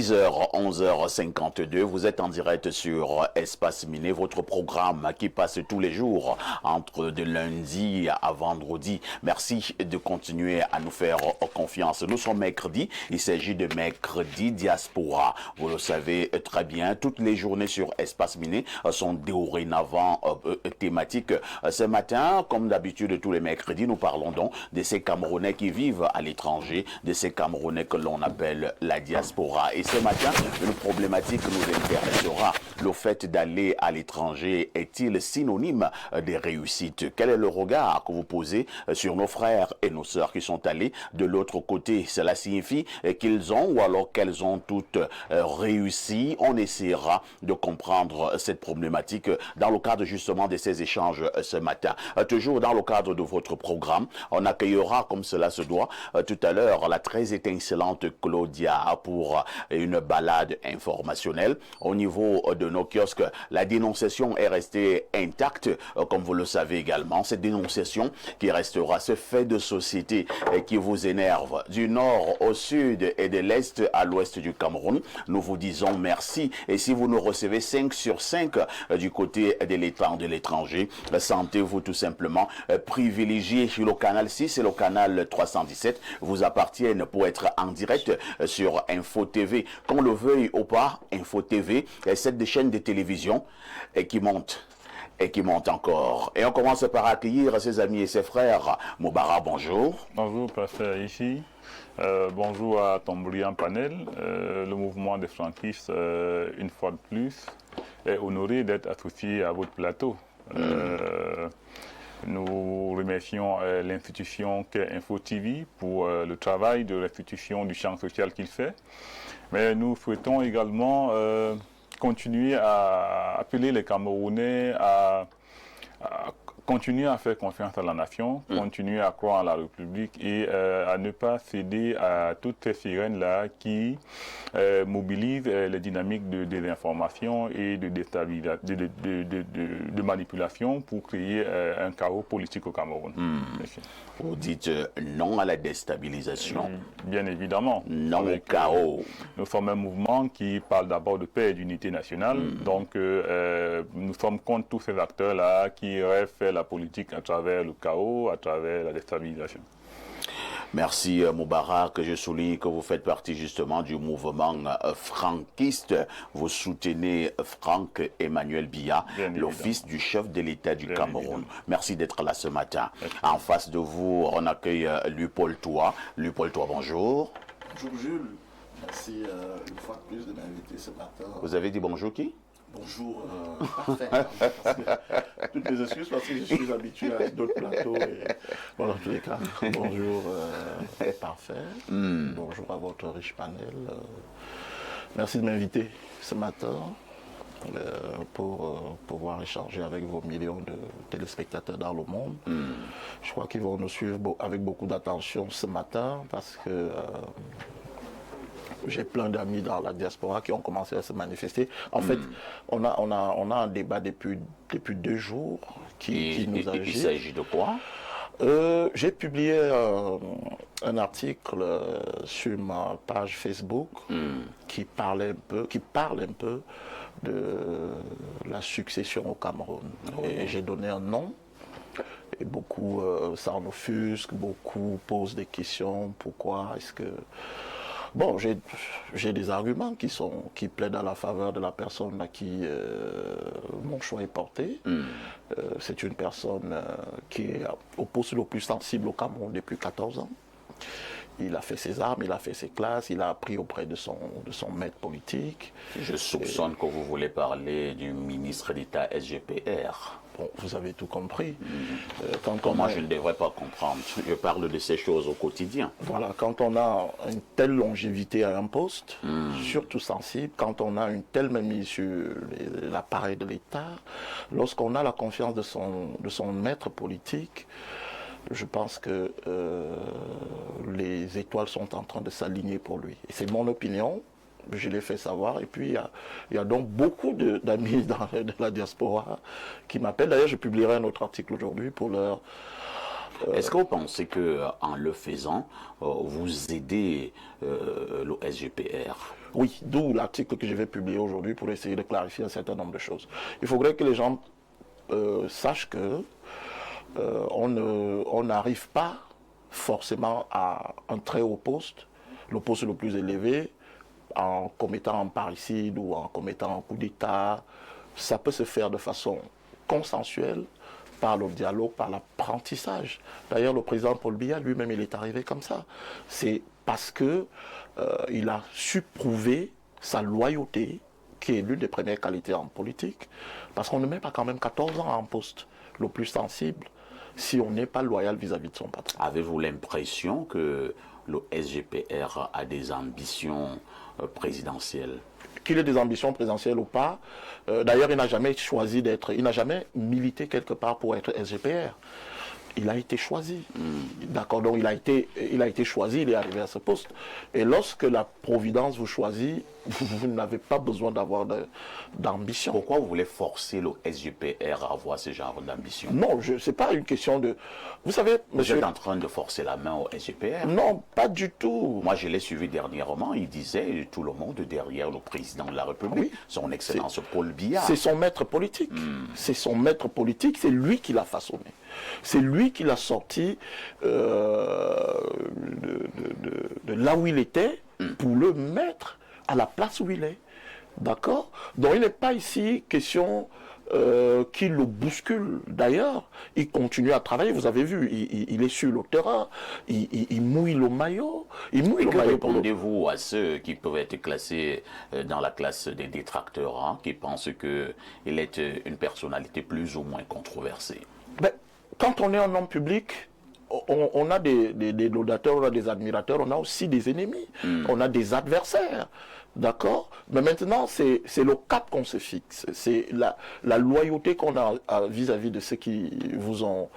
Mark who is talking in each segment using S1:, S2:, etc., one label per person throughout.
S1: 10h, 11h52, vous êtes en direct sur Espace Miné, votre programme qui passe tous les jours entre de lundi à vendredi. Merci de continuer à nous faire confiance. Nous sommes mercredi, il s'agit de mercredi diaspora. Vous le savez très bien, toutes les journées sur Espace Miné sont dorénavant thématiques. Ce matin, comme d'habitude tous les mercredis, nous parlons donc de ces Camerounais qui vivent à l'étranger, de ces Camerounais que l'on appelle la diaspora. Et ce matin, une problématique nous intéressera. Le fait d'aller à l'étranger est-il synonyme de réussite? Quel est le regard que vous posez sur nos frères et nos sœurs qui sont allés de l'autre côté? Cela signifie qu'ils ont ou alors qu'elles ont toutes réussi. On essaiera de comprendre cette problématique dans le cadre justement de ces échanges ce matin. Toujours dans le cadre de votre programme, on accueillera comme cela se doit tout à l'heure la très étincelante Claudia pour une balade informationnelle. Au niveau de nos kiosques, la dénonciation est restée intacte, comme vous le savez également. Cette dénonciation qui restera, ce fait de société qui vous énerve du nord au sud et de l'est à l'ouest du Cameroun, nous vous disons merci. Et si vous nous recevez 5 sur 5 du côté de l'étranger, sentez-vous tout simplement privilégié. Le canal 6 et le canal 317 vous appartiennent pour être en direct sur Info TV. Qu'on le veuille ou pas, Info TV est cette chaîne de télévision qui monte et qui monte encore. Et on commence par accueillir ses amis et ses frères. Moubara, bonjour.
S2: Bonjour, pasteur ici. Bonjour à ton brillant panel. Le mouvement des franquistes, une fois de plus, est honoré d'être associé à votre plateau. Nous remercions l'institution qu'est Info TV pour le travail de restitution du champ social qu'il fait. Mais nous souhaitons également continuer à appeler les Camerounais à continuer à faire confiance à la nation, continuer à croire en la République et à ne pas céder à toutes ces sirènes-là qui mobilisent les dynamiques de désinformation et de déstabilisation, de manipulation pour créer un chaos politique au Cameroun.
S1: Vous dites non à la déstabilisation.
S2: Bien évidemment.
S1: Non au chaos.
S2: Nous sommes un mouvement qui parle d'abord de paix et d'unité nationale. Donc nous sommes contre tous ces acteurs-là qui rêvent faire la politique à travers le chaos, à travers la déstabilisation.
S1: Merci Moubarak, je souligne que vous faites partie justement du mouvement franquiste. Vous soutenez Franck Emmanuel Biya, le fils du chef de l'État du Cameroun. Merci d'être là ce matin. En face de vous, on accueille Lupaul Toua. Lupaul Toua, bonjour.
S3: Bonjour Jules, merci une fois de plus de m'inviter ce matin.
S1: Vous avez dit bonjour qui?
S3: Bonjour, parfait. Parce que, toutes mes excuses parce que je suis habitué à d'autres plateaux. Et, bon, dans tous les cas, bonjour, parfait. Bonjour à votre riche panel. Merci de m'inviter ce matin pour pouvoir échanger avec vos millions de téléspectateurs dans le monde. Je crois qu'ils vont nous suivre avec beaucoup d'attention ce matin parce que j'ai plein d'amis dans la diaspora qui ont commencé à se manifester. En fait, on a un débat depuis 2 jours qui nous agite.
S1: Il s'agit de quoi?
S3: J'ai publié un article sur ma page Facebook qui parle un peu de la succession au Cameroun. Et j'ai donné un nom. Et beaucoup ça en offusque, beaucoup posent des questions. Pourquoi est-ce que... Bon, j'ai des arguments qui plaident à la faveur de la personne à qui mon choix est porté. C'est une personne qui est au poste le plus sensible au Cameroun depuis 14 ans. Il a fait ses armes, il a fait ses classes, il a appris auprès de son maître politique.
S1: Je soupçonne que vous voulez parler du ministre d'État SGPR.
S3: Bon, vous avez tout compris.
S1: Moi, je ne devrais pas comprendre. Je parle de ces choses au quotidien.
S3: Voilà, quand on a une telle longévité à un poste, surtout sensible, quand on a une telle mainmise sur l'appareil de l'État, lorsqu'on a la confiance de son maître politique, je pense que les étoiles sont en train de s'aligner pour lui. Et c'est mon opinion. Je l'ai fait savoir. Et puis, il y a donc beaucoup d'amis de la diaspora qui m'appellent. D'ailleurs, je publierai un autre article aujourd'hui pour leur...
S1: Est-ce que vous pensez qu'en le faisant, vous aidez le SGPR?
S3: Oui, d'où l'article que je vais publier aujourd'hui pour essayer de clarifier un certain nombre de choses. Il faudrait que les gens sachent que on n'arrive pas forcément à un très haut poste, le poste le plus élevé, en commettant un parricide ou en commettant un coup d'État. Ça peut se faire de façon consensuelle, par le dialogue, par l'apprentissage. D'ailleurs, le président Paul Biya lui-même, il est arrivé comme ça. C'est parce que il a su prouver sa loyauté, qui est l'une des premières qualités en politique, parce qu'on ne met pas quand même 14 ans en poste, le plus sensible, si on n'est pas loyal vis-à-vis de son patron.
S1: Avez-vous l'impression que le SGPR a des ambitions présidentielles?
S3: Qu'il ait des ambitions présidentielles ou pas, d'ailleurs, il n'a jamais choisi d'être, il n'a jamais milité quelque part pour être SGPR. Il a été choisi. D'accord, donc il a été choisi, il est arrivé à ce poste. Et lorsque la Providence vous choisit, vous n'avez pas besoin d'avoir d'ambition.
S1: Pourquoi vous voulez forcer le SGPR à avoir ce genre d'ambition?
S3: Non, ce n'est pas une question de... Vous savez, monsieur...
S1: Vous êtes en train de forcer la main au SGPR?
S3: Non, pas du tout.
S1: Moi, je l'ai suivi dernièrement, il disait tout le monde derrière le président de la République,
S3: Oui.
S1: son Excellence Paul Biya.
S3: C'est son maître politique. C'est son maître politique, c'est lui qui l'a façonné. C'est lui qui l'a sorti de là où il était pour le mettre à la place où il est. D'accord? Donc il n'est pas ici question qu'il le bouscule. D'ailleurs, il continue à travailler. Vous avez vu, il est sur le terrain, il mouille le maillot. Il mouille
S1: Et
S3: le
S1: que
S3: maillot pour le...
S1: répondez-vous à ceux qui peuvent être classés dans la classe des détracteurs, hein, qui pensent qu'il est une personnalité plus ou moins controversée?
S3: Ben, quand on est un homme public, on a des laudateurs, on a des admirateurs, on a aussi des ennemis, on a des adversaires. D'accord? Mais maintenant, c'est le cap qu'on se fixe. C'est la loyauté qu'on a vis-à-vis de ceux qui vous ont...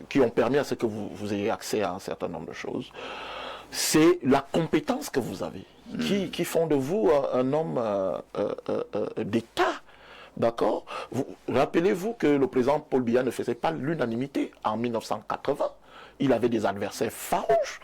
S3: qui ont permis à ce que vous ayez accès à un certain nombre de choses. C'est la compétence que vous avez, qui font de vous un homme d'État. D'accord? Rappelez-vous que le président Paul Biya ne faisait pas l'unanimité en 1980. Il avait des adversaires farouches,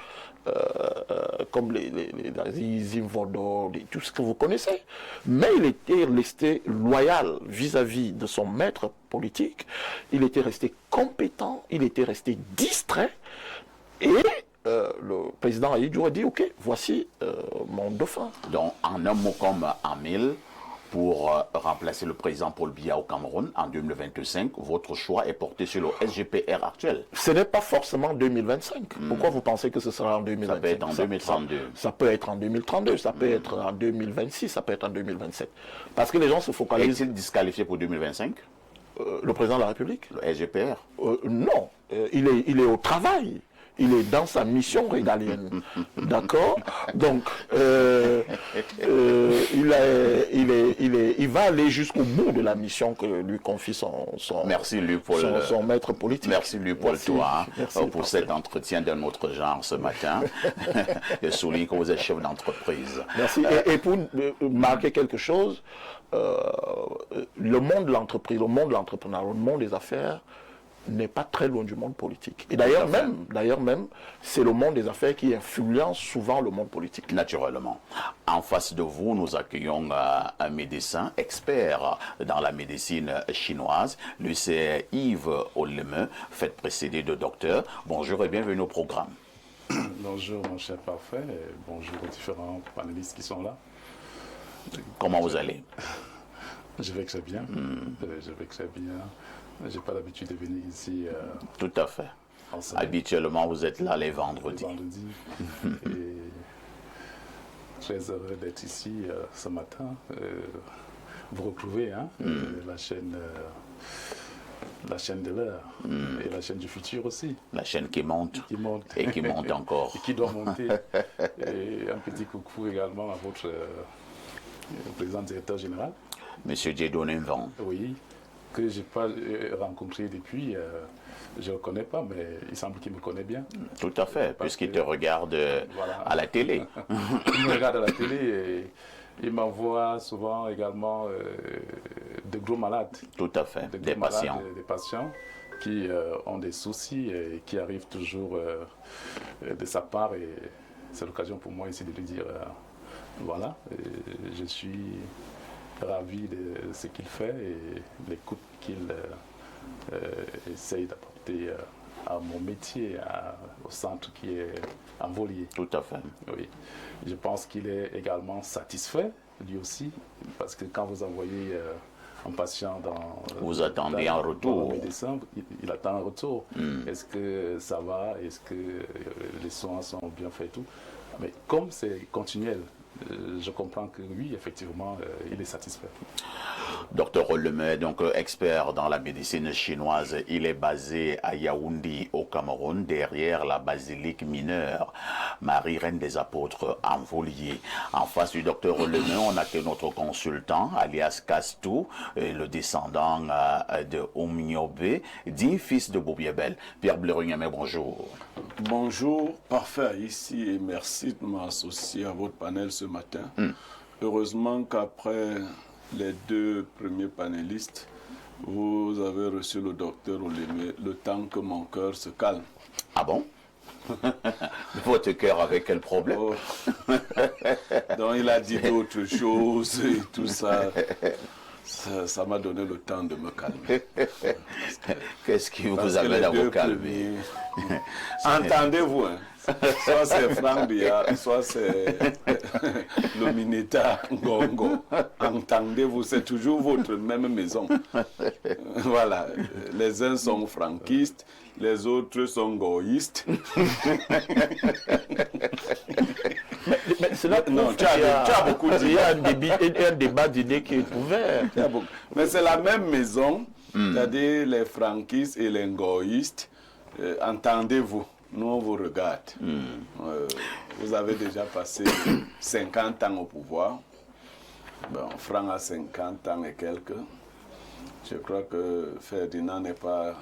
S3: comme les Zimvodo, tout ce que vous connaissez. Mais il était resté loyal vis-à-vis de son maître politique. Il était resté compétent, il était resté distrait. Et le président Ahidjo a dit, ok, voici mon dauphin.
S1: Donc, en un mot comme en mille, pour remplacer le président Paul Biya au Cameroun en 2025, votre choix est porté sur le SGPR actuel.
S3: Ce n'est pas forcément 2025. Pourquoi vous pensez que ce sera en 2025?
S1: Ça peut être en 2032.
S3: Ça peut être en 2032, ça peut être en 2026, ça peut être en 2027. Parce que les gens se focalisent...
S1: Est-il disqualifié pour 2025?
S3: Le président de la République?
S1: Le SGPR?
S3: Non, il est au travail. Il est dans sa mission régalienne. D'accord? Donc, il va aller jusqu'au bout de la mission que lui confie son maître politique.
S1: Merci lui, Paul Toa, pour
S3: parfait.
S1: cet entretien d'un autre genre ce matin. Je souligne que vous êtes chef d'entreprise.
S3: Merci. Et pour marquer quelque chose, le monde de l'entreprise, le monde de l'entrepreneuriat, le monde des affaires, n'est pas très loin du monde politique. Et d'ailleurs même, c'est le monde des affaires qui influence souvent le monde politique.
S1: Naturellement. En face de vous, nous accueillons un médecin expert dans la médecine chinoise. Lui, c'est Yves Oleme, fait précéder de docteur. Bonjour et bienvenue au programme.
S4: Bonjour mon cher Parfait, et bonjour aux différents panélistes qui sont là.
S1: Comment vous allez?
S4: Je vais très bien, je vais très bien. Je n'ai pas l'habitude de venir ici.
S1: Tout à fait. Habituellement, vous êtes là les vendredis.
S4: Et très heureux d'être ici ce matin. Vous retrouvez la chaîne de l'heure et la chaîne du futur aussi.
S1: La chaîne qui monte. Et qui monte encore.
S4: Et qui doit monter. Et un petit coucou également à votre président directeur général.
S1: Monsieur Dieudonné Mvan.
S4: Oui, que je n'ai pas rencontré depuis, je ne le connais pas, mais il semble qu'il me connaît bien.
S1: Tout à fait, puisqu'il te regarde à la télé.
S4: Il me regarde à la télé et il m'envoie souvent également de gros malades.
S1: Tout à fait, des patients.
S4: Des patients qui ont des soucis et qui arrivent toujours de sa part et c'est l'occasion pour moi ici de lui dire voilà, je suis ravi de ce qu'il fait et l'écoute qu'il essaye d'apporter à mon métier, au centre qui est en Volier.
S1: Tout à fait.
S4: Oui. Je pense qu'il est également satisfait, lui aussi, parce que quand vous envoyez un patient
S1: vous attendez un retour.
S4: Dans le médecin, il attend un retour. Est-ce que ça va? Est-ce que les soins sont bien faits et tout? Mais comme c'est continuel, je comprends que oui, effectivement, il est satisfait.
S1: Docteur Lemay, donc expert dans la médecine chinoise, il est basé à Yaoundé au Cameroun, derrière la basilique mineure Marie Reine des Apôtres en Volier. En face du docteur Lemay, on a que notre consultant, alias Castou, le descendant de Oumiobe, dit fils de Boubiebel. Pierre Blerignamé, bonjour.
S5: Bonjour, parfait ici et merci de m'associer à votre panel ce matin. Heureusement qu'après les deux premiers panélistes, vous avez reçu le docteur Olemé, le temps que mon cœur se calme.
S1: Ah bon? Votre cœur avait quel problème?
S5: Oh. Donc il a dit d'autres choses et tout ça. Ça m'a donné le temps de me calmer.
S1: Qu'est-ce qui vous amène à vous calmer?
S5: Entendez-vous, hein? Soit c'est Franck Bia, soit c'est le Mineta Ngongo. Entendez-vous, c'est toujours votre même maison. Voilà, les uns sont franquistes, les autres sont goïstes.
S3: Mais cela
S5: Non, tu as beaucoup dit.
S3: Il y a un débat d'idées qui est ouvert.
S5: Mais c'est la même maison, c'est-à-dire les franquistes et les goïstes. Entendez-vous, nous on vous regarde. Vous avez déjà passé 50 ans au pouvoir. Bon, Franck a 50 ans et quelques. Je crois que Ferdinand n'est pas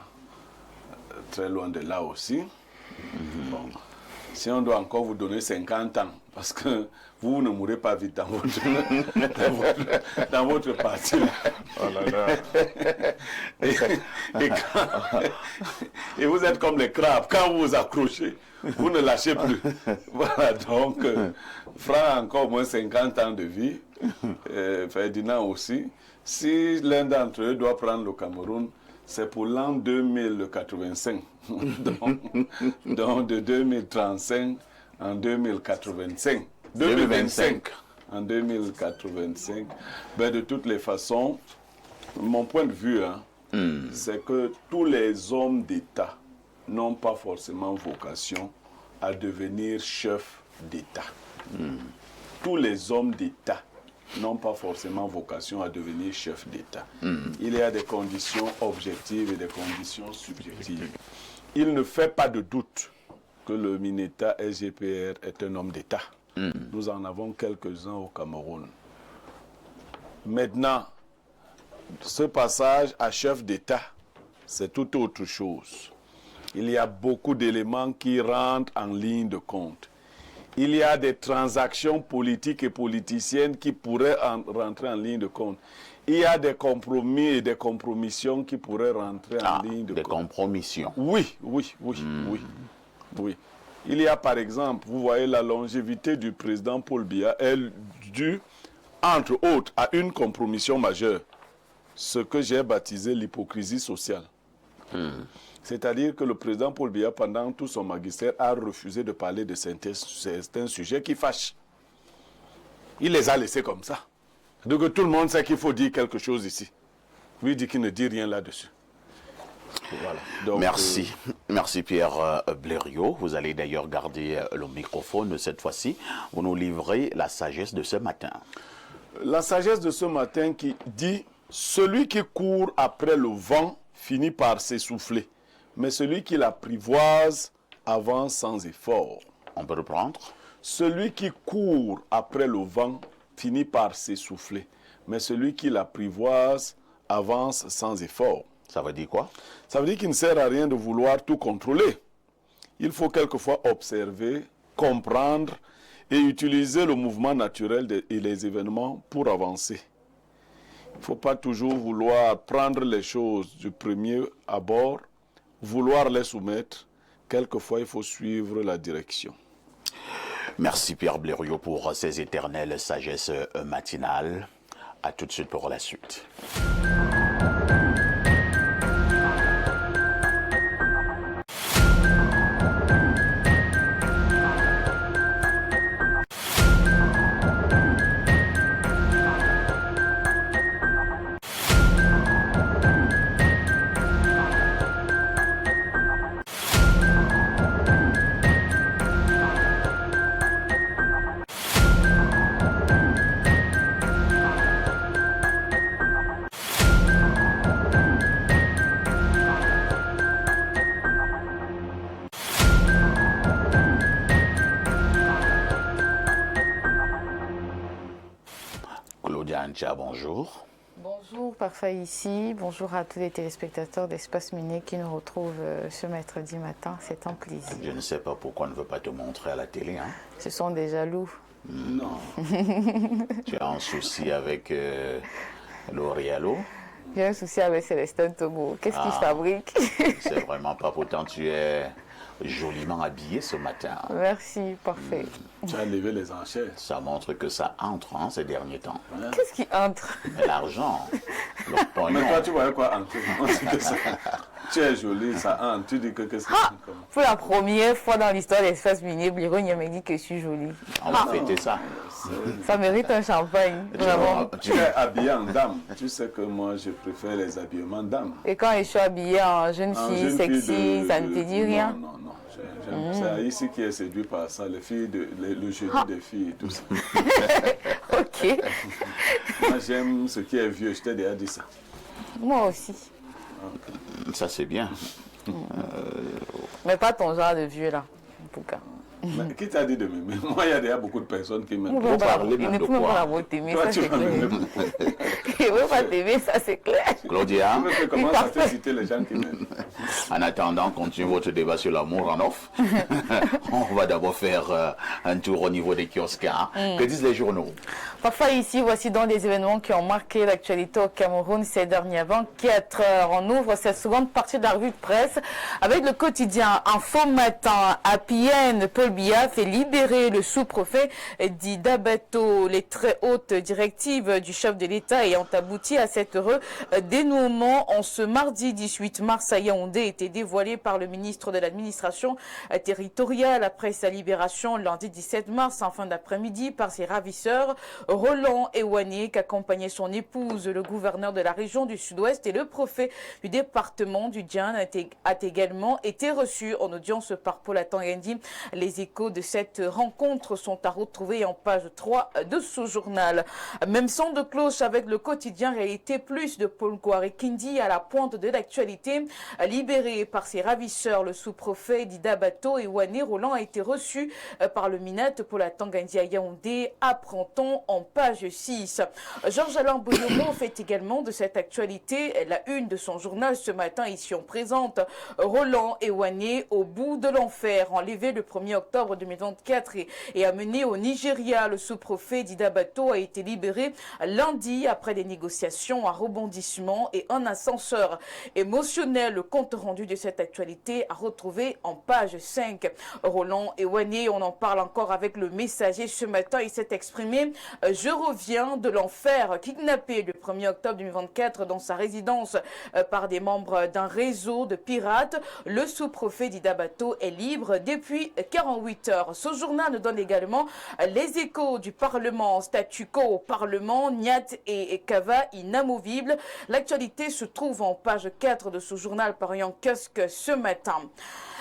S5: très loin de là aussi. Bon. Si on doit encore vous donner 50 ans, parce que vous ne mourrez pas vite dans votre parti.
S2: Oh là là.
S5: Et vous êtes comme les crabes, quand vous vous accrochez, vous ne lâchez plus. Voilà, donc, Franck a encore au moins 50 ans de vie, Ferdinand aussi. Si l'un d'entre eux doit prendre le Cameroun, c'est pour l'an 2085. donc de 2035 en 2085. 2025 en 2085. Ben, de toutes les façons, mon point de vue, c'est que tous les hommes d'État n'ont pas forcément vocation à devenir chefs d'État. Tous les hommes d'État n'ont pas forcément vocation à devenir chef d'État. Il y a des conditions objectives et des conditions subjectives. Il ne fait pas de doute que le Mineta SGPR est un homme d'État. Nous en avons quelques-uns au Cameroun. Maintenant, ce passage à chef d'État, c'est tout autre chose. Il y a beaucoup d'éléments qui rentrent en ligne de compte. Il y a des transactions politiques et politiciennes qui pourraient rentrer en ligne de compte. Il y a des compromis et des compromissions qui pourraient rentrer en ligne de compte.
S1: Des compromissions.
S5: Oui. Il y a par exemple, vous voyez, la longévité du président Paul Biya est due, entre autres, à une compromission majeure. Ce que j'ai baptisé l'hypocrisie sociale. C'est-à-dire que le président Paul Biya, pendant tout son magistère, a refusé de parler de certains sujets qui fâchent. Il les a laissés comme ça. Donc tout le monde sait qu'il faut dire quelque chose ici. Lui dit qu'il ne dit rien là-dessus. Voilà. Donc,
S1: merci. Merci Pierre Blériot. Vous allez d'ailleurs garder le microphone cette fois-ci. Vous nous livrez la sagesse de ce matin.
S5: La sagesse de ce matin qui dit « Celui qui court après le vent finit par s'essouffler, mais celui qui l'apprivoise avance sans effort. »
S1: On peut reprendre.
S5: Celui qui court après le vent finit par s'essouffler, mais celui qui l'apprivoise avance sans effort.
S1: Ça veut dire quoi?
S5: Ça veut dire qu'il ne sert à rien de vouloir tout contrôler. Il faut quelquefois observer, comprendre et utiliser le mouvement naturel et les événements pour avancer. Il ne faut pas toujours vouloir prendre les choses du premier abord, vouloir les soumettre. Quelquefois, il faut suivre la direction.
S1: Merci Pierre Blériot pour ces éternelles sagesses matinales. À tout de suite pour la suite. Claudia Ancha, bonjour.
S6: Bonjour, parfait ici. Bonjour à tous les téléspectateurs d'Espace Miné qui nous retrouvent ce mercredi matin. C'est un plaisir.
S1: Je ne sais pas pourquoi on ne veut pas te montrer à la télé. Hein?
S6: Ce sont des jaloux.
S5: Non.
S1: Tu as un souci avec L'Oréalo?
S6: J'ai un souci avec Célestin Togo. Qu'est-ce qu'il fabrique?
S1: C'est vraiment pas pourtant tu es joliment habillé ce matin.
S6: Merci, parfait.
S5: Tu as levé les enchères.
S1: Ça montre que ça entre hein, ces derniers temps.
S6: Qu'est-ce qui entre?
S1: L'argent, le
S5: Mais
S1: pognon.
S5: toi, tu voyais quoi entrer? On dit que ça. Tu es jolie, ça entre. Tu dis que qu'est-ce que c'est comme...
S6: Pour la première fois dans l'histoire d'Espace Miné, Blériot me dit que je suis jolie.
S1: On va fêter ça.
S6: Ça mérite un champagne, vraiment.
S5: Tu es habillée en dame. Tu sais que moi, je préfère les habillements dames.
S6: Et quand je suis habillée en jeune
S5: En
S6: fille
S5: jeune
S6: sexy,
S5: fille
S6: ça ne te dit rien?
S5: Non, non, non. C'est Aïssi qui est séduit par ça, les filles le jeudi des filles et tout ça.
S6: Ok.
S5: Moi, j'aime ce qui est vieux, je t'ai déjà dit ça.
S6: Moi aussi.
S1: Ça c'est bien.
S6: Mais pas ton genre de vieux là, en tout cas.
S5: Mais qui t'a dit de m'aimer? Moi, il y a déjà beaucoup de personnes qui m'aiment.
S6: Il
S1: parler
S6: ne
S1: de
S6: peut
S1: quoi?
S6: pas l'avoir t'aimer,
S5: Toi,
S6: ça
S5: tu
S6: c'est
S5: vas
S6: clair.
S5: m'aimer.
S6: Il ne veut pas t'aimer, ça c'est clair.
S1: Claudia,
S5: Tu commences à te citer les gens qui m'aiment.
S1: en attendant, continuez votre débat sur l'amour en off. On va d'abord faire un tour au niveau des kiosques. Hein. Que disent les journaux?
S6: Parfois ici, voici donc des événements qui ont marqué l'actualité au Cameroun ces dernières 24 heures. On ouvre cette seconde partie de la revue de presse avec le quotidien Info Matin. À Pienne, Paul Biya fait libérer le sous-préfet d'Ida Bato. Les très hautes directives du chef de l'État ayant abouti à cet heureux dénouement en ce mardi 18 mars à Yaoundé était dévoilé par le ministre de l'administration territoriale après sa libération lundi 17 mars en fin d'après-midi par ses ravisseurs Roland Ewané qui accompagnait son épouse, le gouverneur de la région du Sud-Ouest et le préfet du département du Diane a également été reçu en audience par Paul Atangendi. Les échos de cette rencontre sont à retrouver en page 3 de ce journal. Même son de cloche avec le quotidien Réalité Plus de Paul Gouaré-Kindi à la pointe de l'actualité. Libéré par ses ravisseurs, le sous-préfet d'Ida Bato et Wané Roland a été reçu par le Minat Paul Atangendi à Yaoundé, apprend-on en page 6. Georges-Alain Boyomo fait également de cette actualité la une de son journal ce matin. Ici on présente Roland Ewané au bout de l'enfer, enlevé le 1er octobre 2024 et amené au Nigeria. Le sous-préfet d'Ida Bato a été libéré lundi après des négociations, un rebondissement et un ascenseur émotionnel. Le compte rendu de cette actualité à retrouver en page 5. Roland Ewané, on en parle encore avec le Messager ce matin. Il s'est exprimé: je reviens de l'enfer, kidnappé le 1er octobre 2024 dans sa résidence par des membres d'un réseau de pirates. Le sous-préfet d'Ida Bato est libre depuis 48 heures. Ce journal nous donne également les échos du Parlement, statu quo au Parlement, Niat et Kava inamovibles. L'actualité se trouve en page 4 de ce journal paru en kiosque ce matin.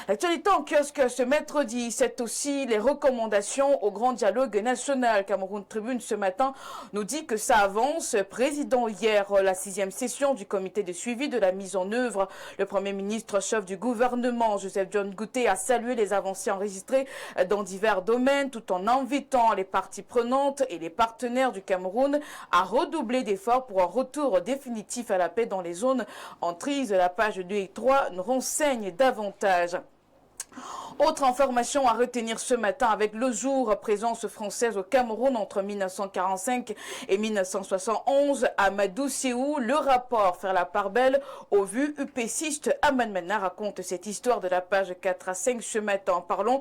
S6: L'actualité en kiosque ce mercredi, c'est aussi les recommandations au grand dialogue national. Cameroun Tribune ce matin nous dit que ça avance. Président hier, la 6e session du comité de suivi de la mise en œuvre. Le Premier ministre chef du gouvernement, Joseph John Gouté, a salué les avancées enregistrées dans divers domaines tout en invitant les parties prenantes et les partenaires du Cameroun à redoubler d'efforts pour un retour définitif à la paix dans les zones en crise. La page 2 et 3 nous renseignent davantage. Autre information à retenir ce matin avec le jour, présence française au Cameroun entre 1945 et 1971. Amadou Séou, le rapport faire la part belle aux vues upécistes. Aman Mana raconte cette histoire de la page 4 à 5 ce matin. Parlons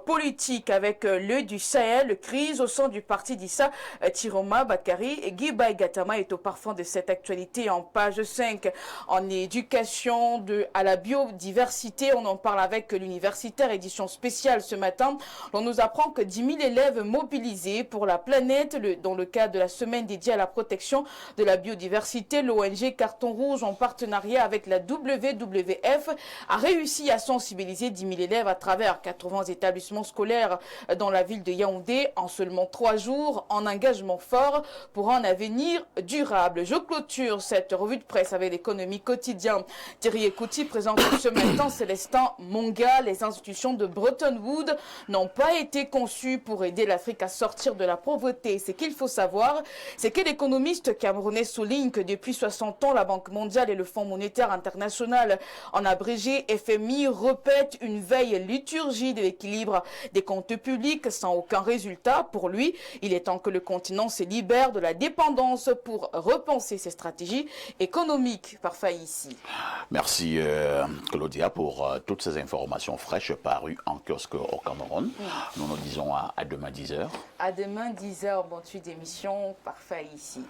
S6: politique avec l'œil du Sahel, crise au sein du parti d'Issa Tiroma Bakari et Guy Gatama est au parfum de cette actualité en page 5. En éducation à la biodiversité, on en parle avec l'universitaire édition spéciale ce matin. On nous apprend que 10 000 élèves mobilisés pour la planète dans le cadre de la semaine dédiée à la protection de la biodiversité. L'ONG Carton Rouge en partenariat avec la WWF a réussi à sensibiliser 10 000 élèves à travers 80 établissements scolaires dans la ville de Yaoundé en seulement 3 jours, en engagement fort pour un avenir durable. Je clôture cette revue de presse avec l'économie quotidienne. Thierry Ekouti présente ce matin Célestin Monga. Les institutions de Bretton Woods n'ont pas été conçues pour aider l'Afrique à sortir de la pauvreté. Ce qu'il faut savoir, c'est que l'économiste camerounais souligne que depuis 60 ans, la Banque mondiale et le Fonds monétaire international, en abrégé FMI, répètent une veille liturgie de l'équilibre des comptes publics sans aucun résultat. Pour lui, il est temps que le continent se libère de la dépendance pour repenser ses stratégies économiques. Parfait ici.
S1: Merci Claudia pour toutes ces informations fraîches parues en kiosque au Cameroun. Nous nous disons à demain 10h.
S6: À demain 10h, bon suite d'émission, parfait ici.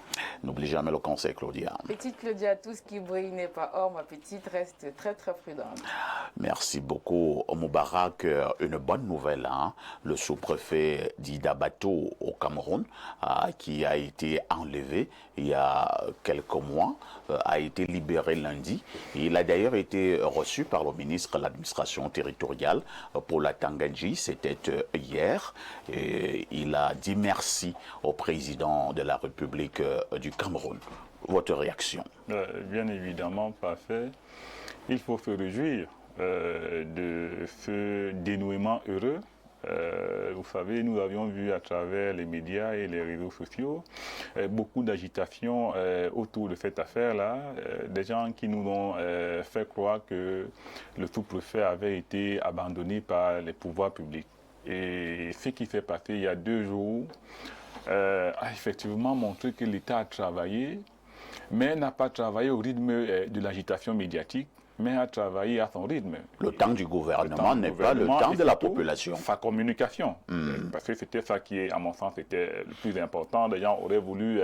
S1: N'oublie jamais le conseil, Claudia.
S6: Petite Claudia, tout ce qui brille n'est pas or, ma petite reste très très prudente.
S1: Merci beaucoup Moubarak. Une bonne nouvelle, hein? Le sous-préfet d'Idabato au Cameroun, qui a été enlevé il y a quelques mois, a été libéré lundi. Il a d'ailleurs été reçu par le ministre de l'administration territoriale pour la Tanganji, c'était hier. Et il a dit merci au président de la République du Cameroun. Votre réaction?
S2: Bien évidemment, parfait. Il faut se réjouir de ce dénouement heureux. Vous savez, nous avions vu à travers les médias et les réseaux sociaux beaucoup d'agitation autour de cette affaire-là. Des gens qui nous ont fait croire que le sous-préfet avait été abandonné par les pouvoirs publics. Et ce qui s'est passé il y a 2 jours a effectivement montré que l'État a travaillé, mais n'a pas travaillé au rythme de l'agitation médiatique, mais a travaillé à son rythme.
S1: Le temps du gouvernement n'est pas le temps de la population.
S2: Sa communication. Parce que c'était ça qui, est, à mon sens, était le plus important. Les gens auraient voulu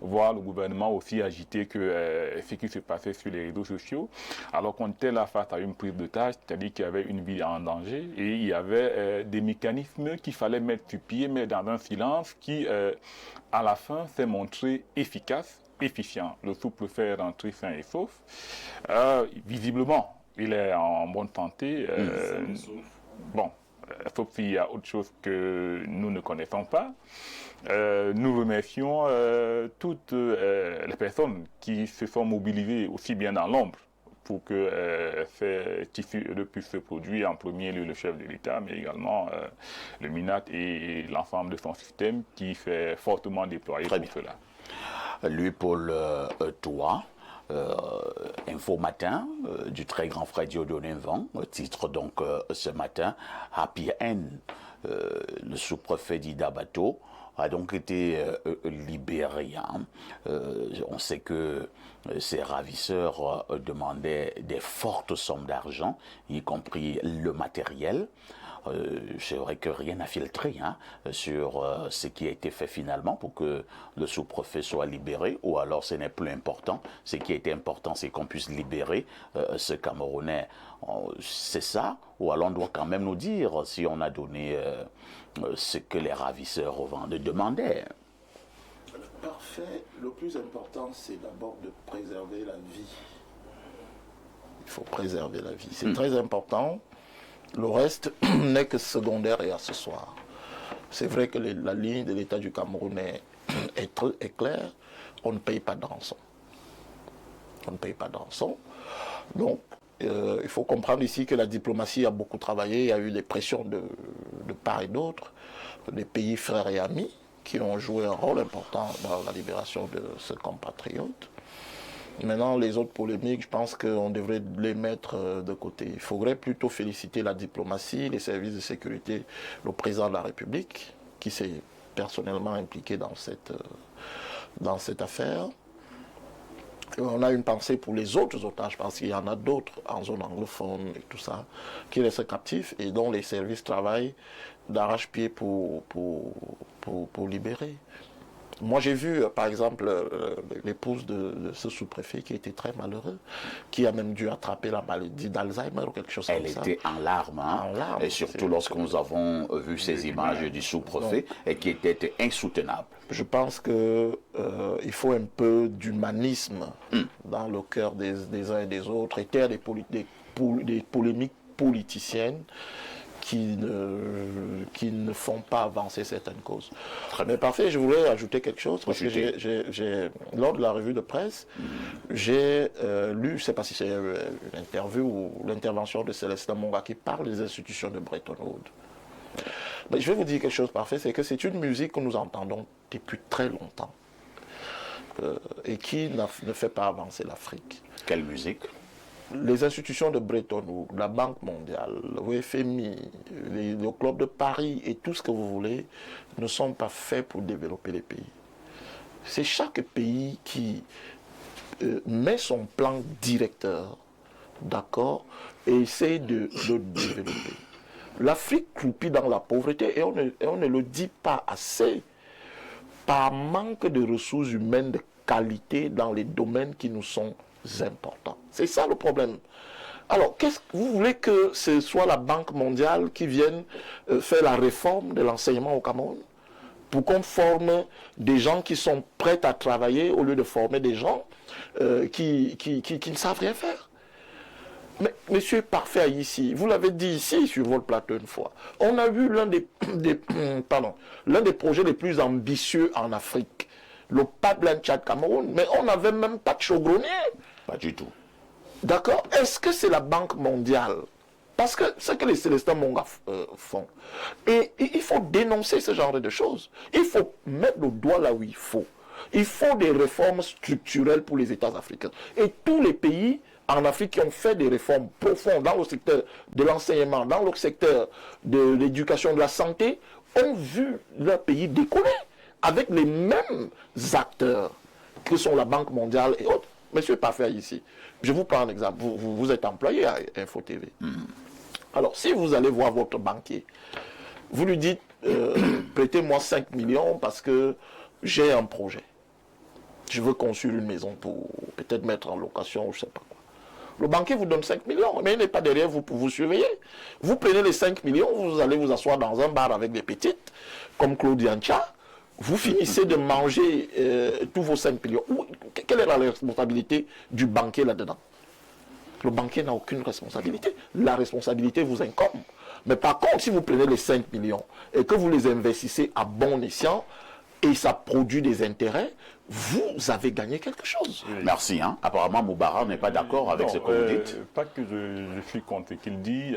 S2: voir le gouvernement aussi agité que ce qui se passait sur les réseaux sociaux, alors qu'on était là face à une prise de tâche, c'est-à-dire qu'il y avait une vie en danger, et il y avait des mécanismes qu'il fallait mettre sur pied, mais dans un silence qui, à la fin, s'est montré efficace, efficient. Le sous-préfet est rentré sain et sauf. Visiblement, il est en bonne santé. Bon, sauf s'il y a autre chose que nous ne connaissons pas. Nous remercions toutes les personnes qui se sont mobilisées aussi bien dans l'ombre pour que ces tissus puissent se produire, en premier lieu le chef de l'État, mais également le MINAT et l'ensemble de son système qui s'est fortement déployé pour cela.
S1: Lui, Paul Toa, Info Matin, du très grand frère Dieudonné Vent, titre donc ce matin, Happy End, le sous-préfet d'Idabato, a donc été libéré. Hein. On sait que ces ravisseurs demandaient des fortes sommes d'argent, y compris le matériel. C'est vrai que rien n'a filtré sur ce qui a été fait finalement pour que le sous-préfet soit libéré, ou alors ce n'est plus important. Ce qui a été important, c'est qu'on puisse libérer ce Camerounais. C'est ça, ou alors on doit quand même nous dire si on a donné ce que les ravisseurs demandaient.
S3: Parfait. Le plus important, c'est d'abord de préserver la vie. Il faut préserver la vie. C'est très important. Le reste n'est que secondaire et accessoire. C'est vrai que la ligne de l'État du Cameroun est claire. On ne paye pas de rançon. On ne paye pas de rançon. Donc, il faut comprendre ici que la diplomatie a beaucoup travaillé. Il y a eu des pressions de part et d'autre, des pays frères et amis qui ont joué un rôle important dans la libération de ce compatriote. Maintenant, les autres polémiques, je pense qu'on devrait les mettre de côté. Il faudrait plutôt féliciter la diplomatie, les services de sécurité, le président de la République, qui s'est personnellement impliqué dans cette affaire. Et on a une pensée pour les autres otages, parce qu'il y en a d'autres en zone anglophone et tout ça, qui restent captifs et dont les services travaillent d'arrache-pied pour libérer. Moi, j'ai vu, par exemple, l'épouse de ce sous-préfet qui était très malheureux, qui a même dû attraper la maladie d'Alzheimer ou quelque chose comme ça.
S1: Elle était en larmes, hein,
S3: En larmes,
S1: et surtout lorsque nous avons vu ces images du sous-préfet, et qui étaient insoutenables.
S3: Je pense qu'il faut un peu d'humanisme dans le cœur des uns et des autres, et taire des polémiques politiciennes qui ne font pas avancer certaines causes. Mais parfait, je voulais ajouter quelque chose, parce que lors de la revue de presse, j'ai lu, je ne sais pas si c'est une interview ou l'intervention de Célestin Monga qui parle des institutions de Bretton Woods. Mais je vais vous dire quelque chose parfait, c'est que c'est une musique que nous entendons depuis très longtemps et qui ne fait pas avancer l'Afrique.
S1: Quelle musique?
S3: Les institutions de Bretton Woods, la Banque mondiale, le FMI, le Club de Paris et tout ce que vous voulez ne sont pas faits pour développer les pays. C'est chaque pays qui met son plan directeur, d'accord, et essaie de le développer. L'Afrique croupit dans la pauvreté et on ne le dit pas assez par manque de ressources humaines de qualité dans les domaines qui nous sont importants. C'est ça le problème. Alors, vous voulez que ce soit la Banque mondiale qui vienne faire la réforme de l'enseignement au Cameroun pour qu'on forme des gens qui sont prêts à travailler au lieu de former des gens qui ne savent rien faire? Mais monsieur Parfait ici, vous l'avez dit ici sur votre plateau une fois, on a vu l'un des projets les plus ambitieux en Afrique, le pipeline Tchad-Cameroun, mais on n'avait même pas de chaudronnier.
S1: Pas du tout.
S3: D'accord? Est-ce que c'est la Banque mondiale? Parce que c'est ce que les Célestins Monga font. Et il faut dénoncer ce genre de choses. Il faut mettre le doigt là où il faut. Il faut des réformes structurelles pour les États africains. Et tous les pays en Afrique qui ont fait des réformes profondes dans le secteur de l'enseignement, dans le secteur de l'éducation, de la santé, ont vu leur pays décoller avec les mêmes acteurs que sont la Banque mondiale et autres. Monsieur Parfait ici, je vous prends un exemple. Vous êtes employé à Info TV. Alors, si vous allez voir votre banquier, vous lui dites, prêtez-moi 5 millions parce que j'ai un projet. Je veux construire une maison pour peut-être mettre en location, je ne sais pas quoi. Le banquier vous donne 5 millions, mais il n'est pas derrière vous pour vous surveiller. Vous prenez les 5 millions, vous allez vous asseoir dans un bar avec des petites, comme Claude Yancha. Vous finissez de manger tous vos 5 millions. Quelle est la responsabilité du banquier là-dedans? Le banquier n'a aucune responsabilité. La responsabilité vous incombe. Mais par contre, si vous prenez les 5 millions et que vous les investissez à bon escient, et ça produit des intérêts, vous avez gagné quelque chose.
S1: Merci. Hein. Apparemment, Moubara n'est pas d'accord avec ce que vous dites.
S2: Pas que je suis contre ce qu'il dit.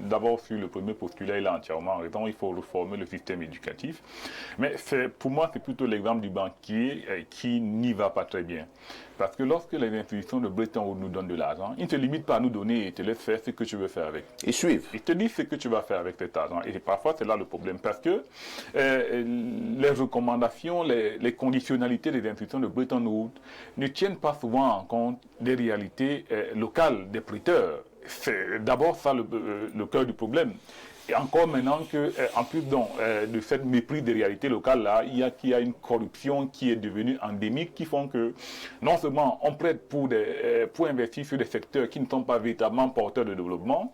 S2: D'abord, sur le premier postulat, il a entièrement raison. Il faut reformer le système éducatif. Mais pour moi, c'est plutôt l'exemple du banquier qui n'y va pas très bien. Parce que lorsque les institutions de Bretton Woods nous donnent de l'argent, ils ne te limitent pas à nous donner et te laissent faire ce que tu veux faire avec.
S1: Ils suivent.
S2: Ils te disent ce que tu vas faire avec cet argent. Et parfois, c'est là le problème. Parce que les recommandations, les conditionnalités des institutions de Bretton Woods ne tiennent pas souvent en compte des réalités locales des prêteurs. C'est d'abord ça le cœur du problème. Et encore maintenant qu'en plus de cette mépris des réalités locales-là, il y a une corruption qui est devenue endémique, qui font que non seulement on prête pour investir sur des secteurs qui ne sont pas véritablement porteurs de développement,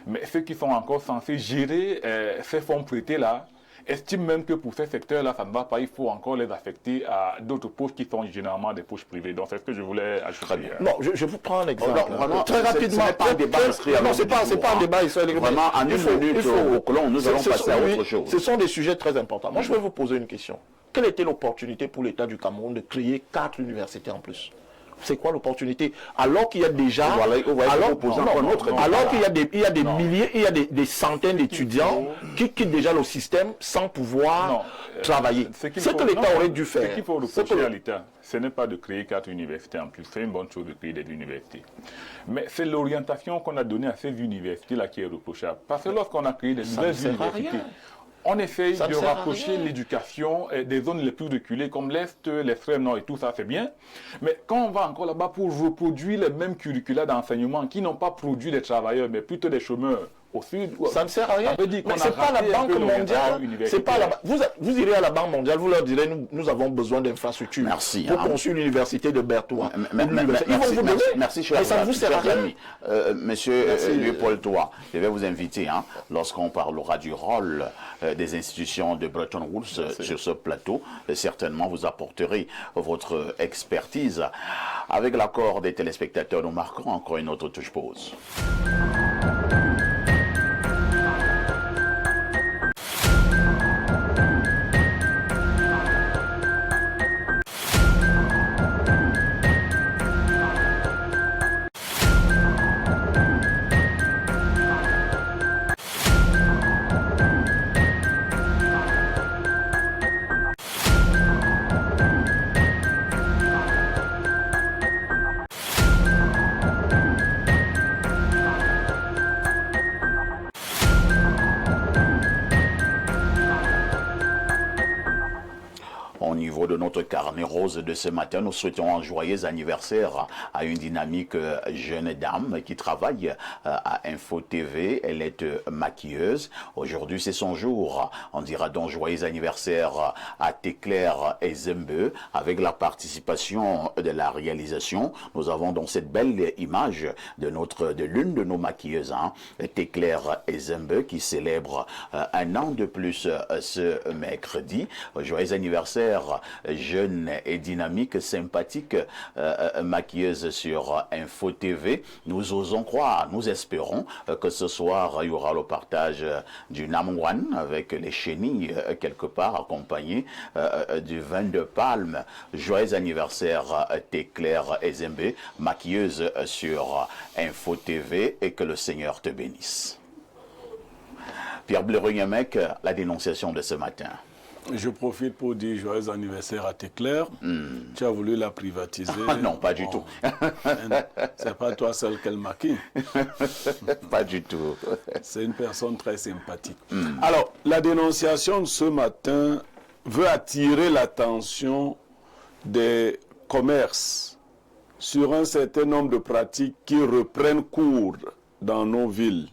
S2: mais ceux qui sont encore censés gérer ces fonds prêtés-là, estime même que pour ces secteurs-là, ça ne va pas, il faut encore les affecter à d'autres poches qui sont généralement des poches privées. Donc c'est ce que je voulais ajouter.
S3: Non, je vous prends un exemple.
S1: Non, vraiment,
S3: très rapidement.
S1: Ce n'est pas un débat
S3: non, c'est pas un débat israélien.
S1: Vraiment, en une minute au colon, nous allons passer à autre chose.
S3: Ce sont des sujets très importants. Moi, je vais vous poser une question. Quelle était l'opportunité pour l'État du Cameroun de créer 4 universités en plus? c'est quoi l'opportunité? Alors qu'il y a déjà, il y a des milliers, il y a des centaines d'étudiants qui quittent déjà le système sans pouvoir travailler. Ce que l'État aurait dû faire.
S2: Ce qu'il faut reprocher à l'État, ce n'est pas de créer 4 universités en plus. C'est une bonne chose de créer des universités. Mais c'est l'orientation qu'on a donnée à ces universités-là qui est reprochable. Parce que lorsqu'on a créé des nouvelles universités, on essaye de rapprocher l'éducation des zones les plus reculées comme l'Est, l'extrême nord et tout ça, c'est bien. Mais quand on va encore là-bas pour reproduire les mêmes curricula d'enseignement qui n'ont pas produit des travailleurs, mais plutôt des chômeurs au sud,
S3: ça ne sert à rien.
S2: Mais
S3: c'est pas la Banque mondiale. C'est pas la, vous irez à la Banque mondiale, vous leur direz nous avons besoin d'infrastructures.
S1: Merci.
S3: Pour construire l'université de Berthois. Ils vont vous donner.
S1: Merci, cher.
S3: Mais ça ne vous sert à rien.
S1: Monsieur Louis-Paul Thoy, je vais vous inviter, lorsqu'on parlera du rôle des institutions de Bretton Woods sur ce plateau, certainement vous apporterez votre expertise. Avec l'accord des téléspectateurs, nous marquons encore une autre touche pause. Au niveau de notre carnet rose de ce matin, nous souhaitons un joyeux anniversaire à une dynamique jeune dame qui travaille à Info TV. Elle est maquilleuse. Aujourd'hui, c'est son jour. On dira donc joyeux anniversaire à Téclair et Zembe avec la participation de la réalisation. Nous avons donc cette belle image de l'une de nos maquilleuses, Téclair et Zembe, qui célèbre un an de plus ce mercredi. Joyeux anniversaire, jeune et dynamique, sympathique maquilleuse sur Info TV. Nous osons croire, nous espérons que ce soir il y aura le partage du Namwan avec les chenilles quelque part accompagné du vin de palme. Joyeux anniversaire Téclair et Zembe, maquilleuse sur Info TV, et que le Seigneur te bénisse. Pierre Blérugnamek, la dénonciation de ce matin.
S5: Je profite pour dire joyeux anniversaire à Téclair. Tu as voulu la privatiser.
S1: Ah non, pas du tout.
S5: C'est pas toi seul qu'elle maquille.
S1: Pas du tout.
S5: C'est une personne très sympathique. Alors, la dénonciation de ce matin veut attirer l'attention des commerces sur un certain nombre de pratiques qui reprennent cours dans nos villes.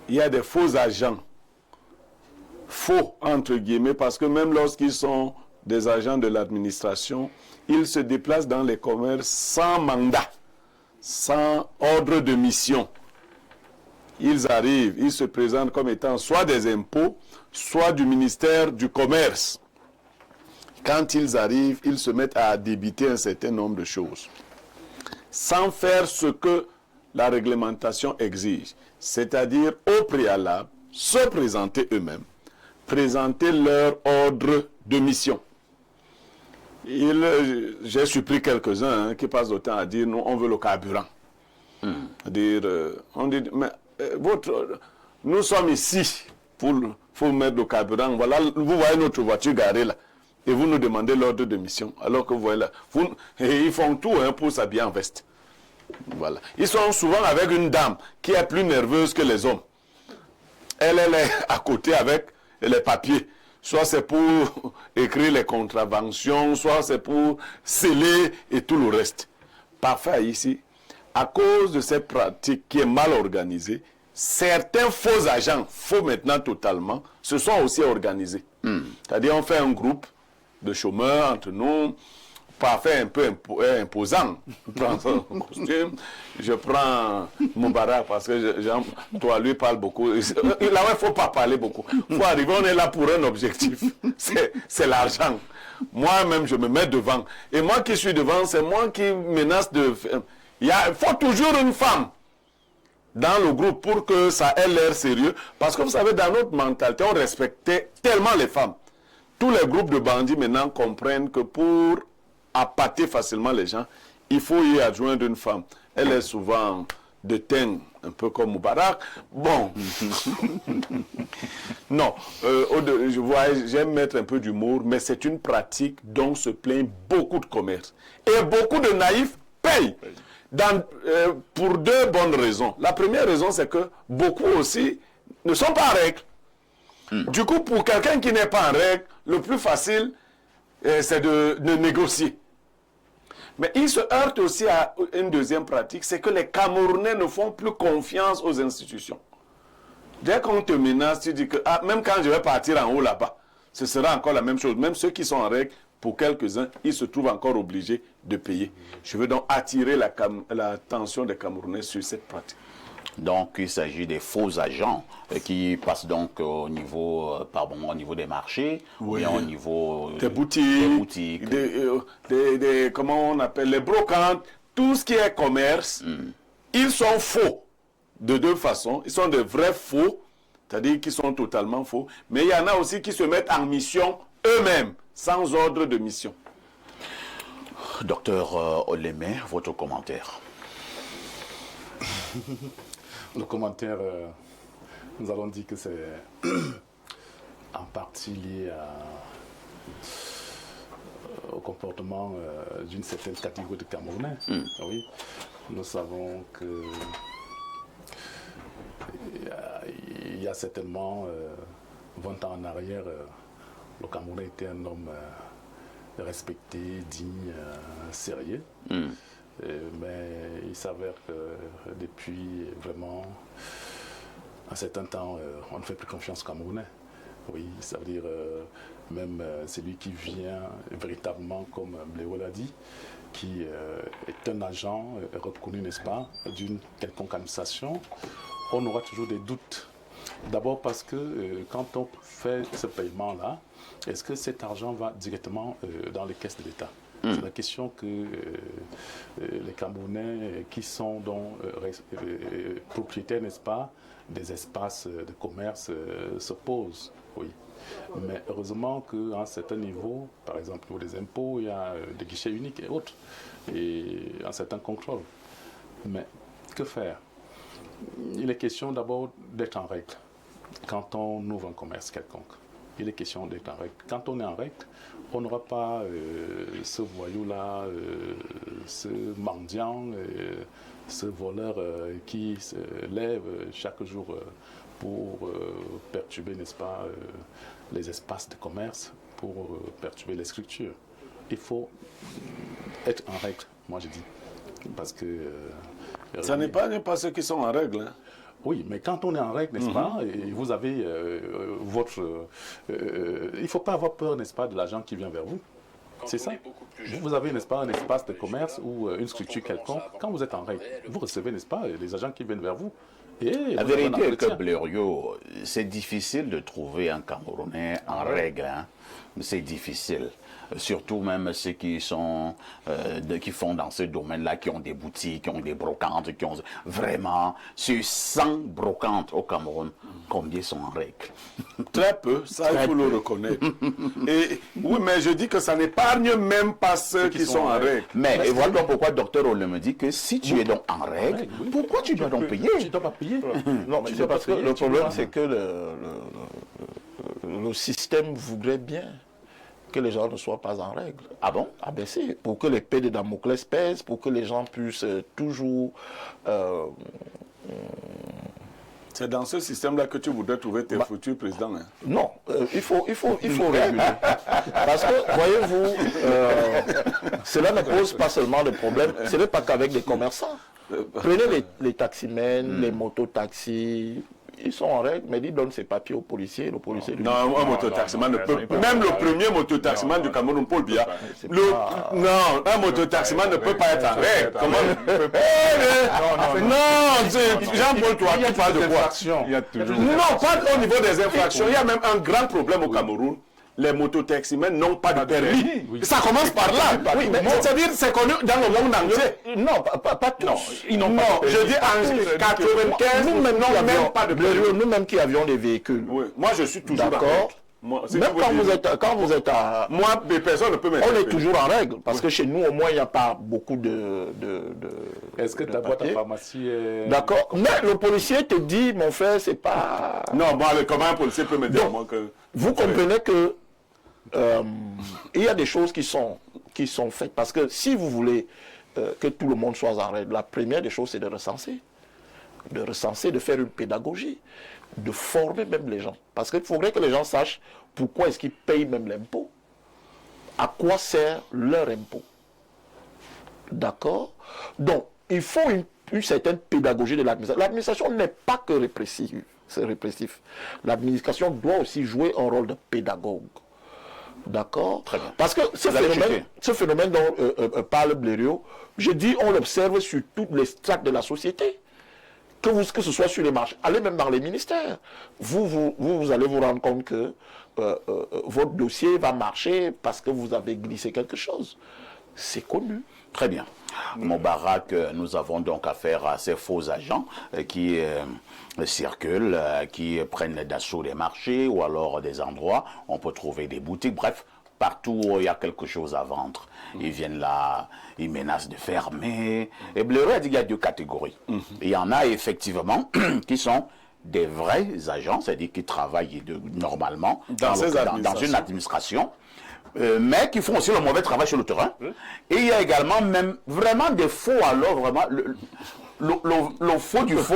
S5: Il y a des faux agents. Faux, entre guillemets, parce que même lorsqu'ils sont des agents de l'administration, ils se déplacent dans les commerces sans mandat, sans ordre de mission. Ils arrivent, ils se présentent comme étant soit des impôts, soit du ministère du commerce. Quand ils arrivent, ils se mettent à débiter un certain nombre de choses, sans faire ce que la réglementation exige, c'est-à-dire au préalable, se présenter eux-mêmes, présenter leur ordre de mission. J'ai surpris quelques-uns qui passent le temps à dire nous, on veut le carburant. On dit, mais nous sommes ici pour mettre le carburant. Voilà, vous voyez notre voiture garée là. Et vous nous demandez l'ordre de mission. Alors que vous voyez là, ils font tout pour s'habiller en veste. Voilà. Ils sont souvent avec une dame qui est plus nerveuse que les hommes. Elle est à côté avec les papiers. Soit c'est pour écrire les contraventions, soit c'est pour sceller et tout le reste. Parfait ici. À cause de cette pratique qui est mal organisée, certains faux agents, faux maintenant totalement, se sont aussi organisés. C'est-à-dire on fait un groupe de chômeurs entre nous, parfait un peu imposant. Je prends son costume, je prends mon baraque parce que toi, lui parle beaucoup. Là, il ne faut pas parler beaucoup. Il faut arriver, on est là pour un objectif. C'est l'argent. Moi-même, je me mets devant. Et moi qui suis devant, c'est moi qui menace de... Il faut toujours une femme dans le groupe pour que ça ait l'air sérieux. Parce que vous savez, dans notre mentalité, on respectait tellement les femmes. Tous les groupes de bandits maintenant comprennent que pour appâter facilement les gens, il faut y adjoindre une femme. Elle est souvent de teint, un peu comme Moubarak. Bon. Non, je vois, j'aime mettre un peu d'humour, mais c'est une pratique dont se plaignent beaucoup de commerces. Et beaucoup de naïfs payent. Pour deux bonnes raisons. La première raison, c'est que beaucoup aussi ne sont pas en règle. Du coup, pour quelqu'un qui n'est pas en règle, le plus facile, c'est de négocier. Mais il se heurte aussi à une deuxième pratique, c'est que les Camerounais ne font plus confiance aux institutions. Dès qu'on te menace, tu dis que même quand je vais partir en haut là-bas, ce sera encore la même chose. Même ceux qui sont en règle, pour quelques-uns, ils se trouvent encore obligés de payer. Je veux donc attirer l'attention des Camerounais sur cette pratique.
S1: Donc, il s'agit des faux agents qui passent donc au niveau des marchés, ou bien au niveau
S5: des boutiques, comment on appelle, les brocantes, tout ce qui est commerce. Ils sont faux de deux façons. Ils sont de vrais faux, c'est-à-dire qu'ils sont totalement faux. Mais il y en a aussi qui se mettent en mission eux-mêmes, sans ordre de mission.
S1: Docteur Olémé, votre commentaire.
S4: Le commentaire, nous allons dire que c'est en partie lié au comportement d'une certaine catégorie de Camerounais. Oui, nous savons que il y a certainement 20 ans en arrière, le Camerounais était un homme respecté, digne, sérieux. Mais il s'avère que depuis vraiment un certain temps, on ne fait plus confiance aux Camerounais. Oui, ça veut dire même celui qui vient véritablement, comme Bléo l'a dit, qui est un agent reconnu, n'est-ce pas, d'une quelconque administration, on aura toujours des doutes. D'abord parce que quand on fait ce paiement-là, est-ce que cet argent va directement dans les caisses de l'État? C'est la question que les Camerounais qui sont donc propriétaires, n'est-ce pas, des espaces de commerce se posent. Oui. Mais heureusement qu'à un certain niveau, par exemple au niveau des impôts, il y a des guichets uniques et autres, et un certain contrôle. Mais que faire? Il est question d'abord d'être en règle quand on ouvre un commerce quelconque. Il est question d'être en règle. Quand on est en règle, on n'aura pas ce voyou-là, ce mendiant, ce voleur qui se lève chaque jour pour perturber, n'est-ce pas, les espaces de commerce, pour perturber les structures. Il faut être en règle, moi je dis. Parce que...
S5: ça n'est pas ceux qui sont en règle, hein.
S4: Oui, mais quand on est en règle, n'est-ce pas, et vous avez votre... il ne faut pas avoir peur, n'est-ce pas, de l'agent qui vient vers vous. C'est ça. Vous avez, n'est-ce pas, un espace de commerce ou une structure quelconque. Quand vous êtes en règle, vous recevez, n'est-ce pas, les agents qui viennent vers vous. Et
S1: la vérité est que, Blériot, c'est difficile de trouver un Camerounais en règle. Hein. C'est difficile. Surtout même ceux qui sont qui font dans ce domaine-là, qui ont des boutiques, qui ont des brocantes, qui ont vraiment sur 100 brocantes au Cameroun, combien sont en règle?
S5: Très peu, ça il faut le reconnaître. Et oui, mais je dis que ça n'épargne même pas ceux qui sont en règle.
S1: Mais et voilà pourquoi docteur Ole me dit que si tu es donc en règle, pourquoi tu dois donc payer?
S4: Tu ne dois pas payer.
S3: Non, mais c'est parce que le problème c'est que le système voudrait bien que les gens ne soient pas en règle.
S1: Ah bon?
S3: Ah ben si, pour que l'épée de Damoclès pèse, pour que les gens puissent toujours...
S5: C'est dans ce système-là que tu voudrais trouver tes futurs présidents. Hein.
S3: Non, il faut réguler. Parce que, voyez-vous, cela ne pose pas seulement de problème, ce n'est pas qu'avec les commerçants. Prenez les taximens, les mototaxis, ils sont en règle, mais ils donnent ses papiers au policier, le policier...
S5: Non, un mototaximan ne peut... Même le premier mototaximan du Cameroun, Paul Biya, non, un mototaximan ne peut pas être en règle. Comment... Non, Jean-Paul, toi, tu parles de quoi? Non, pas au niveau des infractions. Il y a même un grand problème au Cameroun. Les mototaximens n'ont pas de permis. Ça commence par là. Oui, c'est-à-dire c'est connu dans le monde entier.
S3: Non, pas tous.
S5: Non, je dis en 95, nous n'avons même pas de permis.
S3: Nous-mêmes qui avions des véhicules.
S5: Oui. Moi, je suis toujours
S3: d'accord.
S5: Moi, si
S3: Même
S5: tu veux
S3: quand vous êtes à...
S5: moi, des personnes ne peuvent
S3: On
S5: m'interpeller.
S3: est toujours en règle, parce que chez nous, au moins, il n'y a pas beaucoup de
S4: Est-ce que ta boîte à
S3: papier.
S4: pharmacie est...
S3: D'accord. Mais le policier te dit, mon frère, c'est pas...
S5: Non, bon, allez, comment un policier peut me dire
S3: Donc,
S5: moi que...
S3: Vous comprenez que il y a des choses qui sont faites. Parce que si vous voulez que tout le monde soit en règle, la première des choses, c'est de recenser. De recenser, de faire une pédagogie, de former même les gens. Parce qu'il faudrait que les gens sachent pourquoi est-ce qu'ils payent même l'impôt. À quoi sert leur impôt. D'accord? Donc, il faut une certaine pédagogie de l'administration. L'administration n'est pas que répressive. C'est répressif. L'administration doit aussi jouer un rôle de pédagogue. D'accord?
S1: Très bien.
S3: Parce que ce phénomène dont parle Blériot, je dis, on l'observe sur toutes les strates de la société. Que ce soit sur les marchés, allez même dans les ministères. Vous allez vous rendre compte que votre dossier va marcher parce que vous avez glissé quelque chose. C'est connu.
S1: Très bien. Moubarak, nous avons donc affaire à ces faux agents qui circulent, qui prennent d'assaut des marchés ou alors des endroits. On peut trouver des boutiques, bref, partout où il y a quelque chose à vendre. Ils viennent là, ils menacent de fermer. Et Blériot a dit qu'il y a deux catégories. Il y en a effectivement qui sont des vrais agents, c'est-à-dire qui travaillent normalement dans une administration. Mais qui font aussi le mauvais travail sur le terrain. Et il y a également même vraiment des faux, alors vraiment, le faux du faux.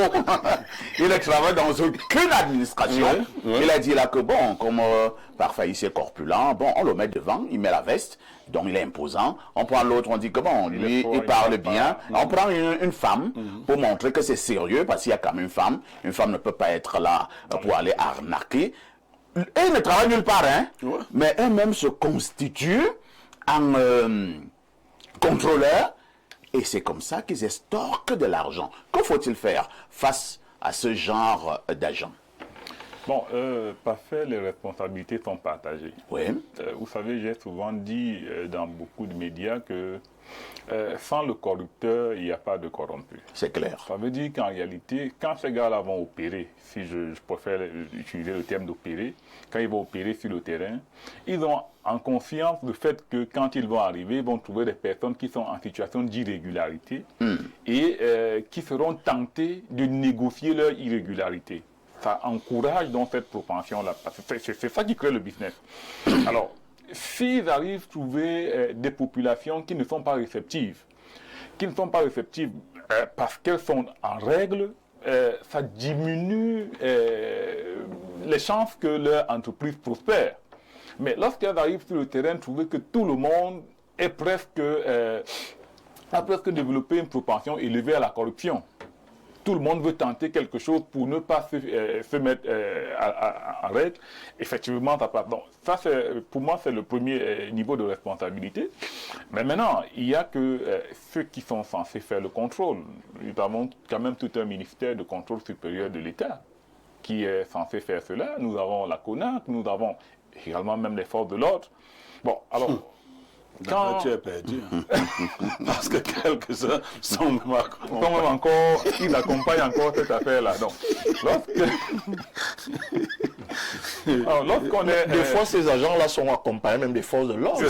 S1: Il travaille dans aucune administration. Il a dit là que bon, comme parfois il est corpulent, bon, on le met devant, il met la veste, donc il est imposant. On prend l'autre, on dit que bon, lui, il parle bien. On prend une femme pour montrer que c'est sérieux, parce qu'il y a quand même une femme. Une femme ne peut pas être là pour aller arnaquer. Et ils ne travaillent nulle part, hein, mais eux-mêmes se constituent en contrôleurs, et c'est comme ça qu'ils estorquent de l'argent. Que faut-il faire face à ce genre d'agents?
S2: Bon, parfait, les responsabilités sont partagées.
S1: Oui.
S2: Vous savez, j'ai souvent dit dans beaucoup de médias que sans le corrupteur, il n'y a pas de corrompu.
S1: C'est clair.
S2: Ça veut dire qu'en réalité, quand ces gars-là vont opérer, si je préfère utiliser le terme d'opérer, quand ils vont opérer sur le terrain, ils ont en conscience le fait que quand ils vont arriver, ils vont trouver des personnes qui sont en situation d'irrégularité et qui seront tentées de négocier leur irrégularité. Ça encourage donc cette propension-là. C'est ça qui crée le business. Alors, s'ils arrivent à trouver des populations qui ne sont pas réceptives, parce qu'elles sont en règle, ça diminue les chances que leur entreprise prospère. Mais lorsqu'elles arrivent sur le terrain, trouver que tout le monde est a presque développé une propension élevée à la corruption. Tout le monde veut tenter quelque chose pour ne pas se mettre en règle. Effectivement, ça passe. Donc, ça, pour moi, c'est le premier niveau de responsabilité. Mais maintenant, il y a que ceux qui sont censés faire le contrôle. Nous avons quand même tout un ministère de contrôle supérieur de l'État qui est censé faire cela. Nous avons la CONAC, nous avons également même les forces de l'ordre. Bon, alors...
S5: Quand tu es perdu, parce que quelques-uns sont même
S2: encore, ils accompagnent encore cette affaire-là. Donc, lorsqu'on est...
S3: Des fois, ces agents-là sont accompagnés même des forces de l'ordre.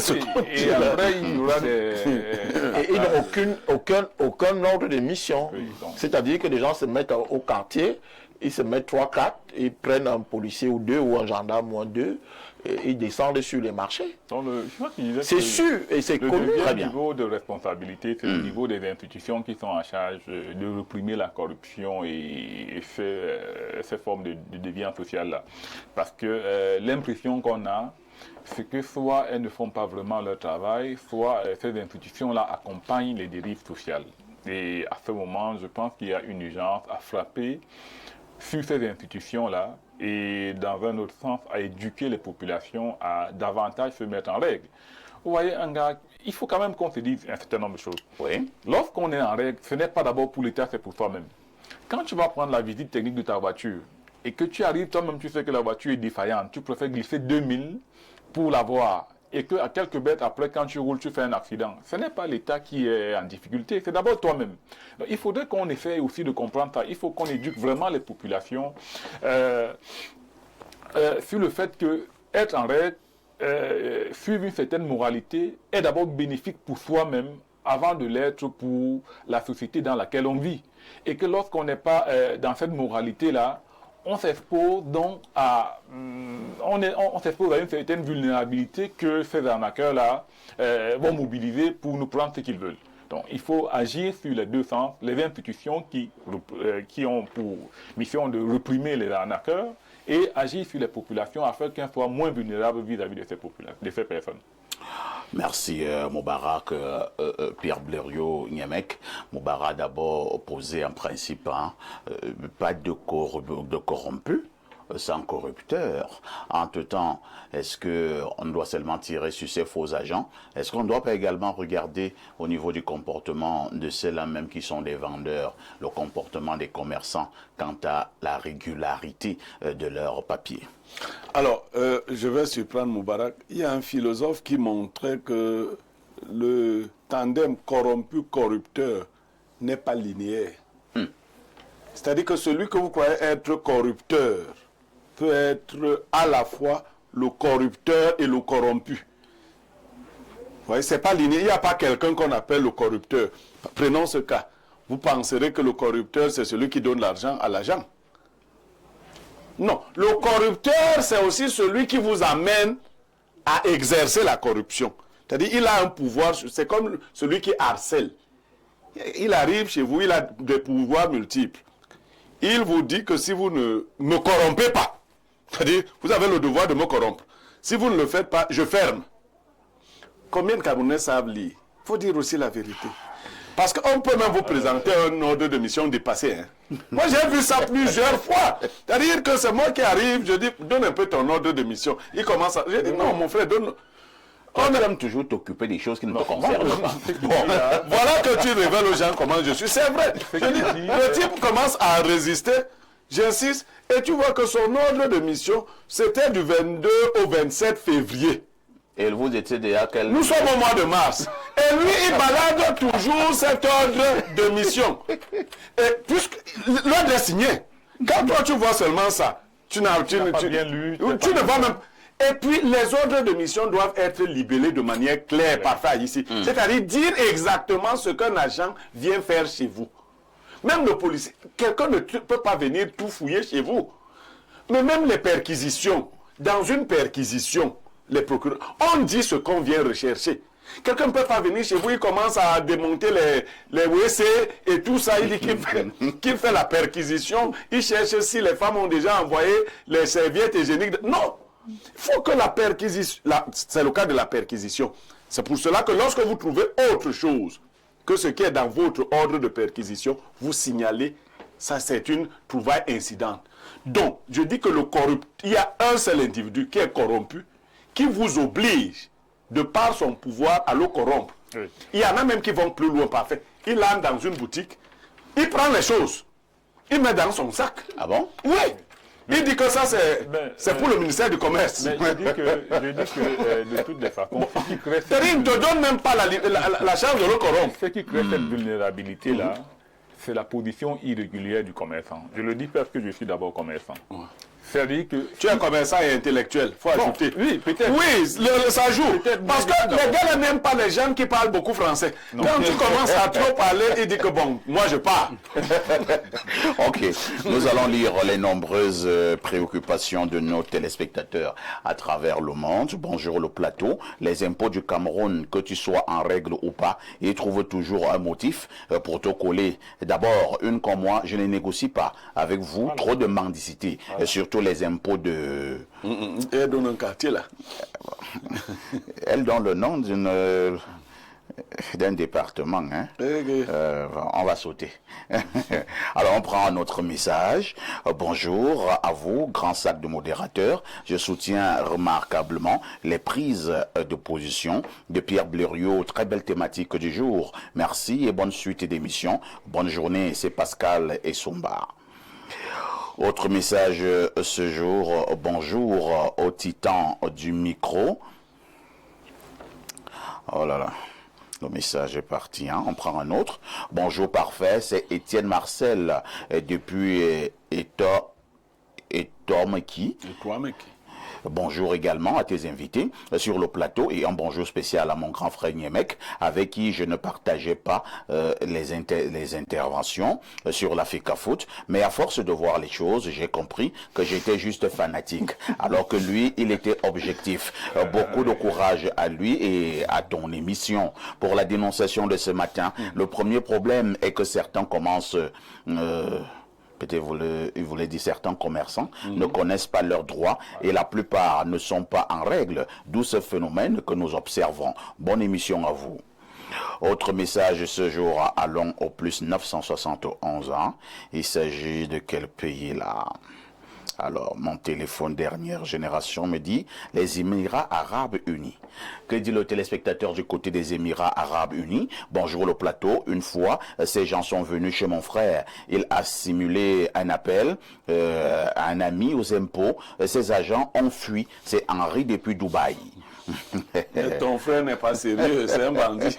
S2: Et après, il y aura des...
S3: Et ils n'ont aucun ordre de mission.
S2: Oui,
S3: c'est-à-dire que les gens se mettent au quartier, ils se mettent 3-4, ils prennent un policier ou deux, ou un gendarme ou deux, et ils descendent sur les marchés. C'est sûr, et c'est connu.
S2: Le niveau de responsabilité, c'est le niveau des institutions qui sont en charge de réprimer la corruption et ces formes de déviance sociale-là. Parce que l'impression qu'on a, c'est que soit elles ne font pas vraiment leur travail, soit ces institutions-là accompagnent les dérives sociales. Et à ce moment, je pense qu'il y a une urgence à frapper sur ces institutions-là et, dans un autre sens, à éduquer les populations à davantage se mettre en règle. Vous voyez, un gars, il faut quand même qu'on se dise un certain nombre de choses.
S1: Oui.
S2: Lorsqu'on est en règle, ce n'est pas d'abord pour l'État, c'est pour toi-même. Quand tu vas prendre la visite technique de ta voiture et que tu arrives, toi-même, tu sais que la voiture est défaillante, tu préfères glisser 2000 pour l'avoir. Et qu'à quelques mètres après, quand tu roules, tu fais un accident. Ce n'est pas l'État qui est en difficulté, c'est d'abord toi-même. Donc, il faudrait qu'on essaye aussi de comprendre ça. Il faut qu'on éduque vraiment les populations sur le fait que être en règle, suivre une certaine moralité est d'abord bénéfique pour soi-même avant de l'être pour la société dans laquelle on vit. Et que lorsqu'on n'est pas dans cette moralité-là, on s'expose donc à, on s'expose à une certaine vulnérabilité que ces arnaqueurs-là vont mobiliser pour nous prendre ce qu'ils veulent. Donc il faut agir sur les deux sens, les institutions qui ont pour mission de réprimer les arnaqueurs et agir sur les populations afin qu'elles soient moins vulnérables vis-à-vis de ces personnes.
S1: Merci Moubarak, Pierre Blériot, Niemek. Moubarak d'abord opposé en principe, hein, pas de corrompus sans corrupteur. Entre-temps, est-ce qu'on doit seulement tirer sur ces faux agents? Est-ce qu'on ne doit pas également regarder au niveau du comportement de ceux-là même qui sont des vendeurs, le comportement des commerçants quant à la régularité de leurs papiers?
S5: Alors, je vais surprendre Moubarak. Il y a un philosophe qui montrait que le tandem corrompu-corrupteur n'est pas linéaire. C'est-à-dire que celui que vous croyez être corrupteur peut être à la fois le corrupteur et le corrompu. Vous voyez, c'est pas linéaire. Il n'y a pas quelqu'un qu'on appelle le corrupteur. Prenons ce cas. Vous penserez que le corrupteur, c'est celui qui donne l'argent à l'agent. Non, le corrupteur, c'est aussi celui qui vous amène à exercer la corruption. C'est-à-dire, il a un pouvoir, c'est comme celui qui harcèle. Il arrive chez vous, il a des pouvoirs multiples. Il vous dit que si vous ne me corrompez pas, c'est-à-dire, vous avez le devoir de me corrompre. Si vous ne le faites pas, je ferme. Combien de Camerounais savent lire? Il faut dire aussi la vérité. Parce qu'on peut même vous présenter un ordre de mission dépassé. Hein. Moi, j'ai vu ça plusieurs fois. C'est-à-dire que c'est moi qui arrive, je dis, donne un peu ton ordre de mission. Il commence à... J'ai dit, non, mon frère, donne...
S1: On aime toujours t'occuper des choses qui ne te concernent pas.
S5: Bon, voilà que tu révèles aux gens comment je suis. C'est vrai. Je dis, le type commence à résister. J'insiste. Et tu vois que son ordre de mission, c'était du 22 au 27 février.
S1: Et vous étiez déjà quel...
S5: Nous sommes au mois de mars. Et lui, il balade toujours cet ordre de mission. Et puisque l'ordre est signé, quand toi tu vois seulement ça, tu ne vas même... Et puis, les ordres de mission doivent être libellés de manière claire, parfaite ici. C'est-à-dire dire exactement ce qu'un agent vient faire chez vous. Même le policier, quelqu'un ne peut pas venir tout fouiller chez vous. Mais même les perquisitions, dans une perquisition, les procureurs, on dit ce qu'on vient rechercher. Quelqu'un ne peut pas venir chez vous, il commence à démonter les WC et tout ça, il dit qu'il fait la perquisition, il cherche si les femmes ont déjà envoyé les serviettes hygiéniques. Non! Il faut que la perquisition, c'est le cas de la perquisition. C'est pour cela que lorsque vous trouvez autre chose que ce qui est dans votre ordre de perquisition, vous signalez, ça c'est une trouvaille incidente. Donc, je dis que il y a un seul individu qui est corrompu, qui vous oblige, de par son pouvoir, à le corrompre. Oui. Il y en a même qui vont plus loin, parfait. Il entre dans une boutique, il prend les choses, il met dans son sac.
S1: Ah bon?
S5: Oui. Il dit que ça, c'est pour le ministère du Commerce.
S2: Mais je dis que de toutes les façons, ce qui crée...
S5: Il ne te donne même pas la charge de le corrompre.
S2: Ce qui crée cette vulnérabilité-là, c'est la position irrégulière du commerçant. Je le dis parce que je suis d'abord commerçant. C'est-à-dire que...
S5: Tu es commerçant et intellectuel, il faut ajouter.
S2: Oui, peut-être.
S5: Oui, ça joue. Parce que les gars n'aiment pas les gens qui parlent beaucoup français. Non. Quand tu commences à trop parler, il dit que bon, moi je parle.
S1: Ok, nous allons lire les nombreuses préoccupations de nos téléspectateurs à travers le monde. Bonjour le plateau. Les impôts du Cameroun, que tu sois en règle ou pas, ils trouvent toujours un motif pour te coller. D'abord, une comme moi, je ne négocie pas avec vous, trop de mendicité, surtout les impôts de...
S5: Elle donne un quartier là.
S1: Elle donne le nom d'un département. Hein? On va sauter. Alors, on prend un autre message. Bonjour à vous, grand sac de modérateurs. Je soutiens remarquablement les prises de position de Pierre Blériot. Très belle thématique du jour. Merci et bonne suite d'émission. Bonne journée, c'est Pascal et Somba. Autre message ce jour, bonjour au titan du micro. Oh là là, le message est parti, hein? On prend un autre. Bonjour parfait, c'est Étienne Marcel depuis Etomeki. Bonjour également à tes invités sur le plateau et un bonjour spécial à mon grand frère Niemek, avec qui je ne partageais pas les interventions sur la FECAFOOT, mais à force de voir les choses, j'ai compris que j'étais juste fanatique, alors que lui, il était objectif. Beaucoup de courage à lui et à ton émission. Pour la dénonciation de ce matin, le premier problème est que certains commencent... peut-être vous voulez dire certains commerçants ne connaissent pas leurs droits et la plupart ne sont pas en règle, d'où ce phénomène que nous observons. Bonne émission à vous. Autre message ce jour, allons au plus 971 ans. Il s'agit de quel pays là? Alors, mon téléphone dernière génération me dit les Émirats Arabes Unis. Que dit le téléspectateur du côté des Émirats Arabes Unis? Bonjour le plateau. Une fois, ces gens sont venus chez mon frère. Il a simulé un appel à un ami aux impôts. Ces agents ont fui. C'est Henri depuis Dubaï.
S5: Mais ton frère n'est pas sérieux, c'est un bandit.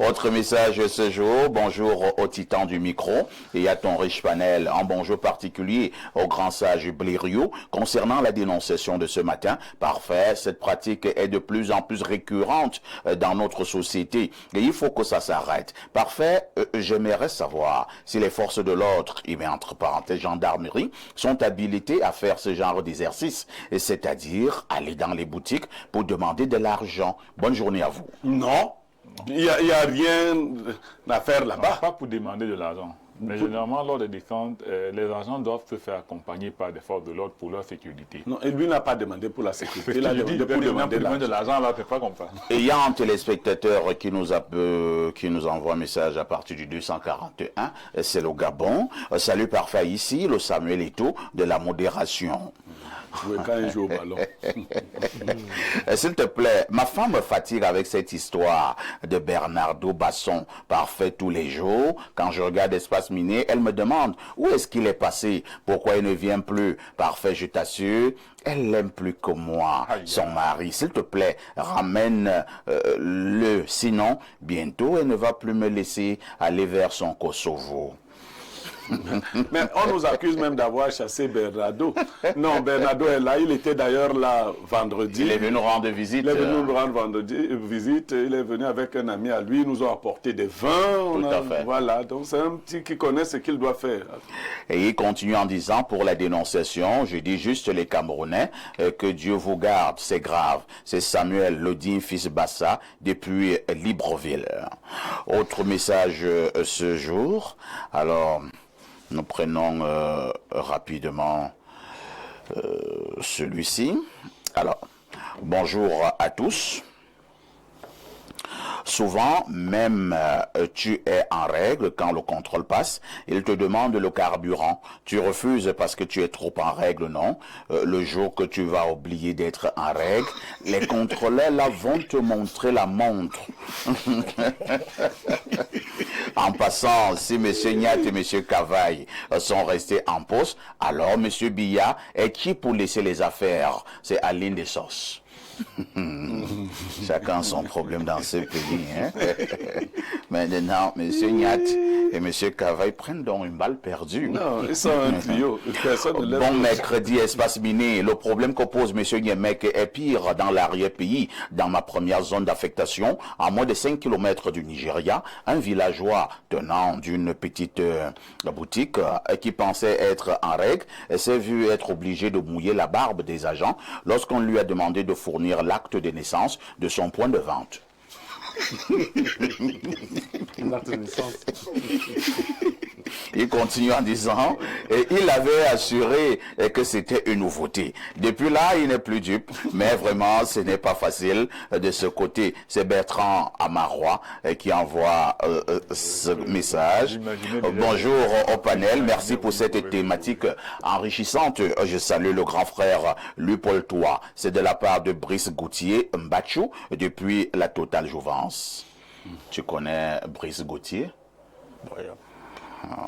S1: Autre message ce jour, bonjour au titan du micro et à ton riche panel. Un bonjour particulier au grand sage Blériot concernant la dénonciation de ce matin. Parfait, cette pratique est de plus en plus récurrente dans notre société et il faut que ça s'arrête. Parfait, j'aimerais savoir si les forces de l'ordre, et bien entre parenthèses gendarmerie, sont habilitées à faire ce genre d'exercice, c'est-à-dire aller dans les boutiques pour demander de l'argent. Bonne journée à vous.
S5: Non, il n'y a rien à faire là-bas.
S2: Pas pour demander de l'argent. Mais généralement, lors des défenses, les agents doivent se faire accompagner par des forces de l'ordre pour leur sécurité.
S5: Non, et lui n'a pas demandé pour la sécurité. Il a demandé
S2: pour demander
S5: de
S2: l'argent, là, c'est pas comme ça.
S1: Et il y a un téléspectateur qui nous envoie un message à partir du 241, c'est le Gabon. Salut parfait ici, le Samuel Eto'o de la modération.
S5: Oui, quand il joue au ballon.
S1: S'il te plaît, ma femme me fatigue avec cette histoire de Bernardo Basson, parfait tous les jours. Quand je regarde Espace Miné, elle me demande où est-ce qu'il est passé, pourquoi il ne vient plus. Parfait, je t'assure, elle l'aime plus que moi, son mari. S'il te plaît, ramène-le, sinon, bientôt, elle ne va plus me laisser aller vers son Kosovo.
S5: Mais on nous accuse même d'avoir chassé Bernardo. Non, Bernardo est là. Il était d'ailleurs là vendredi.
S1: Il est venu nous rendre visite.
S5: Il est venu nous rendre visite. Il est venu avec un ami à lui. Ils nous ont apporté des vins.
S1: Tout à fait.
S5: Voilà. Donc c'est un petit qui connaît ce qu'il doit faire.
S1: Et il continue en disant, pour la dénonciation, je dis juste les Camerounais, que Dieu vous garde. C'est grave. C'est Samuel Lodin, fils Bassa, depuis Libreville. Autre message ce jour. Alors... nous prenons rapidement celui-ci. Alors, bonjour à tous. Souvent, même tu es en règle quand le contrôle passe. Il te demande le carburant. Tu refuses parce que tu es trop en règle, non? Le jour que tu vas oublier d'être en règle, les contrôleurs là vont te montrer la montre. En passant, si M. Niat et M. Cavaille sont restés en poste, alors M. Biya est qui pour laisser les affaires? C'est Aline Dessos. Chacun son problème dans ce pays. Hein? Maintenant, M. Niat et M. Cavaille prennent donc une balle perdue.
S5: Non, ils sont un trio.
S1: Bon mercredi, Espace Miné. Le problème que pose M. Niemek est pire dans l'arrière-pays. Dans ma première zone d'affectation, à moins de 5 km du Nigeria, un villageois tenant d'une petite boutique qui pensait être en règle s'est vu être obligé de mouiller la barbe des agents lorsqu'on lui a demandé de fournir l'acte de naissance de son point de vente.
S4: L'acte de naissance.
S1: Il continue en disant, et il avait assuré que c'était une nouveauté. Depuis là, il n'est plus dupe, mais vraiment, ce n'est pas facile de ce côté. C'est Bertrand Amarois qui envoie ce message. Bonjour au panel, merci pour cette thématique enrichissante. Je salue le grand frère Louis-Paul Toit. C'est de la part de Brice Gauthier Mbachou depuis la Totale Jouvence. Tu connais Brice Gauthier?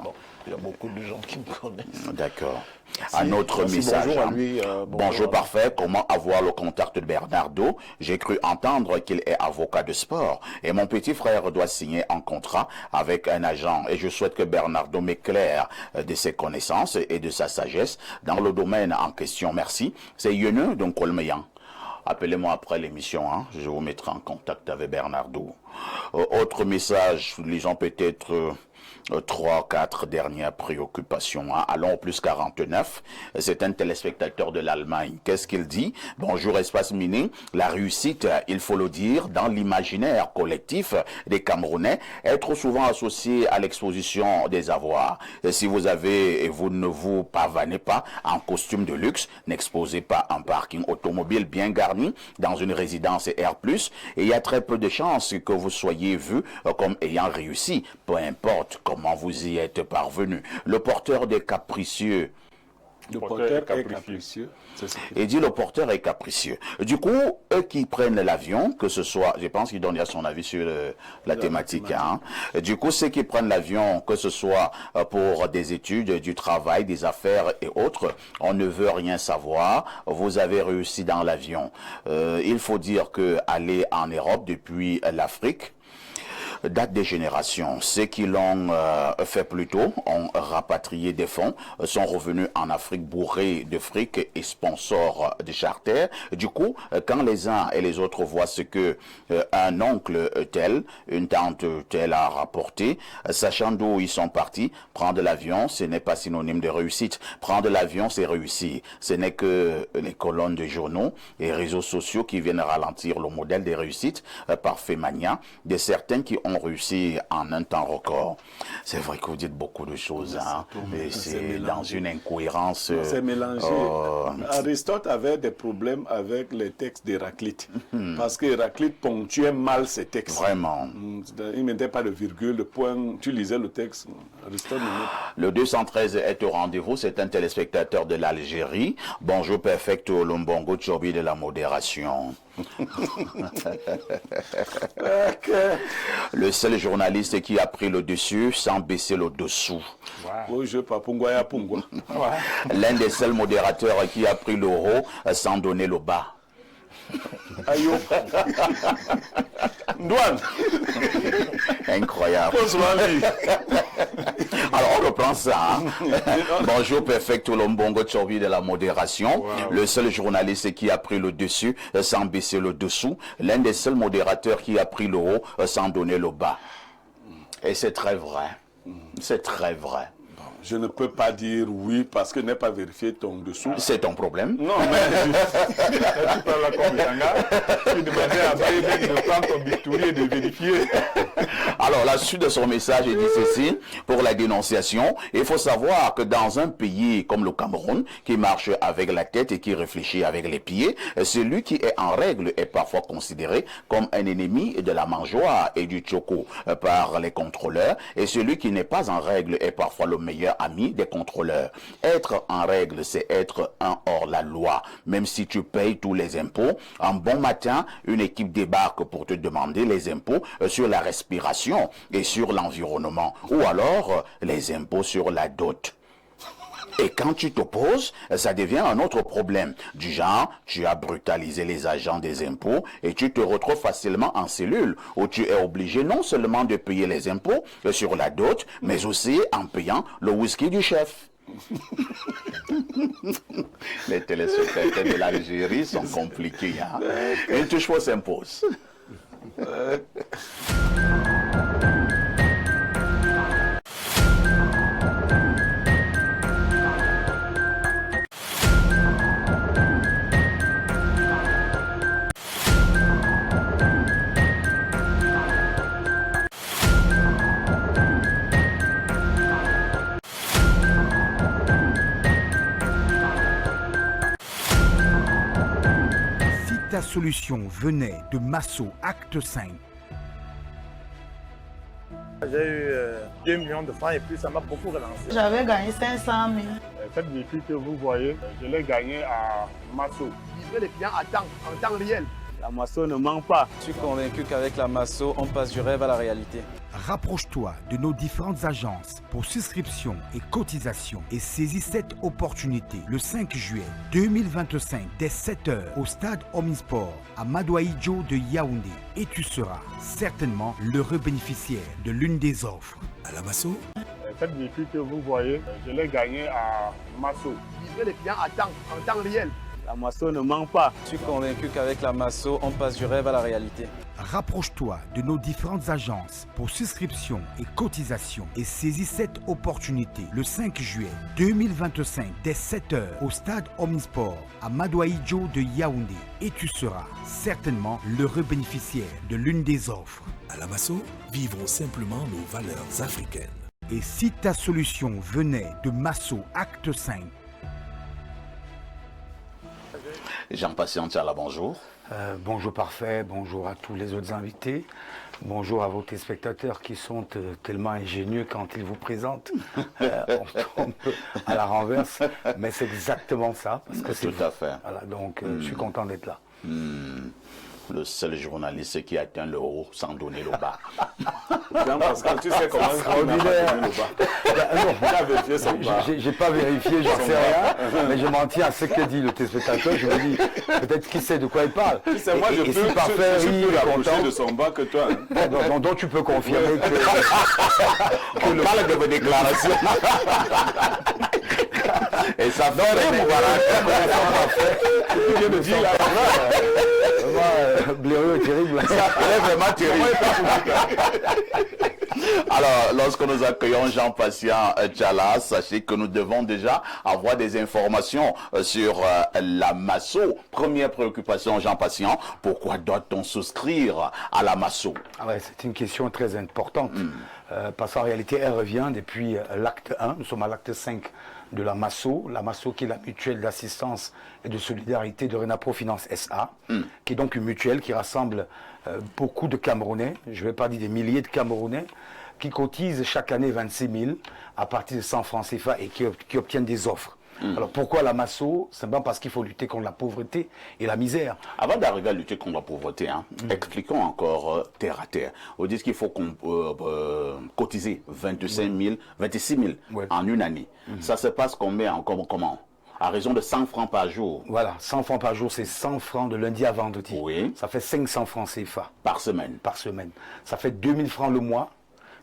S3: Bon, il y a beaucoup de gens qui me connaissent.
S1: D'accord.
S3: Merci.
S1: Un autre
S3: Merci,
S1: message.
S3: bonjour à
S1: hein.
S3: lui,
S1: Bonjour parfait. Comment avoir le contact de Bernardo? J'ai cru entendre qu'il est avocat de sport et mon petit frère doit signer un contrat avec un agent et je souhaite que Bernardo m'éclaire de ses connaissances et de sa sagesse dans le domaine en question. Merci. C'est Yene d'Onkolmeyan. Appelez-moi après l'émission, hein. Je vous mettrai en contact avec Bernardo. Autre message, lisons peut-être 3, 4 dernières préoccupations. Hein. Allons au plus 49. C'est un téléspectateur de l'Allemagne. Qu'est-ce qu'il dit? Bonjour Espace Mini. La réussite, il faut le dire, dans l'imaginaire collectif des Camerounais, est trop souvent associée à l'exposition des avoirs. Et si vous avez et vous ne vous pavanez pas en costume de luxe, n'exposez pas un parking automobile bien garni dans une résidence R+, et il y a très peu de chances que vous soyez vu comme ayant réussi, peu importe comment vous y êtes parvenu. Le porteur des capricieux.
S5: Le porteur est capricieux.
S1: Et dit le porteur est capricieux. Du coup, eux qui prennent l'avion, que ce soit, je pense qu'il donne son avis sur la thématique. Hein. Du coup, ceux qui prennent l'avion, que ce soit pour des études, du travail, des affaires et autres, on ne veut rien savoir. Vous avez réussi dans l'avion. Il faut dire que aller en Europe depuis l'Afrique date des générations. Ceux qui l'ont fait plus tôt ont rapatrié des fonds, sont revenus en Afrique bourrés de fric et sponsors de charter. Du coup, quand les uns et les autres voient ce que un oncle tel, une tante telle a rapporté, sachant d'où ils sont partis, prendre l'avion, ce n'est pas synonyme de réussite. Prendre l'avion, c'est réussir. Ce n'est que les colonnes de journaux et réseaux sociaux qui viennent ralentir le modèle des réussites par fait mania de certains qui ont réussi en un temps record. C'est vrai que vous dites beaucoup de choses, hein, et c'est dans une incohérence.
S5: C'est mélangé. Aristote avait des problèmes avec les textes d'Héraclite, parce qu'Héraclite ponctuait mal ses textes.
S1: Vraiment.
S5: Il ne mettait pas de virgule, de point. Tu lisais le texte. Aristote
S1: le 213 est au rendez-vous. C'est un téléspectateur de l'Algérie. Bonjour, perfecto, Lombongo Tchobi de la modération. Le seul journaliste qui a pris le dessus sans baisser le dessous. L'un des seuls modérateurs qui a pris le haut sans donner le bas.
S5: Ayo. Douane.
S1: Incroyable. Alors on reprend ça. Hein? Bonjour Perfecto Lombongo Tchobi de la modération. Wow. Le seul journaliste qui a pris le dessus sans baisser le dessous. L'un des seuls modérateurs qui a pris le haut sans donner le bas. Et c'est très vrai. C'est très vrai.
S5: Je ne peux pas dire oui parce que je n'ai pas vérifié ton dessous.
S1: C'est ton problème.
S5: Non, mais...
S2: tu parles là comme Yanga, tu demandais à Baïbé de prendre ton bistouri et de vérifier.
S1: Alors, la suite de son message dit ceci, pour la dénonciation, il faut savoir que dans un pays comme le Cameroun, qui marche avec la tête et qui réfléchit avec les pieds, celui qui est en règle est parfois considéré comme un ennemi de la mangeoire et du tchoko par les contrôleurs, et celui qui n'est pas en règle est parfois le meilleur ami des contrôleurs. Être en règle, c'est être un hors-la-loi. Même si tu payes tous les impôts, un bon matin, une équipe débarque pour te demander les impôts sur la respiration et sur l'environnement, ou alors les impôts sur la dot. Et quand tu t'opposes, ça devient un autre problème. Du genre, tu as brutalisé les agents des impôts et tu te retrouves facilement en cellule où tu es obligé non seulement de payer les impôts sur la dot, mais aussi en payant le whisky du chef. Les téléspectateurs de l'Algérie sont compliqués. Hein? Une touche fois s'impose.
S7: Ta solution venait de Masso Acte 5.
S8: J'ai eu 2 millions de francs et puis ça m'a beaucoup relancé.
S9: J'avais gagné 500 000.
S8: Cette véhicule que vous voyez, je l'ai gagné à Masso.
S10: Livrer les clients en temps réel.
S8: La Masso ne ment pas.
S10: Je suis convaincu qu'avec la Masso, on passe du rêve à la réalité.
S7: Rapproche-toi de nos différentes agences pour souscription et cotisation et saisis cette opportunité le 5 juillet 2025 dès 7h au stade Omnisport à Madoaïdjo de Yaoundé et tu seras certainement l'heureux bénéficiaire de l'une des offres.
S11: À la Masso,
S8: Cette véhicule que vous voyez, je l'ai gagné à Masso.
S12: Les clients attendent en temps réel.
S8: La Masso ne ment pas.
S10: Je suis convaincu qu'avec la Masso, on passe du rêve à la réalité.
S7: Rapproche-toi de nos différentes agences pour souscription et cotisation et saisis cette opportunité le 5 juillet 2025 dès 7h au stade Omnisport à Madoaïdjo de Yaoundé et tu seras certainement l'heureux bénéficiaire de l'une des offres.
S11: À la Masso, vivons simplement nos valeurs africaines.
S7: Et si ta solution venait de Masso Acte 5,
S1: Jean Patient, Tchala, bonjour.
S13: Bonjour Parfait, bonjour à tous les autres invités, bonjour à vos téléspectateurs qui sont tellement ingénieux quand ils vous présentent. On tombe à la renverse, mais c'est exactement ça. Parce que c'est
S1: tout à fait.
S13: Voilà, donc je suis content d'être là.
S1: Le seul journaliste qui atteint le haut sans donner le bas.
S5: Jean-Pascal, tu sais comment on a donné le bas.
S13: J'ai pas vérifié, j'en sais rien, mais je m'en tiens à ce que dit le téléspectateur. Je me dis, peut-être qu'il sait de quoi il parle.
S5: Tu sais, moi, je peux plus approcher de son bas que toi.
S13: Hein. Donc tu peux confirmer que...
S1: On parle de vos déclarations. Et ça fait
S5: tu viens de dire là.
S13: Blériot est terrible.
S1: C'est vraiment terrible. Alors, lorsque nous accueillons Jean Patient Tchala, sachez que nous devons déjà avoir des informations sur la Masso. Première préoccupation, Jean Patient, pourquoi doit-on souscrire à la Masso?
S13: C'est une question très importante. Parce qu'en réalité, elle revient depuis l'acte 1. Nous sommes à l'acte 5 de la Masso qui est la mutuelle d'assistance et de solidarité de Renapro Finance SA, qui est donc une mutuelle qui rassemble beaucoup de Camerounais, je ne vais pas dire des milliers de Camerounais, qui cotisent chaque année 26 000 à partir de 100 francs CFA et qui obtiennent des offres. Alors pourquoi la Masso? Simplement parce qu'il faut lutter contre la pauvreté et la misère.
S1: Avant d'arriver à lutter contre la pauvreté, expliquons encore terre à terre. On dit qu'il faut cotiser 26 000 en une année. Ça se passe comment? À raison de 100 francs par jour.
S13: Voilà, 100 francs par jour, c'est 100 francs de lundi à vendredi.
S1: Oui.
S13: Ça fait 500 francs CFA.
S1: Par semaine.
S13: Par semaine. Ça fait 2000 francs le mois.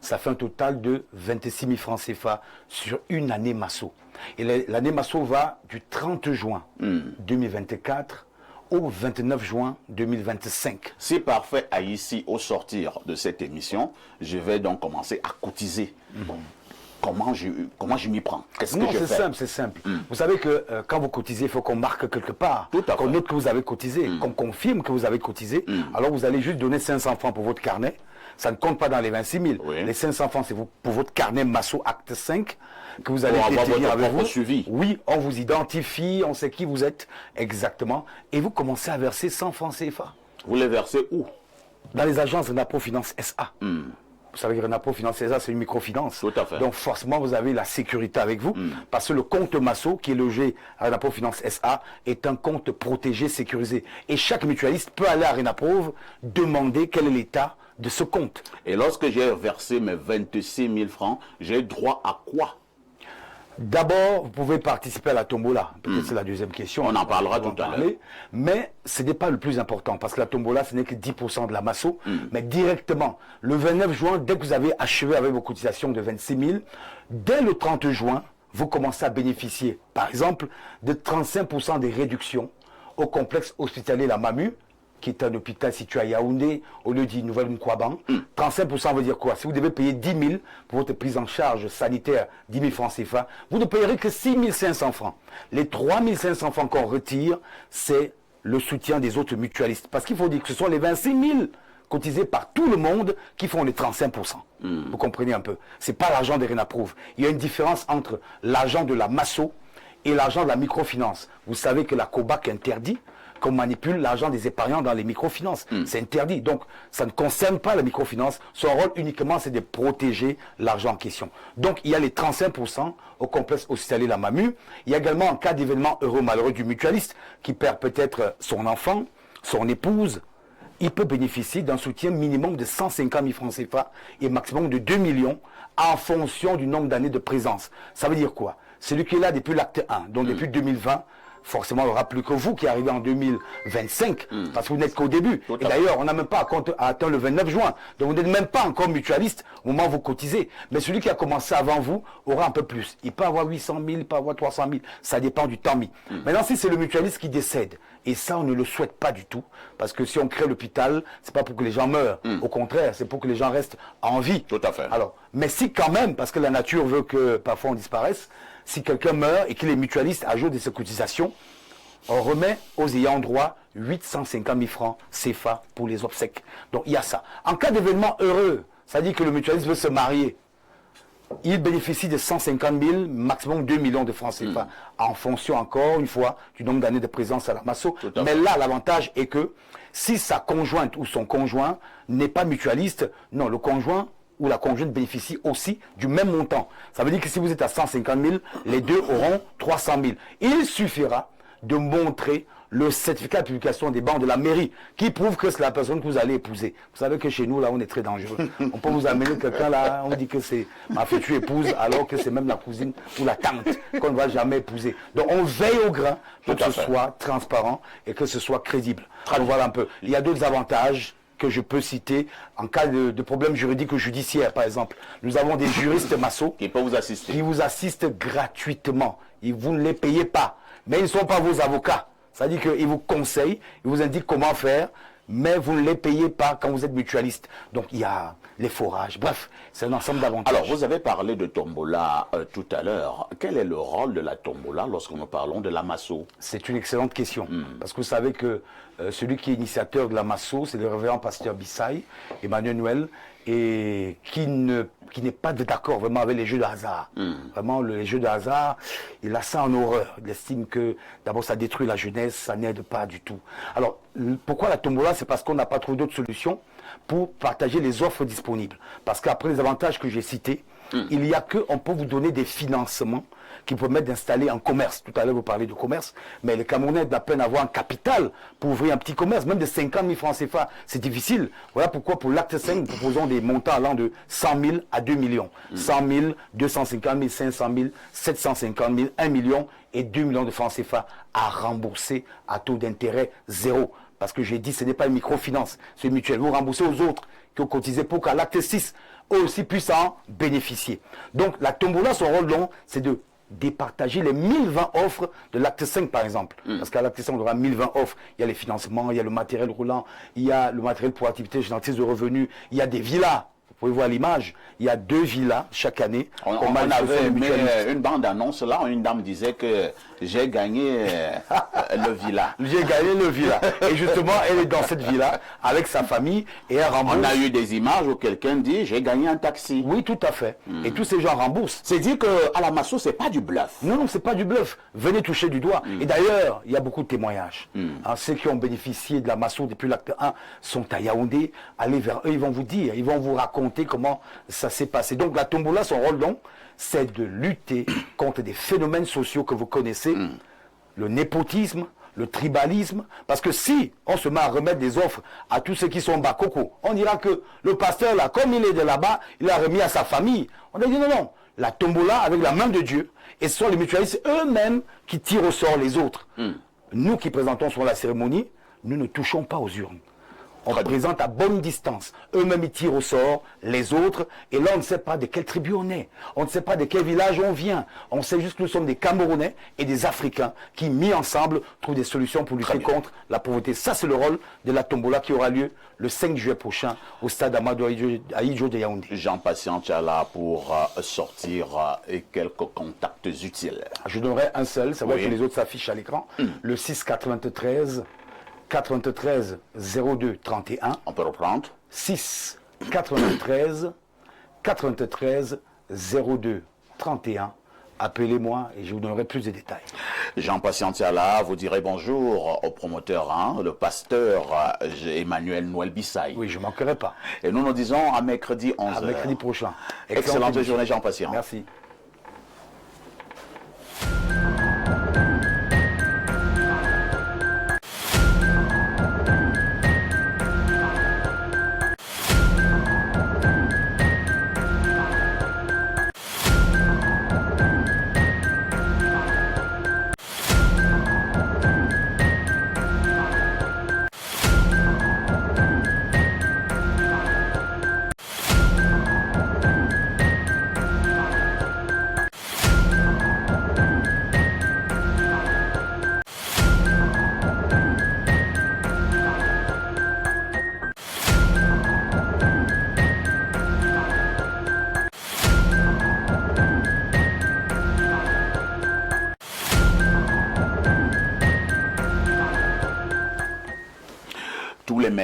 S13: Ça fait un total de 26 000 francs CFA sur une année Masso. Et l'année Masso va du 30 juin 2024 au 29 juin 2025.
S1: C'est parfait. Ici, au sortir de cette émission, je vais donc commencer à cotiser. Comment je m'y prends? Qu'est-ce que je fais?
S13: C'est simple. Vous savez que quand vous cotisez, il faut qu'on marque quelque part, qu'on note que vous avez cotisé, qu'on confirme que vous avez cotisé. Alors vous allez juste donner 500 francs pour votre carnet. Ça ne compte pas dans les 26 000. Oui. Les 500 francs, c'est pour votre carnet Masso Acte 5 que vous allez détenir avec vous.
S1: Suivi.
S13: Oui, on vous identifie, on sait qui vous êtes exactement. Et vous commencez à verser 100 francs CFA.
S1: Vous les versez où?
S13: Dans les agences Renapro Finance SA. Vous savez que Renapro Finance SA, c'est une microfinance.
S1: Tout à fait.
S13: Donc forcément, vous avez la sécurité avec vous. Parce que le compte Masso, qui est logé à Renapro Finance SA, est un compte protégé, sécurisé. Et chaque mutualiste peut aller à Renapro demander quel est l'état de ce compte.
S1: Et lorsque j'ai versé mes 26 000 francs, j'ai droit à quoi?
S13: D'abord, vous pouvez participer à la tombola. Peut-être c'est la deuxième question.
S1: On en parlera tout à l'heure.
S13: Mais ce n'est pas le plus important, parce que la tombola, ce n'est que 10% de la Masso. Mais directement, le 29 juin, dès que vous avez achevé avec vos cotisations de 26 000, dès le 30 juin, vous commencez à bénéficier, par exemple, de 35% des réductions au complexe hospitalier La Mamu, qui est un hôpital situé à Yaoundé, au lieu d'I Nouvelle Nkwaban. 35% veut dire quoi? Si vous devez payer 10 000 pour votre prise en charge sanitaire, 10 000 francs CFA, vous ne payerez que 6 500 francs. Les 3 500 francs qu'on retire, c'est le soutien des autres mutualistes. Parce qu'il faut dire que ce sont les 26 000 cotisés par tout le monde qui font les 35%. Vous comprenez un peu? Ce n'est pas l'argent des Renapro. Il y a une différence entre l'argent de la Masso et l'argent de la microfinance. Vous savez que la COBAC interdit qu'on manipule l'argent des épargnants dans les microfinances. C'est interdit. Donc, ça ne concerne pas la microfinance. Son rôle uniquement, c'est de protéger l'argent en question. Donc, il y a les 35% au complexe hospitalier La Mamu. Il y a également, en cas d'événement heureux ou malheureux du mutualiste, qui perd peut-être son enfant, son épouse, il peut bénéficier d'un soutien minimum de 150 000 francs CFA et maximum de 2 millions en fonction du nombre d'années de présence. Ça veut dire quoi? Celui qui est là depuis l'acte 1, donc depuis 2020, forcément, il n'y aura plus que vous qui arrivez en 2025, parce que vous n'êtes qu'au début. Et d'ailleurs, on n'a même pas atteint le 29 juin. Donc, vous n'êtes même pas encore mutualiste au moment où vous cotisez. Mais celui qui a commencé avant vous aura un peu plus. Il peut avoir 800 000, il peut avoir 300 000. Ça dépend du temps mis. Maintenant, si c'est le mutualiste qui décède, et ça, on ne le souhaite pas du tout, parce que si on crée l'hôpital, c'est pas pour que les gens meurent. Au contraire, c'est pour que les gens restent en vie.
S1: Tout à fait.
S13: Alors, mais si quand même, parce que la nature veut que parfois on disparaisse, si quelqu'un meurt et qu'il est mutualiste à jour de ses cotisations, on remet aux ayants droit 850 000 francs CFA pour les obsèques. Donc il y a ça. En cas d'événement heureux, ça dit que le mutualiste veut se marier, il bénéficie de 150 000, maximum 2 millions de francs CFA, en fonction encore une fois du nombre d'années de présence à la Masso. Mais là, l'avantage est que si sa conjointe ou son conjoint n'est pas mutualiste, non, le conjoint ou la conjointe bénéficie aussi du même montant. Ça veut dire que si vous êtes à 150 000, les deux auront 300 000. Il suffira de montrer le certificat de publication des banques de la mairie qui prouve que c'est la personne que vous allez épouser. Vous savez que chez nous, là, on est très dangereux. On peut vous amener quelqu'un là, on dit que c'est ma future épouse, alors que c'est même la cousine ou la tante qu'on ne va jamais épouser. Donc on veille au grain pour que ce soit transparent et que ce soit crédible. Donc voilà un peu. Il y a d'autres avantages que je peux citer en cas de problèmes juridiques ou judiciaires, par exemple. Nous avons des juristes Masso
S1: qui peuvent vous assister.
S13: Qui vous assistent gratuitement. Vous ne les payez pas. Mais ils ne sont pas vos avocats. C'est-à-dire qu'ils vous conseillent, ils vous indiquent comment faire, mais vous ne les payez pas quand vous êtes mutualiste. Donc il y a les forages, bref, c'est un ensemble d'avantages.
S1: Alors vous avez parlé de tombola tout à l'heure. Quel est le rôle de la tombola lorsque nous parlons de la Masso? C'est une excellente question, parce que vous savez que celui qui est initiateur de la Masso, c'est le révérend pasteur Bissaï, Emmanuel Noël, et qui n'est pas d'accord vraiment avec les jeux de hasard. Vraiment, les jeux de hasard, il a ça en horreur. Il estime que, d'abord, ça détruit la jeunesse, ça n'aide pas du tout. Alors, pourquoi la tombola? C'est parce qu'on n'a pas trouvé d'autres solutions pour partager les offres disponibles. Parce qu'après les avantages que j'ai cités, il y a qu'on peut vous donner des financements qui permettent d'installer un commerce. Tout à l'heure, vous parlez de commerce, mais les Camerounais ont de la peine à avoir un capital pour ouvrir un petit commerce, même de 50 000 francs CFA, c'est difficile. Voilà pourquoi pour l'acte 5, nous proposons des montants allant de 100 000 à 2 millions. 100 000, 250 000, 500 000, 750 000, 1 million et 2 millions de francs CFA à rembourser à taux d'intérêt zéro. Parce que j'ai dit, ce n'est pas une microfinance, c'est mutuel. Vous remboursez aux autres qui ont cotisé pour qu'à l'acte 6, eux aussi puissent en bénéficier. Donc la tombola, son rôle long, c'est de départager les 1020 offres de l'acte 5 par exemple. Parce qu'à l'acte 5 on aura 1020 offres. Il y a les financements, il y a le matériel roulant, il y a le matériel pour activité génératrice de revenus, il y a des villas. Vous pouvez voir l'image, il y a 2 villas chaque année. On avait une bande-annonce là, une dame disait que j'ai gagné le villa.
S13: J'ai gagné le villa. Et justement, elle est dans cette villa avec sa famille et elle rembourse.
S1: On a eu des images où quelqu'un dit j'ai gagné un taxi.
S13: Oui, tout à fait. Et tous ces gens remboursent.
S1: C'est dit qu'à la Masso, c'est pas du bluff.
S13: Non, non, c'est pas du bluff. Venez toucher du doigt. Et d'ailleurs, il y a beaucoup de témoignages. Ceux qui ont bénéficié de la Masso depuis l'acte 1 sont à Yaoundé. Allez vers eux, ils vont vous dire, ils vont vous raconter comment ça s'est passé. Donc la tombola, son rôle donc, c'est de lutter contre des phénomènes sociaux que vous connaissez, le népotisme, le tribalisme, parce que si on se met à remettre des offres à tous ceux qui sont bas coco, on dira que le pasteur là, comme il est de là-bas, il a remis à sa famille. On a dit non, non, la tombola avec la main de Dieu, et ce sont les mutualistes eux-mêmes qui tirent au sort les autres. Nous qui présentons sur la cérémonie, nous ne touchons pas aux urnes. On représente à bonne distance. Eux-mêmes, ils tirent au sort les autres. Et là, on ne sait pas de quelle tribu on est. On ne sait pas de quel village on vient. On sait juste que nous sommes des Camerounais et des Africains qui, mis ensemble, trouvent des solutions pour lutter contre la pauvreté. Ça, c'est le rôle de la tombola qui aura lieu le 5 juillet prochain au stade Amadou Ahidjo de Yaoundé.
S1: Jean Patient, tu es là pour sortir quelques contacts utiles.
S13: Je donnerai un seul. C'est vrai que les autres s'affichent à l'écran. Le 693... 93 02 31.
S1: On peut reprendre.
S13: 6 93 93 02 31. Appelez-moi et je vous donnerai plus de détails.
S1: Jean Patientiala, vous direz bonjour au promoteur, le pasteur Emmanuel Noël Bissaï.
S13: Oui, je ne manquerai pas.
S1: Et nous nous disons à mercredi 11h.
S13: À mercredi prochain.
S1: Excellente journée, Jean Patient.
S13: Merci.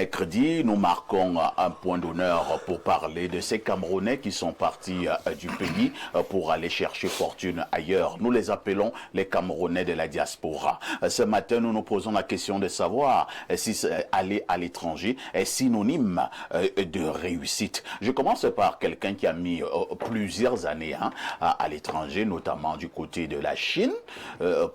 S1: mercredi, nous marquons un point d'honneur pour parler de ces Camerounais qui sont partis du pays pour aller chercher fortune ailleurs. Nous les appelons les Camerounais de la diaspora. Ce matin, nous nous posons la question de savoir si aller à l'étranger est synonyme de réussite. Je commence par quelqu'un qui a mis plusieurs années à l'étranger, notamment du côté de la Chine,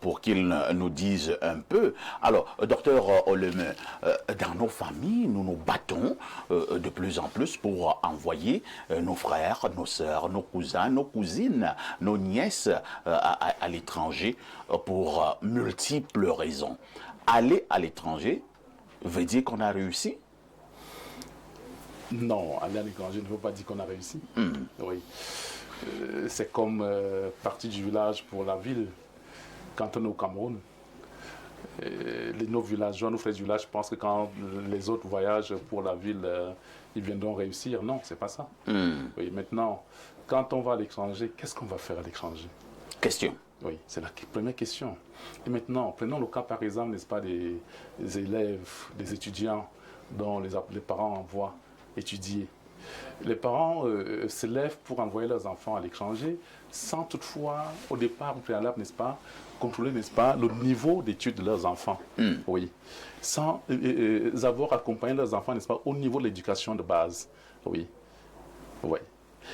S1: pour qu'il nous dise un peu. Alors, docteur Oleme, dans nos familles, nous nous battons de plus en plus pour envoyer nos frères, nos sœurs, nos cousins, nos cousines, nos nièces à l'étranger pour multiples raisons. Aller à l'étranger veut dire qu'on a réussi?
S4: Non, aller à l'étranger ne veut pas dire qu'on a réussi. Oui. C'est comme partir du village pour la ville. Quand on est au Cameroun, nos villageois, nos frères du village pensent que quand les autres voyagent pour la ville, ils viendront réussir. Non, c'est pas ça. Oui, maintenant, quand on va à l'étranger, qu'est-ce qu'on va faire à l'étranger?
S1: Question.
S4: Oui, c'est la première question. Et maintenant, prenons le cas par exemple, n'est-ce pas, des élèves, des étudiants dont les parents envoient étudier. Les parents se lèvent pour envoyer leurs enfants à l'étranger sans toutefois, au départ, au préalable, n'est-ce pas, contrôler, n'est-ce pas, le niveau d'études de leurs enfants. Oui. Sans avoir accompagné leurs enfants, n'est-ce pas, au niveau de l'éducation de base. Oui. Oui.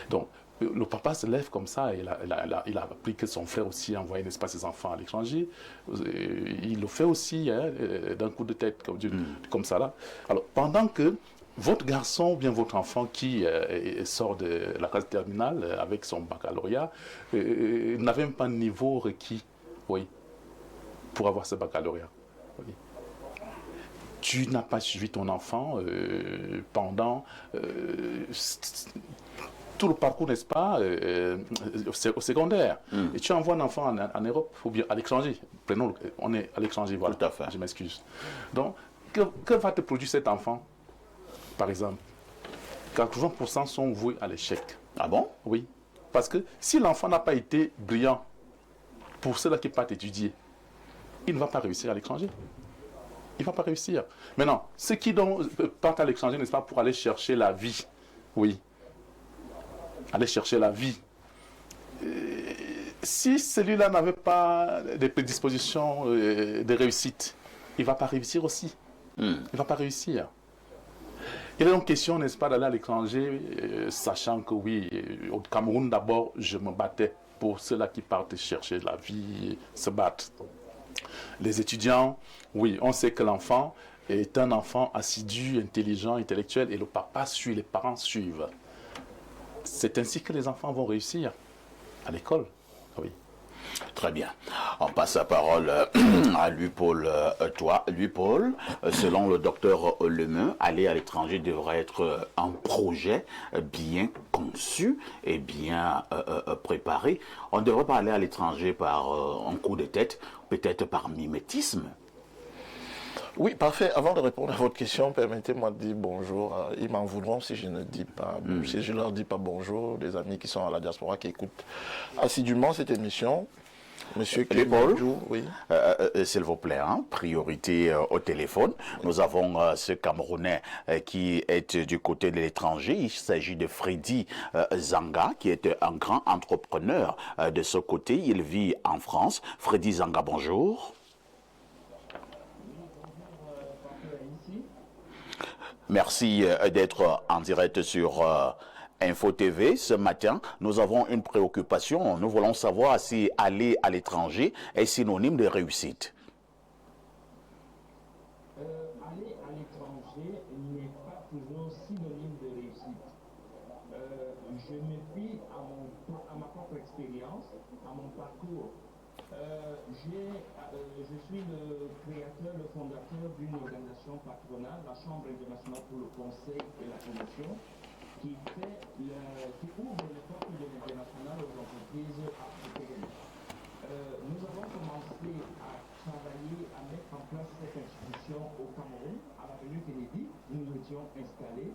S4: Donc, le papa se lève comme ça, et il a appris que son frère aussi a envoyé, n'est-ce pas, ses enfants à l'étranger. Il le fait aussi d'un coup de tête, comme ça là. Alors, pendant que votre garçon ou bien votre enfant qui sort de la classe terminale avec son baccalauréat n'avait même pas le niveau requis, oui, pour avoir ce baccalauréat. Oui. Tu n'as pas suivi ton enfant pendant tout le parcours, n'est-ce pas, au secondaire. Et tu envoies un enfant en Europe ou bien à l'étranger. Prenons, on est à l'étranger, voilà.
S1: Tout à fait.
S4: Je m'excuse. Donc, que va te produire cet enfant? Par exemple, 80% sont voués à l'échec.
S1: Ah bon?
S4: Oui. Parce que si l'enfant n'a pas été brillant pour ceux-là qui partent étudier, il ne va pas réussir à l'étranger. Il ne va pas réussir. Maintenant, ceux qui partent à l'étranger, n'est-ce pas, pour aller chercher la vie. Oui. Aller chercher la vie. Si celui-là n'avait pas des prédispositions de réussite, il ne va pas réussir aussi. Il ne va pas réussir. Il est donc question, n'est-ce pas, d'aller à l'étranger, sachant que oui, au Cameroun d'abord, je me battais pour ceux-là qui partent chercher la vie, se battent. Les étudiants, oui, on sait que l'enfant est un enfant assidu, intelligent, intellectuel, et le papa suit, les parents suivent. C'est ainsi que les enfants vont réussir à l'école, oui.
S1: Très bien. On passe la parole à Louis-Paul. Louis-Paul, selon le docteur Oleme, aller à l'étranger devrait être un projet bien conçu et bien préparé. On ne devrait pas aller à l'étranger par un coup de tête, peut-être par mimétisme.
S3: Oui, parfait. Avant de répondre à votre question, permettez-moi de dire bonjour. Ils m'en voudront si je ne dis pas, si je leur dis pas bonjour, des amis qui sont à la diaspora, qui écoutent assidûment cette émission. Monsieur
S1: Paul,
S3: oui.
S1: S'il vous plaît, priorité au téléphone. Nous avons ce Camerounais qui est du côté de l'étranger. Il s'agit de Freddy Zanga, qui est un grand entrepreneur de ce côté. Il vit en France. Freddy Zanga, bonjour. Merci d'être en direct sur Info TV. Ce matin, nous avons une préoccupation. Nous voulons savoir si aller à l'étranger est synonyme de réussite.
S14: Aller à l'étranger n'est pas toujours synonyme de réussite. Je me fie à ma propre expérience, à mon parcours. Je suis le créateur, le fondateur d'une organisation patronale, la Chambre internationale pour le conseil et la promotion, qui ouvre les portes de l'international aux entreprises africaines. Nous avons commencé à travailler, à mettre en place cette institution au Cameroun, à l'avenue Kennedy. Nous étions installés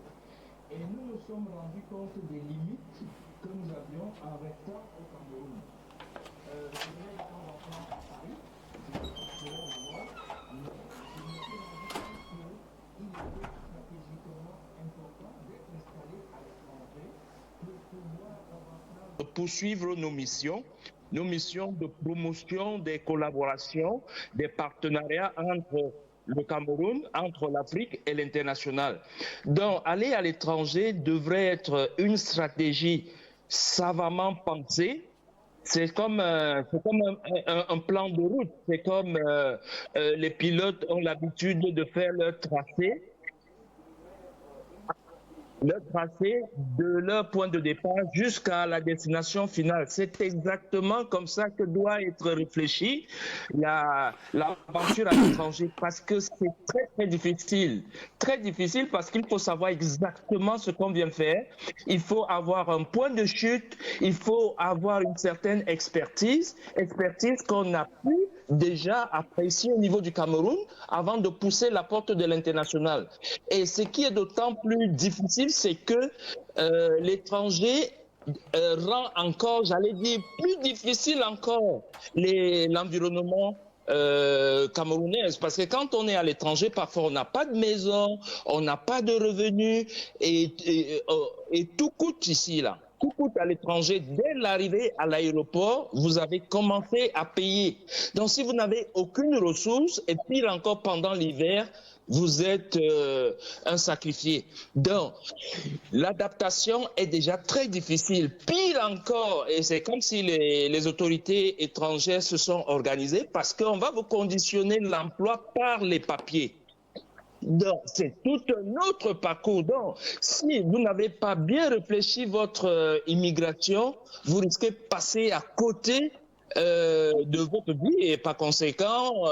S14: et nous nous sommes rendus compte des limites que nous avions en restant au Cameroun. Je venais de temps en temps à Paris, je me suis rendu compte qu'il était stratégique poursuivre nos missions de promotion des collaborations, des partenariats entre le Cameroun, entre l'Afrique et l'international. Donc, aller à l'étranger devrait être une stratégie savamment pensée. C'est comme un plan de route. C'est comme les pilotes ont l'habitude de faire leur tracé de leur point de départ jusqu'à la destination finale. C'est exactement comme ça que doit être réfléchi l'aventure à l'étranger, parce que c'est très très difficile. Très difficile parce qu'il faut savoir exactement ce qu'on vient faire. Il faut avoir un point de chute, il faut avoir une certaine expertise qu'on a pu déjà apprécier au niveau du Cameroun avant de pousser la porte de l'international. Et ce qui est d'autant plus difficile, c'est que l'étranger rend encore, j'allais dire, plus difficile encore l'environnement camerounais. Parce que quand on est à l'étranger, parfois on n'a pas de maison, on n'a pas de revenus et tout coûte ici, là. Tout coûte à l'étranger. Dès l'arrivée à l'aéroport, vous avez commencé à payer. Donc si vous n'avez aucune ressource, et pire encore pendant l'hiver, vous êtes un sacrifié. Donc, l'adaptation est déjà très difficile. Pire encore, et c'est comme si les autorités étrangères se sont organisées, parce qu'on va vous conditionner l'emploi par les papiers. Donc, c'est tout un autre parcours. Donc, si vous n'avez pas bien réfléchi votre immigration, vous risquez de passer à côté de votre vie, et par conséquent,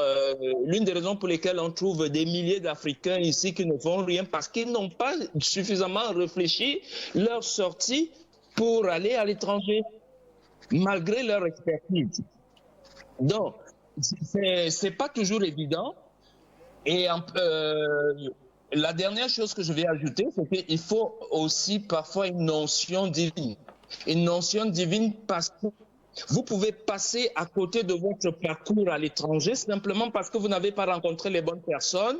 S14: l'une des raisons pour lesquelles on trouve des milliers d'Africains ici qui ne font rien, parce qu'ils n'ont pas suffisamment réfléchi leur sortie pour aller à l'étranger, malgré leur expertise. Donc, c'est pas toujours évident. Et la dernière chose que je vais ajouter, c'est qu'il faut aussi parfois une notion divine. Une notion divine parce que vous pouvez passer à côté de votre parcours à l'étranger simplement parce que vous n'avez pas rencontré les bonnes personnes,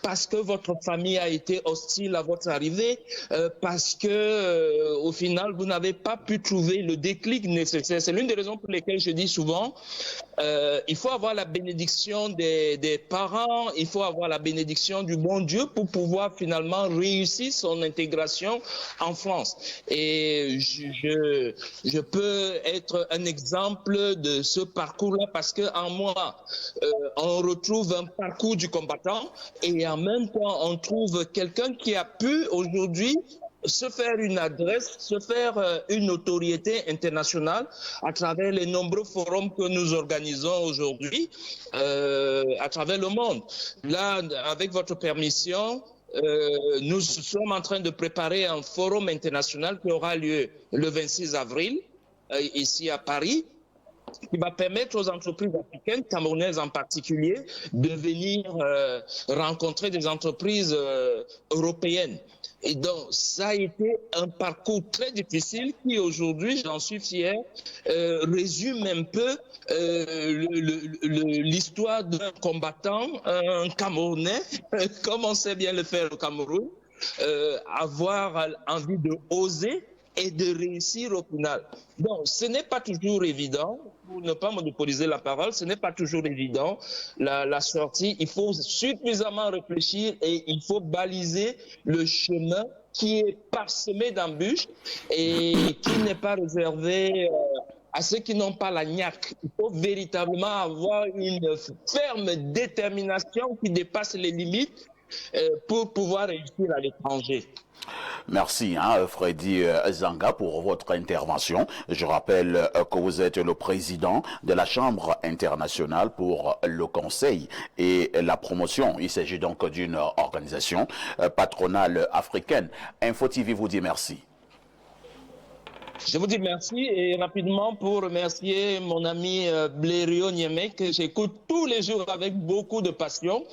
S14: parce que votre famille a été hostile à votre arrivée, parce que au final vous n'avez pas pu trouver le déclic nécessaire. C'est l'une des raisons pour lesquelles je dis souvent, il faut avoir la bénédiction des parents, il faut avoir la bénédiction du bon Dieu pour pouvoir finalement réussir son intégration en France. Et je peux être un exemple de ce parcours-là parce qu'en moi, on retrouve un parcours du combattant et en même temps, on trouve quelqu'un qui a pu aujourd'hui se faire une adresse, se faire une notoriété internationale à travers les nombreux forums que nous organisons aujourd'hui à travers le monde. Là, avec votre permission, nous sommes en train de préparer un forum international qui aura lieu le 26 avril. Ici à Paris, qui va permettre aux entreprises africaines, camerounaises en particulier, de venir rencontrer des entreprises européennes. Et donc, ça a été un parcours très difficile qui, aujourd'hui, j'en suis fier, résume un peu l'histoire d'un combattant, un Camerounais, comme on sait bien le faire au Cameroun, avoir envie de oser et de réussir au final. Donc, ce n'est pas toujours évident, pour ne pas monopoliser la parole, ce n'est pas toujours évident, la sortie. Il faut suffisamment réfléchir et il faut baliser le chemin qui est parsemé d'embûches et qui n'est pas réservé à ceux qui n'ont pas la niaque. Il faut véritablement avoir une ferme détermination qui dépasse les limites pour pouvoir réussir à l'étranger.
S1: Merci Freddy Zanga pour votre intervention. Je rappelle que vous êtes le président de la Chambre internationale pour le conseil et la promotion. Il s'agit donc d'une organisation patronale africaine. Info TV vous dit merci.
S14: Je vous dis merci et rapidement pour remercier mon ami Blériot Niémé que j'écoute tous les jours avec beaucoup de passion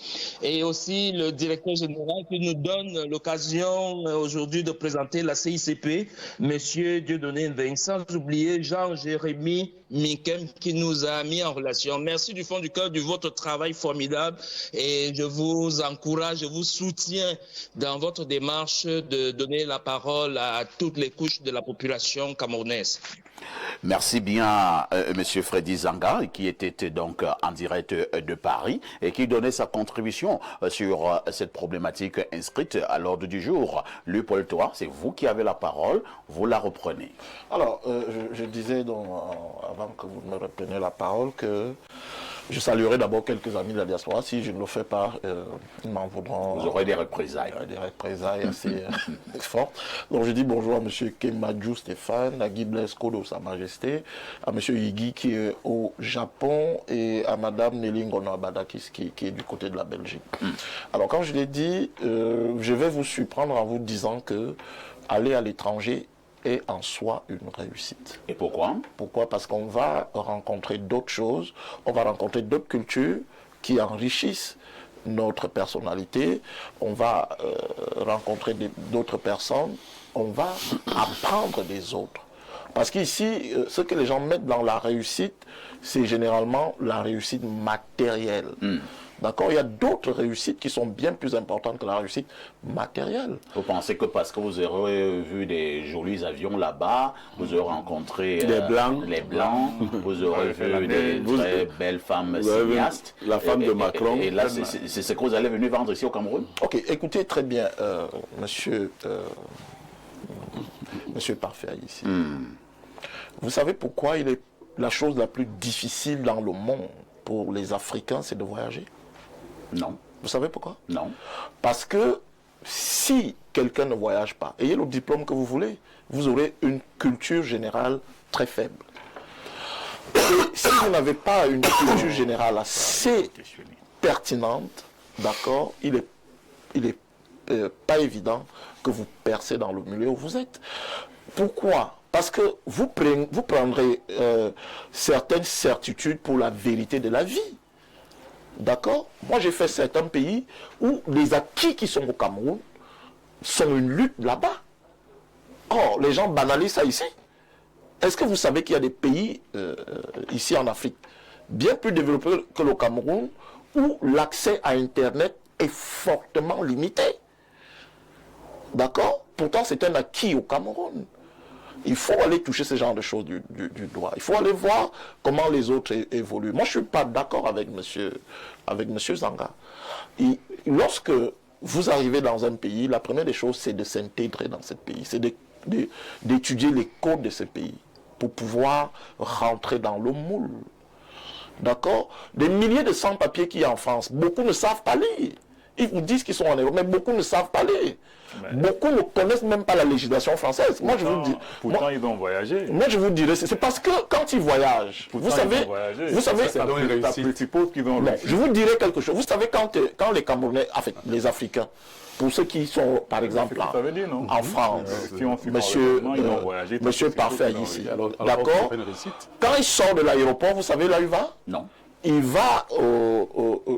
S14: et aussi le directeur général qui nous donne l'occasion aujourd'hui de présenter la CICP, Monsieur Dieudonné Nveng, sans oublier Jean-Jérémy Mikem qui nous a mis en relation. Merci du fond du cœur de votre travail formidable et je vous encourage, je vous soutiens dans votre démarche de donner la parole à toutes les couches de la population camerounaise.
S1: Merci bien, Monsieur Freddy Zanga, qui était donc en direct de Paris et qui donnait sa contribution sur cette problématique inscrite à l'ordre du jour. Paul Toa, c'est vous qui avez la parole, vous la reprenez.
S3: Alors, je disais donc, avant que vous me repreniez la parole, que je saluerai d'abord quelques amis de la diaspora. Si je ne le fais pas, ils m'en voudront.
S1: Vous aurez des représailles.
S3: Des représailles assez fortes. Donc je dis bonjour à M. Kemadjou Stéphane, à Guy Blesco de Sa Majesté, à M. Iggy qui est au Japon et à Mme Nelly Ngono-Abadakis qui est du côté de la Belgique. Alors quand je l'ai dit, je vais vous surprendre en vous disant que aller à l'étranger est en soi une réussite.
S1: Et pourquoi?
S3: Pourquoi? Parce qu'on va rencontrer d'autres choses, on va rencontrer d'autres cultures qui enrichissent notre personnalité, on va rencontrer d'autres personnes, on va apprendre des autres. Parce qu'ici, ce que les gens mettent dans la réussite, c'est généralement la réussite matérielle. D'accord? Il y a d'autres réussites qui sont bien plus importantes que la réussite matérielle.
S1: Vous pensez que parce que vous aurez vu des jolis avions là-bas, vous aurez rencontré
S5: les Blancs,
S1: vous aurez vu des très belles femmes cinéastes.
S5: La femme de Macron.
S1: Et là, c'est ce que vous allez venir vendre ici au Cameroun?
S3: Ok, écoutez très bien, monsieur Parfait ici. Vous savez pourquoi il est la chose la plus difficile dans le monde pour les Africains, c'est de voyager?
S1: Non.
S3: Vous savez pourquoi?
S1: Non.
S3: Parce que si quelqu'un ne voyage pas, ayez le diplôme que vous voulez, vous aurez une culture générale très faible. Et si vous n'avez pas une culture générale assez pertinente, d'accord, il est pas évident que vous percez dans le milieu où vous êtes. Pourquoi? Parce que vous prendrez certaines certitudes pour la vérité de la vie. D'accord? Moi, j'ai fait certains pays où les acquis qui sont au Cameroun sont une lutte là-bas. Or, les gens banalisent ça ici. Est-ce que vous savez qu'il y a des pays ici en Afrique bien plus développés que le Cameroun où l'accès à Internet est fortement limité? D'accord? Pourtant, c'est un acquis au Cameroun. Il faut aller toucher ce genre de choses du doigt. Il faut aller voir comment les autres évoluent. Moi, je ne suis pas d'accord avec monsieur Zanga. Lorsque vous arrivez dans un pays, la première des choses, c'est de s'intégrer dans ce pays. C'est d'étudier les codes de ce pays pour pouvoir rentrer dans le moule. D'accord? Des milliers de sans-papiers qui y a en France, beaucoup ne savent pas lire. Ils vous disent qu'ils sont en Europe, mais beaucoup ne savent pas lire. Beaucoup ne connaissent même pas la législation française.
S2: Pourtant, moi, je vous dis, pourtant, ils ont voyagé.
S3: Moi, je vous dirais, c'est parce que quand ils voyagent, vous savez, je vous dirais quelque chose. Vous savez, quand les Camerounais, enfin, les Africains, pour ceux qui sont, par exemple, en France, monsieur Parfait ici, d'accord, quand il sort de l'aéroport, vous savez là où il va?
S1: Non.
S3: Il va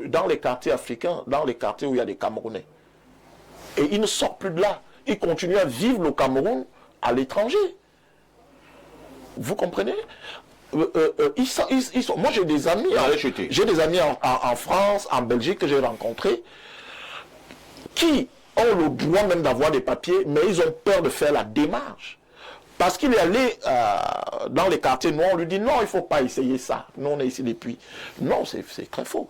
S3: dans les quartiers africains, dans les quartiers où il y a des Camerounais. Et il ne sort plus de là. Il continue à vivre le Cameroun à l'étranger. Vous comprenez? Moi, j'ai des amis, en France, en Belgique que j'ai rencontrés, qui ont le droit même d'avoir des papiers, mais ils ont peur de faire la démarche. Parce qu'il est allé dans les quartiers noirs, on lui dit non, il ne faut pas essayer ça. Nous, on est ici depuis. Non, c'est très faux.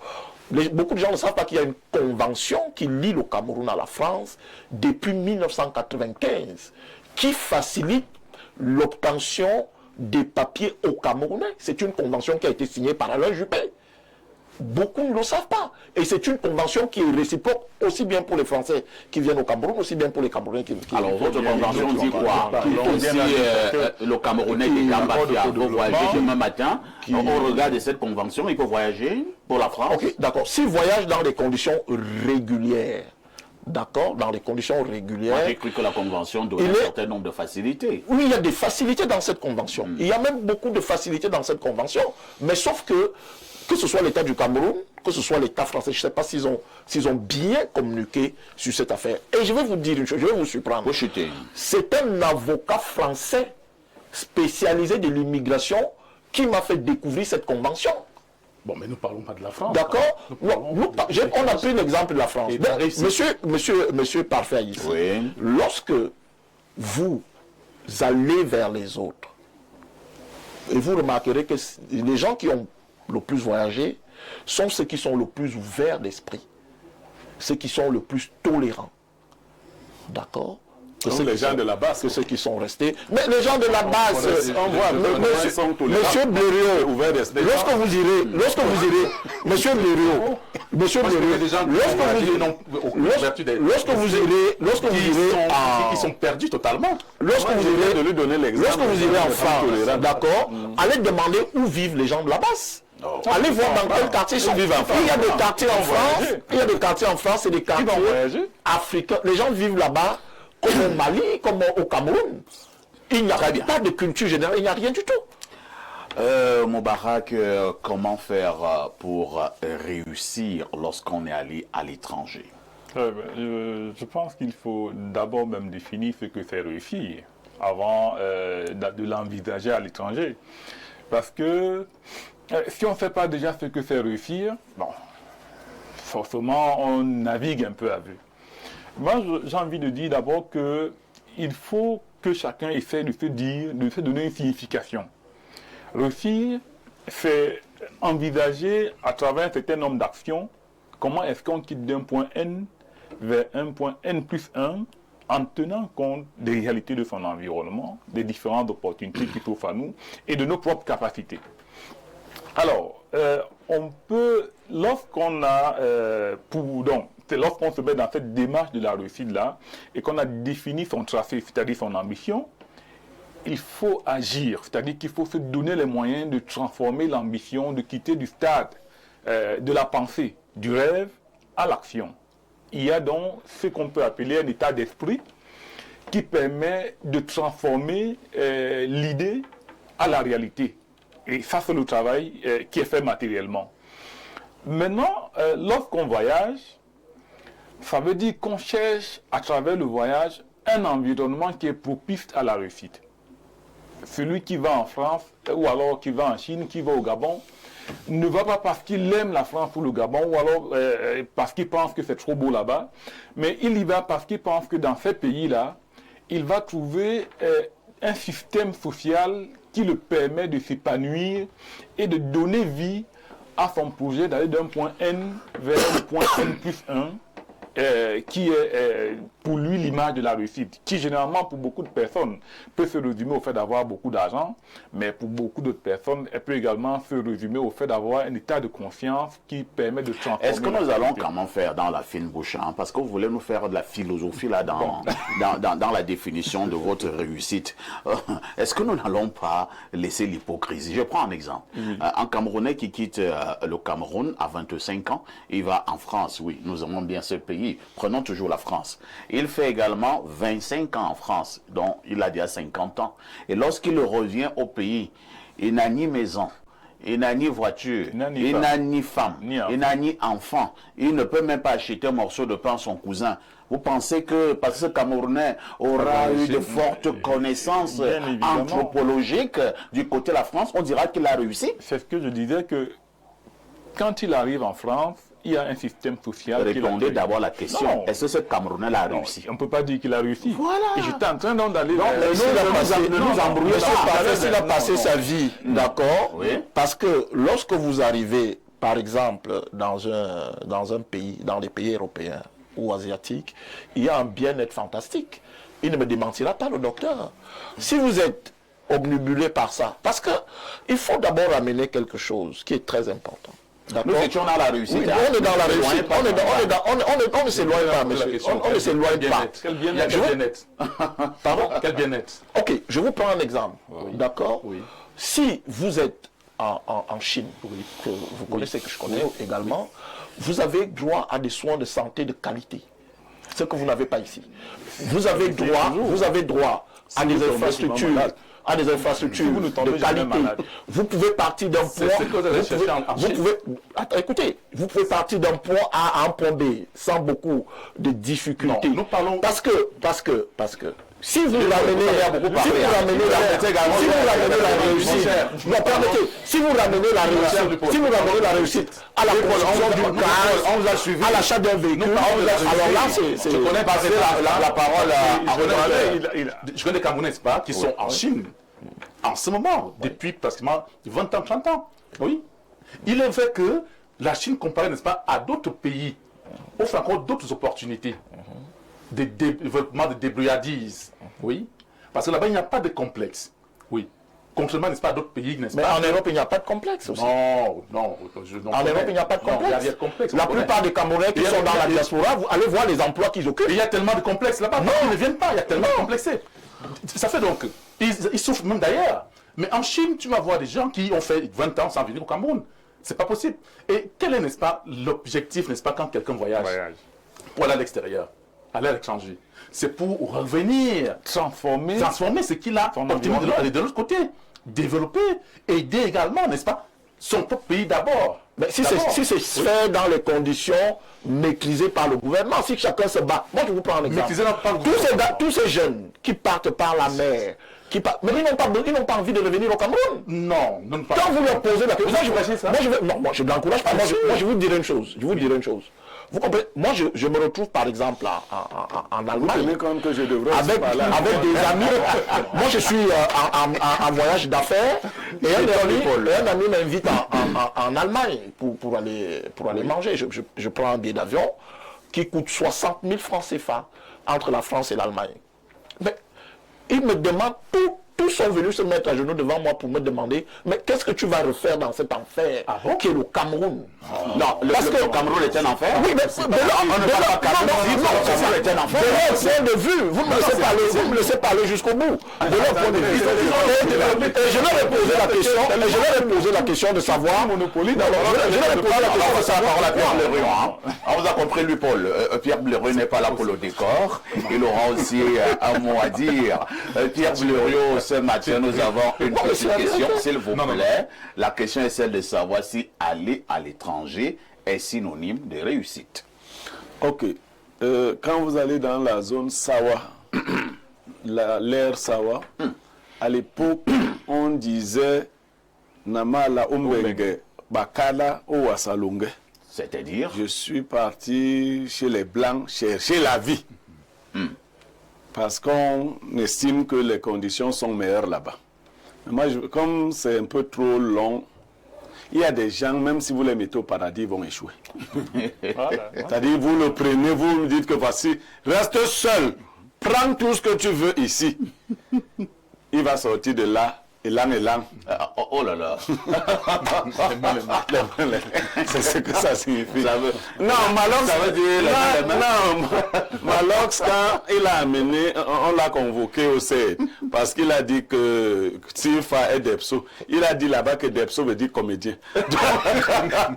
S3: Beaucoup de gens ne savent pas qu'il y a une convention qui lie le Cameroun à la France depuis 1995, qui facilite l'obtention des papiers aux Camerounais. C'est une convention qui a été signée par Alain Juppé. Beaucoup ne le savent pas. Et c'est une convention qui est réciproque aussi bien pour les Français qui viennent au Cameroun, aussi bien pour les Camerounais qui viennent.
S1: Alors, votre convention dit quoi? Si le Camerounais qui est en Bafia veut voyager demain matin, au regard de cette convention, il peut voyager pour la France?
S3: Ok, d'accord. S'il voyage dans des conditions régulières, d'accord, dans les conditions régulières.
S1: Moi, j'ai cru que la convention donnait un certain nombre de facilités.
S3: Oui, il y a des facilités dans cette convention. Il y a même beaucoup de facilités dans cette convention. Mais sauf que ce soit l'État du Cameroun, que ce soit l'État français, je ne sais pas s'ils ont bien communiqué sur cette affaire. Et je vais vous dire une chose, je vais vous surprendre. C'est un avocat français spécialisé de l'immigration qui m'a fait découvrir cette convention.
S4: Bon, mais nous ne parlons pas de la France.
S3: D'accord. On a pris l'exemple de la France. Monsieur Parfait ici, lorsque vous allez vers les autres, Et vous remarquerez que les gens qui ont le plus voyagé sont ceux qui sont le plus ouverts d'esprit, ceux qui sont le plus tolérants. D'accord?
S5: Que les gens de la base,
S3: que ceux qui sont restés. Mais les gens de la base, on voit, Monsieur Blériot, lorsque vous irez, Monsieur Blériot, lorsque vous irez,
S4: qui sont perdus totalement.
S3: Lorsque vous irez en France, d'accord, allez demander où vivent les gens de la base. Allez voir dans quel quartier ils vivent en France. Il y a des quartiers en France, il y a des quartiers en France et des quartiers africains. Les gens vivent là-bas. Comme au Mali, comme au Cameroun, il n'y a pas de culture générale, il n'y a rien du tout.
S1: Moubarak, comment faire pour réussir lorsqu'on est allé à l'étranger?
S2: Je pense qu'il faut d'abord même définir ce que c'est réussir avant de l'envisager à l'étranger. Parce que si on ne sait pas déjà ce que c'est réussir, bon, forcément on navigue un peu à vue. Moi, j'ai envie de dire d'abord qu'il faut que chacun essaie de se donner une signification. Réussir, c'est envisager à travers un certain nombre d'actions comment est-ce qu'on quitte d'un point N vers un point N plus 1 en tenant compte des réalités de son environnement, des différentes opportunités qui s'offrent à nous et de nos propres capacités. Alors, on peut, lorsqu'on a, lorsqu'on se met dans cette démarche de la réussite-là et qu'on a défini son tracé, c'est-à-dire son ambition, il faut agir, c'est-à-dire qu'il faut se donner les moyens de transformer l'ambition, de quitter du stade de la pensée, du rêve à l'action. Il y a donc ce qu'on peut appeler un état d'esprit qui permet de transformer l'idée à la réalité. Et ça, c'est le travail qui est fait matériellement. Maintenant, lorsqu'on voyage, ça veut dire qu'on cherche à travers le voyage un environnement qui est propice à la réussite. Celui qui va en France ou alors qui va en Chine, qui va au Gabon, ne va pas parce qu'il aime la France ou le Gabon ou alors parce qu'il pense que c'est trop beau là-bas, mais il y va parce qu'il pense que dans ces pays-là, il va trouver un système social qui le permet de s'épanouir et de donner vie à son projet d'aller d'un point N vers le point N plus 1, qui est pour lui l'image de la réussite, qui généralement pour beaucoup de personnes peut se résumer au fait d'avoir beaucoup d'argent, mais pour beaucoup d'autres personnes, elle peut également se résumer au fait d'avoir un état de conscience qui permet de transformer.
S1: Est-ce que nous allons comment faire dans la fine bouche, hein? Parce que vous voulez nous faire de la philosophie là dans la définition de votre réussite. Est-ce que nous n'allons pas laisser l'hypocrisie? Je prends un exemple. Un Camerounais qui quitte le Cameroun à 25 ans, il va en France. Oui, nous aimons bien ce pays. Prenons toujours la France. Il fait également 25 ans en France, donc il a déjà 50 ans. Et lorsqu'il revient au pays, il n'a ni maison, il n'a ni voiture, il n'a ni femme, il n'a ni enfant. Il ne peut même pas acheter un morceau de pain à son cousin. Vous pensez que parce que ce Camerounais aura eu de fortes connaissances anthropologiques du côté de la France, on dira qu'il a réussi?
S2: C'est ce que je disais, que quand il arrive en France, il y a un système social.
S1: Répondez d'abord la question. Est-ce que ce Camerounais a réussi?
S2: On ne peut pas dire qu'il a réussi.
S1: Voilà.
S2: Et j'étais en train d'aller...
S3: Il a passé sa vie, d'accord? Parce que lorsque vous arrivez, par exemple, dans un pays, dans les pays européens ou asiatiques, il y a un bien-être fantastique. Il ne me démentira pas, le docteur. Si vous êtes obnubilé par ça, parce qu'il faut d'abord amener quelque chose qui est très important.
S1: Nous étions dans la réussite.
S3: Oui, on est dans la réussite. On ne s'éloigne pas, monsieur. On ne s'éloigne pas.
S4: Quel bien-être?
S3: Pardon?
S4: Quel bien-être?
S3: Ok, je vous prends un exemple. D'accord? Si vous êtes en Chine, que vous connaissez, que je connais également, vous avez droit à des soins de santé de qualité. Ce que vous n'avez pas ici. Vous avez droit à des infrastructures, de qualité. Vous pouvez partir d'un point. Écoutez, vous pouvez partir d'un point A à un point B sans beaucoup de difficultés.
S4: Non, nous parlons
S3: parce que si vous ramenez la réussite à la construction d'une case, à l'achat d'un véhicule, alors là,
S4: je connais pas la parole à... Je connais des Camerounais, pas, qui sont en Chine.
S15: en ce moment, depuis pratiquement 20 ans, 30 ans. Oui. Il est vrai que la Chine, comparée, n'est-ce pas, à d'autres pays, offre encore d'autres opportunités de développement, de débrouillardise. Oui. Parce que là-bas, il n'y a pas de complexe. Oui. Contrairement, n'est-ce pas, à d'autres pays, n'est-ce pas?
S3: Mais en Europe, il n'y a pas de complexe aussi.
S15: Non.
S3: En Europe, il n'y a pas de complexe.
S15: Non, il y a de complexe.
S3: La plupart des Camerounais qui sont dans la diaspora, vous allez voir les emplois qu'ils occupent.
S15: Il y a tellement de complexes là-bas. Non, ils ne viennent pas. Il y a tellement de complexés. Ça fait donc, ils souffrent même d'ailleurs. Mais en Chine, tu vas voir des gens qui ont fait 20 ans sans venir au Cameroun. C'est pas possible. Et quel est, n'est-ce pas, l'objectif, n'est-ce pas, quand quelqu'un voyage pour aller à l'extérieur, aller à l'étranger? C'est pour revenir, transformer ce qu'il a obtenu de l'autre côté, développer, aider également, n'est-ce pas, son propre pays d'abord.
S3: Mais si c'est fait dans les conditions maîtrisées par le gouvernement, si chacun se bat. Moi, je vous prends un exemple. Tous ces jeunes qui partent par la mer, mais ils n'ont pas envie de revenir au Cameroun.
S15: Non.
S3: Quand vous leur posez la question, moi je ne l'encourage pas. Moi, je vous dirai une chose. Vous comprenez? Moi, je me retrouve par exemple en Allemagne avec des amis. Moi, je suis en voyage d'affaires et un ami m'invite en Allemagne pour aller manger. Je prends un billet d'avion qui coûte 60 000 francs CFA entre la France et l'Allemagne. Mais il me demande tous sont venus se mettre à genoux devant moi pour me demander mais qu'est-ce que tu vas refaire dans cet enfer qui est le Cameroun?
S1: Non, parce que le Cameroun est un enfer.
S3: Oui, mais de leur point de vue, vous me laissez parler jusqu'au bout. De leur point de vue. Et je leur ai posé la question de savoir. Je leur ai posé la question de savoir la
S1: Pierre Leroy. On vous a compris, lui, Paul. Pierre Leroy n'est pas là pour le décor. Il aura aussi un mot à dire. Pierre Leroy, ce matin, nous avons une petite question, s'il vous plaît. La question est celle de savoir si aller à l'étranger est synonyme de réussite.
S5: Ok. Quand vous allez dans la zone Sawa, l'ère Sawa, à l'époque, on disait Namala Umbenge Bakala Owasalunge.
S1: C'est-à-dire?
S5: Je suis parti chez les Blancs chercher la vie. Parce qu'on estime que les conditions sont meilleures là-bas. Moi, comme c'est un peu trop long, il y a des gens, même si vous les mettez au paradis, ils vont échouer. C'est-à-dire, vous le prenez, vous me dites que voici, reste seul, prends tout ce que tu veux ici. Il va sortir de là. Élan.
S1: Oh là là.
S5: C'est ce que ça signifie.
S1: Non, Malox, ça veut dire
S5: Malox, quand il a amené, on l'a convoqué au CED parce qu'il a dit que Sifa est Depso. Il a dit là-bas que Depso veut dire comédien.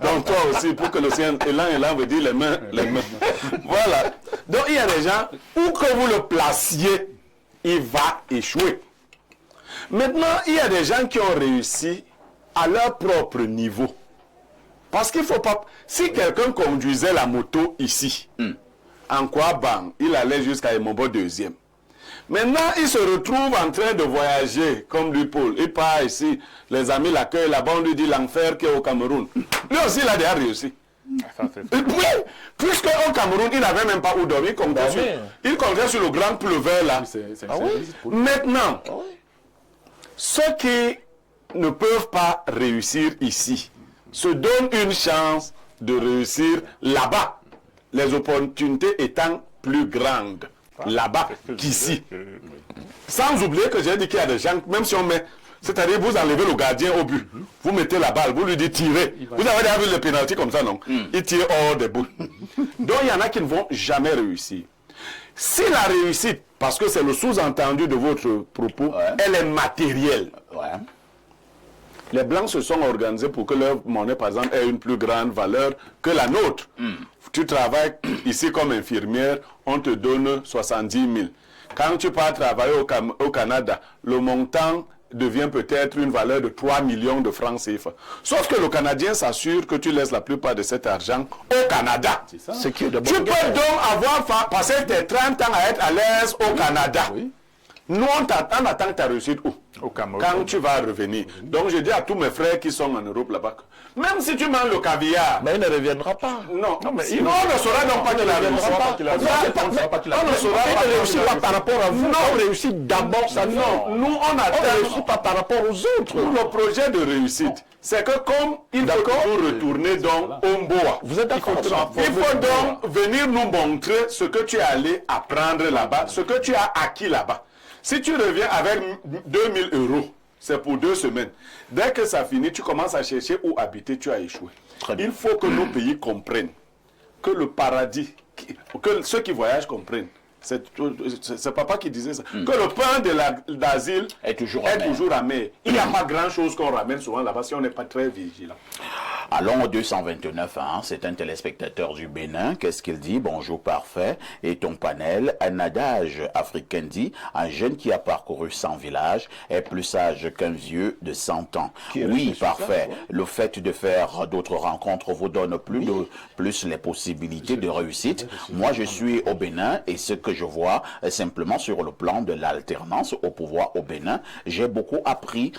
S5: Donc toi aussi, pour que le sien, Élan veut dire les mains. Voilà. Donc il y a des gens, où que vous le placiez, il va échouer. Maintenant, il y a des gens qui ont réussi à leur propre niveau. Parce qu'il ne faut pas... Si quelqu'un conduisait la moto ici, en Kouabang, il allait jusqu'à Emombo 2e. Maintenant, il se retrouve en train de voyager, comme lui, Paul. Il part ici, les amis l'accueillent là-bas, on lui dit l'enfer qui est au Cameroun. Lui aussi, il a déjà réussi. Puisque au Cameroun, il n'avait même pas où dormir, il comptait sur le grand pleuveur là. Maintenant... Ceux qui ne peuvent pas réussir ici se donnent une chance de réussir là-bas, les opportunités étant plus grandes là-bas qu'ici. Sans oublier que j'ai dit qu'il y a des gens, même si on met, c'est-à-dire vous enlevez le gardien au but, vous mettez la balle, vous lui dites tirer. Vous avez déjà vu le pénalty comme ça, non? Il tire hors des bouts. Donc il y en a qui ne vont jamais réussir. Si la réussite, parce que c'est le sous-entendu de votre propos, elle est matérielle. Les Blancs se sont organisés pour que leur monnaie, par exemple, ait une plus grande valeur que la nôtre. Tu travailles ici comme infirmière, on te donne 70 000. Quand tu pars travailler au Canada, le montant devient peut-être une valeur de 3 millions de francs CFA. Sauf que le Canadien s'assure que tu laisses la plupart de cet argent au Canada. Tu peux donc avoir passé tes 30 ans à être à l'aise au Canada. Nous, on attend ta réussite où?
S2: Au Cameroun.
S5: Quand tu vas revenir. Donc, je dis à tous mes frères qui sont en Europe là-bas, même si tu manges le caviar.
S3: Mais il ne reviendra pas.
S5: Non, mais sinon, on ne saura donc pas qu'il a réussi.
S3: On ne saura pas qu'il réussit pas par rapport à vous. On réussit d'abord ça.
S5: Non, nous, on attend.
S3: On ne réussit pas par rapport aux autres.
S5: Pour le projet de réussite, c'est que comme il faut toujours retourner dans Omboa.
S3: Vous êtes d'accord?
S5: Il faut donc venir nous montrer ce que tu es allé apprendre là-bas, ce que tu as acquis là-bas. Si tu reviens avec 2000 €, c'est pour 2 semaines. Dès que ça finit, tu commences à chercher où habiter, tu as échoué. Il faut que nos pays comprennent que le paradis, que ceux qui voyagent comprennent. C'est papa qui disait ça. Que le pain d'asile est toujours amer. Il n'y a pas grand-chose qu'on ramène souvent là-bas si on n'est pas très vigilant.
S1: Allons au 229, hein, c'est un téléspectateur du Bénin. Qu'est-ce qu'il dit? Bonjour, parfait. Et ton panel, un adage africain dit, un jeune qui a parcouru 100 villages est plus sage qu'un vieux de 100 ans. Oui, parfait. Le fait de faire d'autres rencontres vous donne plus les possibilités de réussite. Moi, je suis au Bénin et ce que je vois simplement sur le plan de l'alternance au pouvoir au Bénin, j'ai beaucoup appris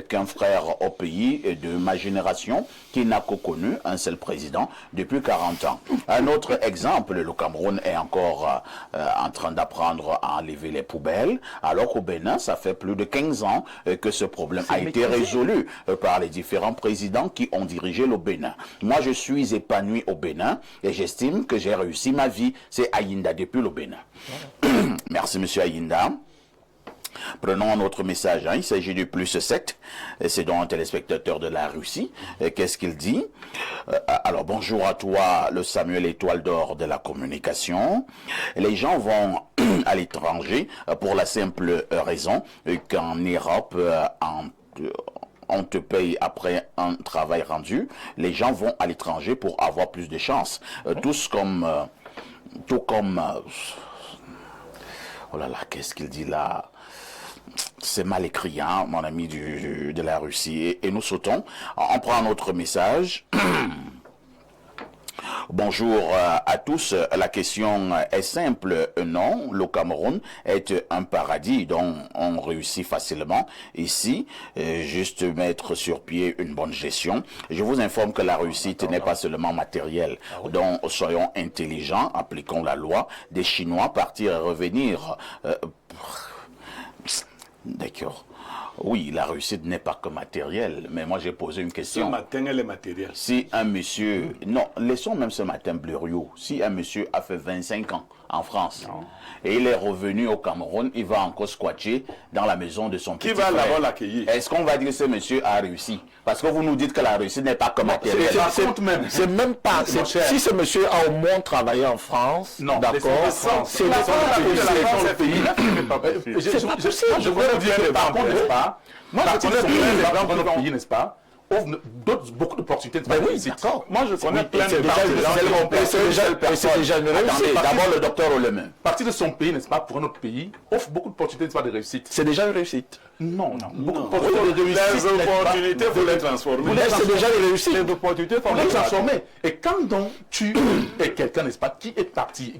S1: qu'un frère au pays de ma génération qui n'a que connu un seul président depuis 40 ans. Un autre exemple, le Cameroun est encore en train d'apprendre à enlever les poubelles, alors qu'au Bénin, ça fait plus de 15 ans que ce problème a été résolu par les différents présidents qui ont dirigé le Bénin. Moi, je suis épanoui au Bénin et j'estime que j'ai réussi ma vie. C'est Ayinda depuis le Bénin. Merci, monsieur Ayinda. Prenons un autre message, hein. Il s'agit du plus 7, c'est donc un téléspectateur de la Russie. Qu'est-ce qu'il dit? Alors, bonjour à toi, le Samuel Étoile d'Or de la communication. Les gens vont à l'étranger pour la simple raison qu'en Europe, on te paye après un travail rendu. Les gens vont à l'étranger pour avoir plus de chance. Tout comme... oh là là, qu'est-ce qu'il dit là? C'est mal écrit, hein, mon ami de la Russie. Et nous sautons. On prend un autre message. Bonjour à tous. La question est simple. Non, le Cameroun est un paradis dont on réussit facilement. Ici, juste mettre sur pied une bonne gestion. Je vous informe que la réussite n'est pas seulement matérielle. Donc, soyons intelligents, appliquons la loi. Des Chinois partir et revenir... D'accord. Oui, la réussite n'est pas que matérielle, mais moi j'ai posé une question.
S5: Ce matin, elle est matérielle.
S1: Si un monsieur... Non, laissons même ce matin Blériot. Si un monsieur a fait 25 ans en France et il est revenu au Cameroun, il va encore squatter dans la maison de son petit frère.
S5: Qui va d'abord l'accueillir?
S1: Est-ce qu'on va dire que ce monsieur a réussi? Parce que vous nous dites que la réussite n'est pas que matérielle.
S3: C'est même pas... Si ce monsieur a au moins travaillé en France, d'accord, c'est le pays.
S15: C'est pas possible. Je voudrais dire que par contre, n'est-ce pas? Moi, je connais plein de pays, n'est-ce pas? Offre beaucoup d'opportunités de
S2: d'accord. Moi, je connais plein de
S3: c'est déjà une réussite.
S1: Attendez, d'abord le docteur Olemin.
S15: Partir de son pays, n'est-ce pas, pour un autre pays, offre beaucoup d'opportunités de réussite.
S3: C'est déjà une réussite.
S15: Non. Beaucoup d'opportunités de réussite.
S5: Les opportunités, vous les transformer.
S3: C'est déjà une réussite.
S15: Les opportunités, il faut les transformer. Et quand donc tu es quelqu'un, n'est-ce pas, qui est parti,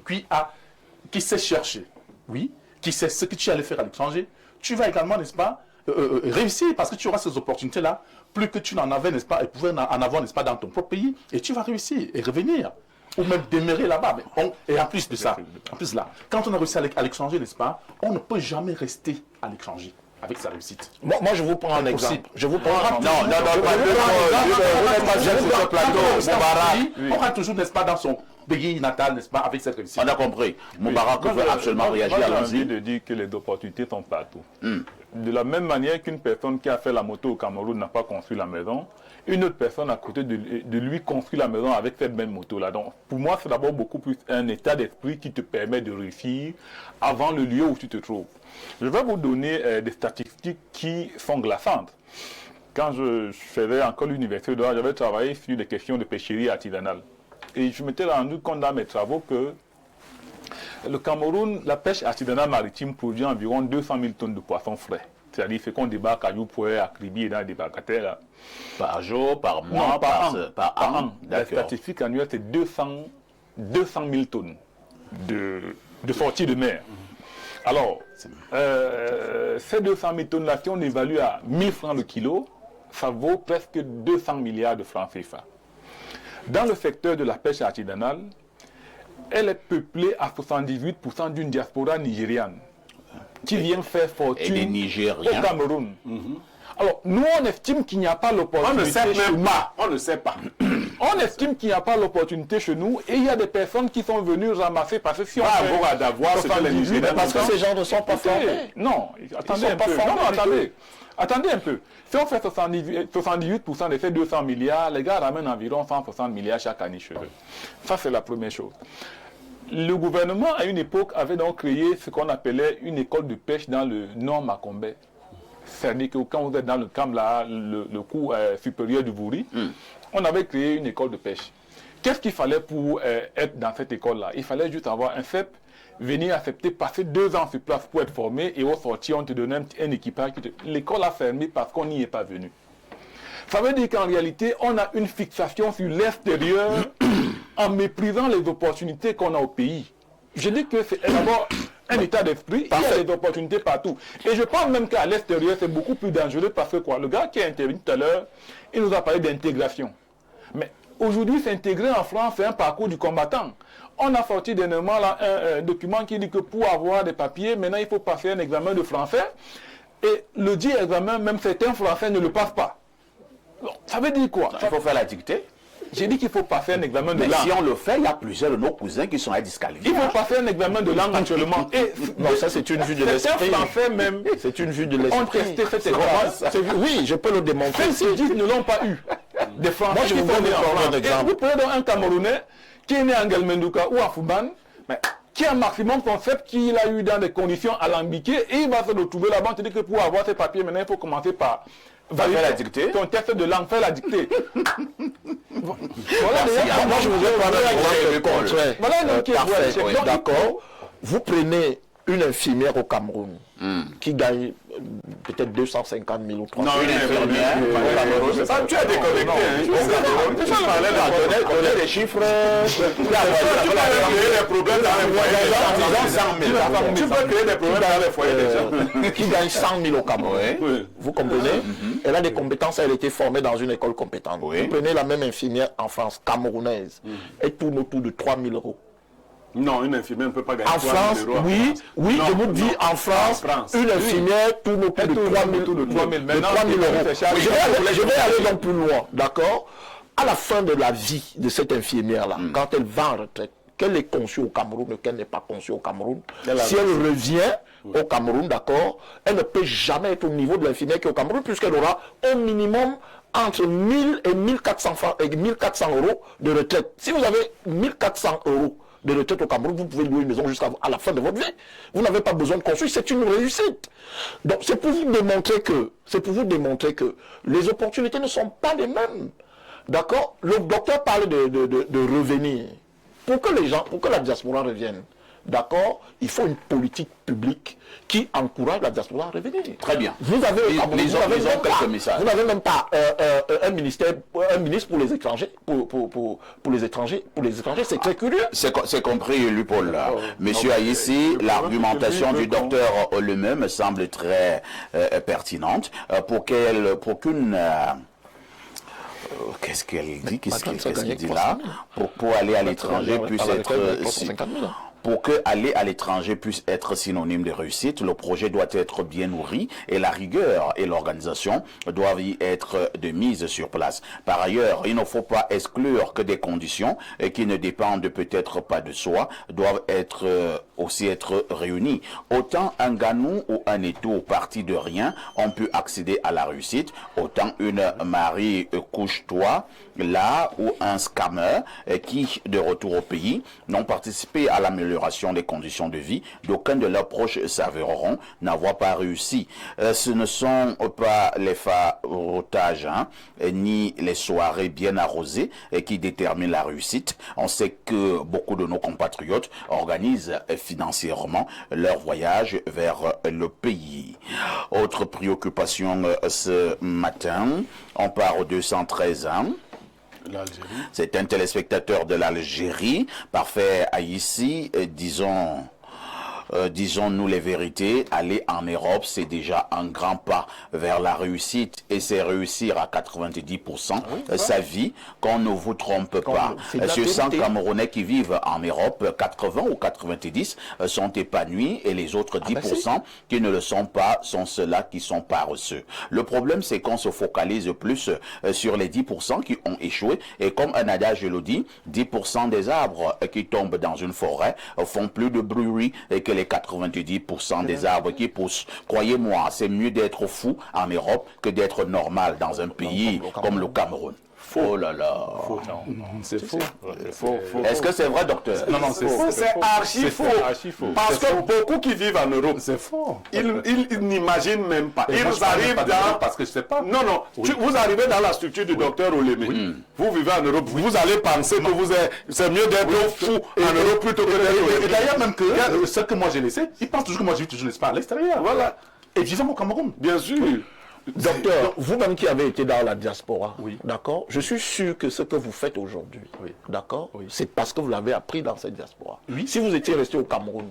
S15: qui sait chercher, oui, qui sait ce que tu allais faire à l'étranger, tu vas également, n'est-ce pas, réussir parce que tu auras ces opportunités-là, plus que tu n'en avais, n'est-ce pas, et pouvoir en avoir, n'est-ce pas, dans ton propre pays, et tu vas réussir et revenir, ou même demeurer là-bas. Et en plus de ça, quand on a réussi à l'étranger, n'est-ce pas, on ne peut jamais rester à l'étranger avec sa réussite.
S3: Moi, je vous prends un exemple. Je vous prends
S15: on rentre toujours, n'est-ce pas, dans son pays natal, n'est-ce pas, avec cette réussite.
S1: On a compris. Moubarak veut absolument réagir à l'enjeu.
S2: J'ai envie de dire que les opportunités sont partout. De la même manière qu'une personne qui a fait la moto au Cameroun n'a pas construit la maison, une autre personne à côté de lui construit la maison avec cette même moto-là. Donc, pour moi, c'est d'abord beaucoup plus un état d'esprit qui te permet de réussir avant le lieu où tu te trouves. Je vais vous donner des statistiques qui sont glaçantes. Quand je faisais encore l'université, j'avais travaillé sur des questions de pêcherie artisanale. Et je m'étais rendu compte dans mes travaux que le Cameroun, la pêche artisanale maritime produit environ 200 000 tonnes de poissons frais. C'est-à-dire qu'on débarque à Youpoué, à Kribi et dans les débarcadères.
S1: Par jour, par mois,
S2: non, par an. La
S1: D'accord.
S2: statistique annuelle, c'est 200 000 tonnes de sorties de mer. Alors, ces 200 000 tonnes là, si on évalue à 1000 francs le kilo, ça vaut presque 200 milliards de francs CFA. Dans le secteur de la pêche artisanale, elle est peuplée à 78% d'une diaspora nigériane qui vient faire fortune au Cameroun. Alors, nous, on estime qu'il n'y a pas l'opportunité.
S5: On ne sait même pas. On ne sait pas.
S2: On estime qu'il n'y a pas l'opportunité chez nous et il y a des personnes qui sont venues ramasser parce que si on
S5: fait d'avoir ce que les Nigériens
S3: parce que ces gens ne sont pas formés.
S2: Non, attendez un peu. Attendez un peu. Si on fait 78% de ces 200 milliards, les gars ramènent environ 160 milliards chaque année chez eux. Ça, c'est la première chose. Le gouvernement, à une époque, avait donc créé ce qu'on appelait une école de pêche dans le Nord Macombé. C'est-à-dire que quand vous êtes dans le camp là, le cours supérieur du Vouri, on avait créé une école de pêche. Qu'est-ce qu'il fallait pour être dans cette école-là? Il fallait juste avoir un CEP, venir accepter, passer 2 ans sur place pour être formé et au sortir, on te donnait un équipage. L'école a fermé parce qu'on n'y est pas venu. Ça veut dire qu'en réalité, on a une fixation sur l'extérieur en méprisant les opportunités qu'on a au pays. Je dis que c'est d'abord un état d'esprit, il y a des opportunités partout. Et je pense même qu'à l'extérieur, c'est beaucoup plus dangereux parce que quoi? Le gars qui a intervenu tout à l'heure, il nous a parlé d'intégration. Mais aujourd'hui, s'intégrer en France, c'est un parcours du combattant. On a sorti dernièrement là, un document qui dit que pour avoir des papiers, maintenant il faut passer un examen de français. Et le dit examen, même certains Français ne le passent pas. Donc, ça veut dire quoi?
S1: Il faut faire la dictée.
S2: J'ai dit qu'il faut passer un examen de langue.
S1: Mais si on le fait, il y a plusieurs de nos cousins qui sont à disqualifier.
S2: Il faut passer un examen de langue actuellement. Et
S3: non, ça c'est une vue de l'esprit.
S2: Même.
S3: C'est une vue de l'esprit.
S2: On testait cet examen.
S3: Oui, je peux le démontrer.
S2: Ceux qui disent ne l'ont pas eu. Des Français
S3: moi, je vous donne un exemple.
S2: Vous prenez donc un Camerounais qui est né en Gelmenduka ou à Fouban, qui a un maximum concept qu'il a eu dans des conditions alambiquées et il va se retrouver là-bas. On te dit que pour avoir ses papiers, maintenant il faut commencer par
S1: faire la dictée.
S2: Ton test de langue, faire la dictée.
S3: Voilà, moi je vous ai parlé d'un contraire.
S2: Voilà un qui est
S3: d'accord. Vous prenez une infirmière au Cameroun qui gagne peut-être 250 000 ou 300 000.
S5: Non, une infirmière au Cameroun. Tu as déconnecté. Tu parlais
S3: donner des chiffres.
S5: Tu peux créer des problèmes dans les foyers. Tu peux créer des problèmes dans les foyers des gens.
S3: Qui gagne 100 000 au Cameroun. Vous comprenez? Elle a des compétences, elle a été formée dans une école compétente. Vous prenez la même infirmière en France, camerounaise. Elle tourne autour de 3 000 euros.
S5: Non, une infirmière ne peut pas gagner 3 000 euros.
S3: Oui, je vous dis, en France, une infirmière tourne autour de 3 000 euros. Je vais aller donc plus loin, d'accord? À la fin de la vie de cette infirmière-là, quand elle va en retraite, qu'elle est conçue au Cameroun ou qu'elle n'est pas conçue au Cameroun, si elle revient au Cameroun, d'accord, elle ne peut jamais être au niveau de l'infirmière qui est au Cameroun, puisqu'elle aura au minimum entre 1000 et 1400 euros de retraite. Si vous avez 1400 euros de retraite au Cameroun, vous pouvez louer une maison jusqu'à la fin de votre vie. Vous n'avez pas besoin de construire, c'est une réussite. Donc c'est pour vous démontrer que les opportunités ne sont pas les mêmes. D'accord? Le docteur parle de revenir. Pour que la diaspora revienne, d'accord, il faut une politique publique qui encourage la diaspora à revenir.
S1: Très bien.
S3: Vous n'avez même pas un ministre pour les étrangers. Pour les étrangers, c'est très curieux.
S1: C'est compris, Lupol. Monsieur Aïssi, l'argumentation du docteur Oleme me semble très pertinente pour qu'une... Qu'est-ce qu'elle dit? Qu'est-ce qu'elle dit là? Pour aller à l'étranger puisse être... Pour que aller à l'étranger puisse être synonyme de réussite, le projet doit être bien nourri et la rigueur et l'organisation doivent y être de mise sur place. Par ailleurs, il ne faut pas exclure que des conditions qui ne dépendent peut-être pas de soi doivent aussi être réunies. Autant un Ganou ou un Eto parti de rien, on peut accéder à la réussite, autant une Marie couche-toi là ou un scammer qui, de retour au pays, n'ont participé à l'amélioration des conditions de vie d'aucun de leurs proches s'avéreront n'avoir pas réussi. Ce ne sont pas les farotages ni les soirées bien arrosées qui déterminent la réussite. On sait que beaucoup de nos compatriotes organisent financièrement leur voyage vers le pays. Autre préoccupation ce matin, on part aux 213 ans. C'est un téléspectateur de l'Algérie, parfait à ici, disons, disons-nous les vérités, aller en Europe, c'est déjà un grand pas vers la réussite. Et c'est réussir à 90% sa vie, qu'on ne vous trompe pas. Sur 100 Camerounais qui vivent en Europe, 80 ou 90 sont épanouis et les autres 10% qui ne le sont pas sont ceux-là qui sont paresseux. Le problème, c'est qu'on se focalise plus sur les 10% qui ont échoué. Et comme un adage le dit, 10% des arbres qui tombent dans une forêt font plus de bruit que les 90% des arbres qui poussent. Croyez-moi, c'est mieux d'être fou en Europe que d'être normal dans un pays comme le Cameroun. Oh là là.
S4: C'est faux.
S1: Est-ce que c'est vrai, docteur?
S5: Non, c'est faux. C'est archi faux. Parce que beaucoup qui vivent en Europe,
S15: c'est faux.
S5: Ils n'imaginent même pas. Ils arrivent dans...
S15: Parce que je sais pas.
S5: Non, non. Vous arrivez dans la structure du docteur Olémé. Vous vivez en Europe. Vous allez penser que c'est mieux d'être fou en Europe plutôt que d'être...
S15: Et d'ailleurs, même que ce que moi j'ai laissé, ils pensent toujours que moi j'ai toujours laissé pas à l'extérieur.
S5: Voilà.
S15: Et vivant au Cameroun.
S5: Bien sûr.
S3: Docteur, vous-même qui avez été dans la diaspora, d'accord, je suis sûr que ce que vous faites aujourd'hui, d'accord, c'est parce que vous l'avez appris dans cette diaspora. Si vous étiez resté au Cameroun,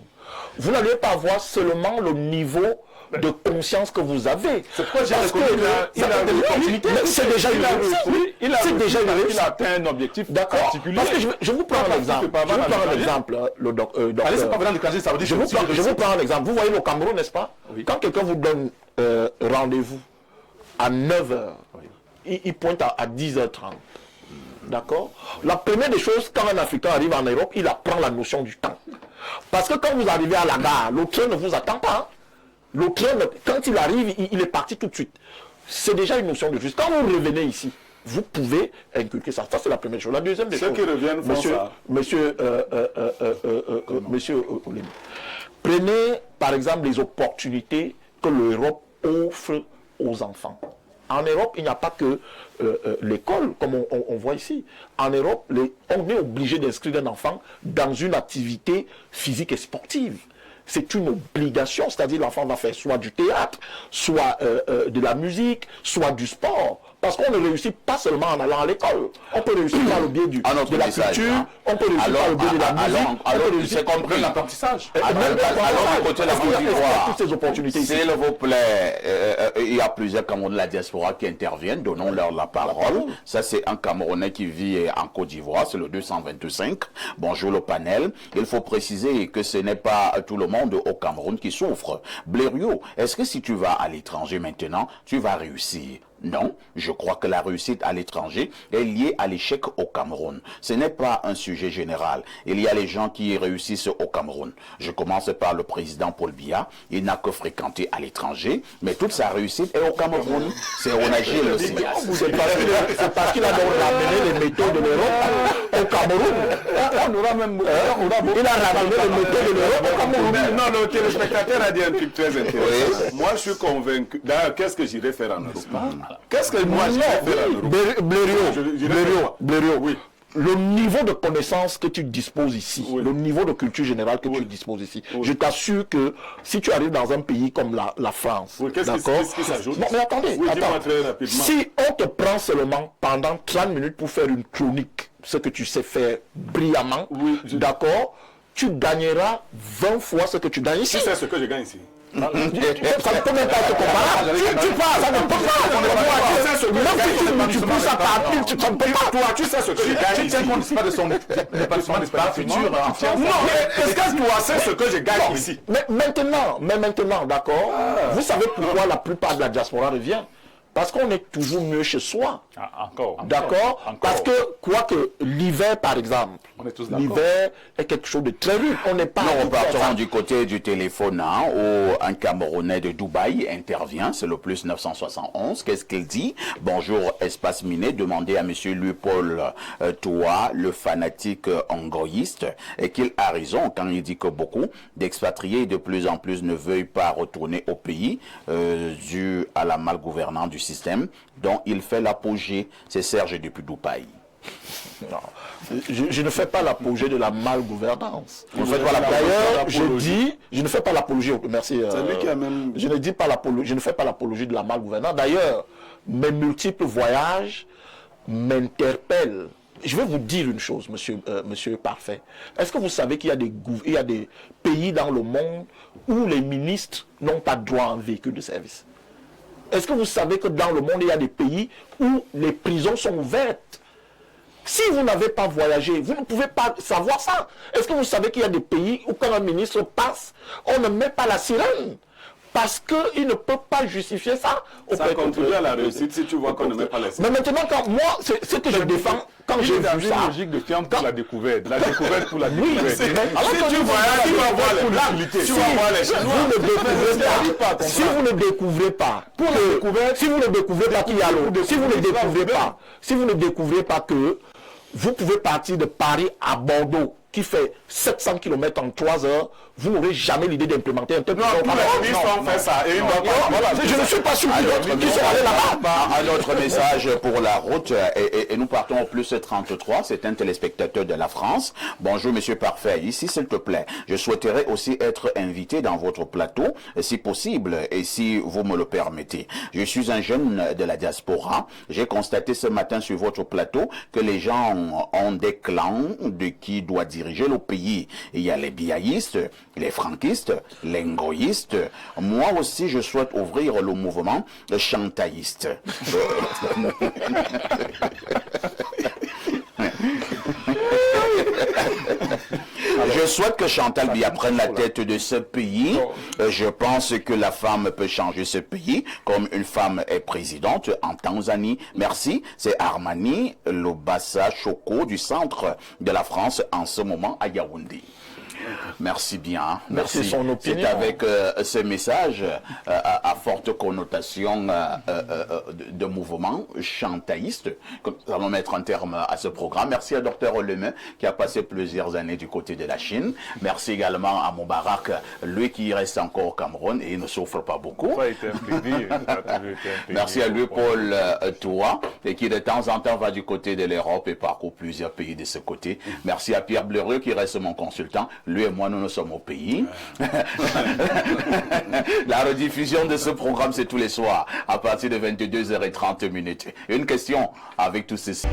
S3: vous n'alliez pas avoir seulement le niveau de conscience que vous avez.
S15: C'est pourquoi j'ai reconnu
S3: c'est déjà une réussite.
S5: Il a atteint un objectif particulier.
S3: Parce que je vous prends un exemple.
S15: Allez, c'est pas venant de Kangé, ça veut dire
S3: je vous prends un exemple. Vous voyez le Cameroun, n'est-ce pas? Quand quelqu'un vous donne rendez-vous à 9h, il pointe à 10h30. D'accord? La première des choses, quand un Africain arrive en Europe, il apprend la notion du temps. Parce que quand vous arrivez à la gare, le train ne vous attend pas. Le train, quand il arrive, il est parti tout de suite. C'est déjà une notion de juste. Quand vous revenez ici, vous pouvez inculquer ça. Ça, c'est la première chose. La deuxième des choses.
S5: Ceux qui reviennent font ça.
S3: Monsieur Olémé, prenez par exemple les opportunités que l'Europe offre aux enfants. En Europe, il n'y a pas que l'école, comme on voit ici. En Europe, on est obligé d'inscrire un enfant dans une activité physique et sportive. C'est une obligation, c'est-à-dire l'enfant va faire soit du théâtre, soit de la musique, soit du sport. Parce qu'on ne réussit pas seulement en allant à l'école. On peut réussir par le biais de la culture, on peut réussir par le biais de la musique, on peut réussir
S15: c'est compris l'apprentissage.
S3: Toutes ces opportunités ici.
S1: S'il vous plaît, il y a plusieurs Camerounais de la diaspora qui interviennent, donnons-leur la parole. Ça, c'est un Camerounais qui vit en Côte d'Ivoire, c'est le 225. Bonjour le panel. Il faut préciser que ce n'est pas tout le monde au Cameroun qui souffre. Blériot, est-ce que si tu vas à l'étranger maintenant, tu vas réussir? Non, je crois que la réussite à l'étranger est liée à l'échec au Cameroun. Ce n'est pas un sujet général. Il y a les gens qui réussissent au Cameroun. Je commence par le président Paul Biya. Il n'a que fréquenté à l'étranger, mais toute sa réussite est au Cameroun. C'est Onagil aussi.
S3: C'est parce qu'il a ramené les méthodes de l'Europe au Cameroun. Il a ramené les méthodes de l'Europe au Cameroun.
S5: Non, le téléspectateur a dit un truc très intéressant. Moi, je suis convaincu. D'ailleurs, qu'est-ce que j'irai faire en Europe? Qu'est-ce que moi je vais faire en Europe?
S3: Blériot, oui. Le niveau de connaissance que tu disposes ici, le niveau de culture générale que tu disposes ici, je t'assure que si tu arrives dans un pays comme la France, d'accord? Non, mais attendez, si on te prend seulement pendant 30 minutes pour faire une chronique, ce que tu sais faire brillamment, d'accord, tu gagneras 20 fois ce que tu gagnes ici.
S5: Tu sais ce que je gagne ici.
S3: Ça ne peut même pas être comparable. Tu parles, ça ne peut pas. Tu pousses à partir, tu ne peux pas.
S5: Toi, tu sais ce que je gagne.
S15: Tu tiens compte pas de son épanouissement futur.
S5: Non, mais est-ce que toi sais ce que je gagne ici?
S3: Mais maintenant, d'accord, vous savez pourquoi la plupart de la diaspora revient? Parce qu'on est toujours mieux chez soi.
S2: Encore.
S3: D'accord? Parce que, quoique l'hiver, par exemple, l'hiver est quelque chose de très rude. On n'est pas...
S1: Nous repartons du côté du téléphone où un Camerounais de Dubaï intervient. C'est le plus 971. Qu'est-ce qu'il dit? Bonjour, espace miné. Demandez à M. Louis-Paul Toa, le fanatique angoïste, et qu'il a raison quand il dit que beaucoup d'expatriés de plus en plus ne veuillent pas retourner au pays dû à la malgouvernance du système dont il fait l'apogée. C'est Serge depuis Dubaï.
S3: Non, je ne fais pas l'apogée de la malgouvernance.
S1: D'ailleurs,
S3: je ne fais pas l'apologie. Merci. Je ne fais pas l'apologie de la malgouvernance. D'ailleurs, mes multiples voyages m'interpellent je vais vous dire une chose, monsieur Parfait. Est-ce que vous savez qu'il y a des pays dans le monde où les ministres n'ont pas droit à un véhicule de service? Est-ce que vous savez que dans le monde, il y a des pays où les prisons sont ouvertes? Si vous n'avez pas voyagé, vous ne pouvez pas savoir ça. Est-ce que vous savez qu'il y a des pays où quand un ministre passe, on ne met pas la sirène? Parce qu'il ne peut pas justifier ça.
S5: Ça contribue à la réussite si tu vois qu'on ne met pas la sirène.
S3: Mais maintenant, quand moi, c'est ce que je défends, quand j'ai vu ça...
S2: Il y a une logique de ferme pour la découverte. La découverte pour la découverte.
S3: Oui, alors
S5: si tu voyages, tu vas voir les blancs, tu vas voir les Chinois.
S3: Si vous ne découvrez pas, si vous ne découvrez pas qu'il y a l'eau, si vous ne découvrez pas que vous pouvez partir de Paris à Bordeaux, qui fait 700 km en 3 heures, vous n'aurez jamais l'idée d'implémenter un truc.
S5: Non, tous les ministres ont fait ça. Et
S3: je ne suis pas sûr qu'ils sont allés là-bas.
S1: Un autre message pour la route, et nous partons au plus 33, c'est un téléspectateur de la France. Bonjour Monsieur Parfait, ici s'il te plaît, je souhaiterais aussi être invité dans votre plateau, si possible, et si vous me le permettez. Je suis un jeune de la diaspora, j'ai constaté ce matin sur votre plateau que les gens ont des clans de qui doit diriger le pays. Il y a les biaïstes, les franquistes, les ngoïstes. Moi aussi, je souhaite ouvrir le mouvement chantaïste. Je souhaite que Chantal Biya prenne la tête de ce pays. Je pense que la femme peut changer ce pays, comme une femme est présidente en Tanzanie. Merci. C'est Armani Lobassa Choco du centre de la France en ce moment à Yaoundé. Merci bien.
S3: Merci. Son opinion.
S1: C'est avec ce message à forte connotation de mouvement chantaïste que nous allons mettre un terme à ce programme. Merci à Dr Lemay qui a passé plusieurs années du côté de la Chine. Merci également à Moubarak, lui qui reste encore au Cameroun et il ne souffre pas beaucoup.
S2: Ça a été un plaisir.
S1: Merci à lui, Paul Toua, et qui de temps en temps va du côté de l'Europe et parcourt plusieurs pays de ce côté. Merci à Pierre Bleureux qui reste mon consultant. Lui et moi, nous sommes au pays. La rediffusion de ce programme, c'est tous les soirs, à partir de 22h30. Une question avec tout ceci.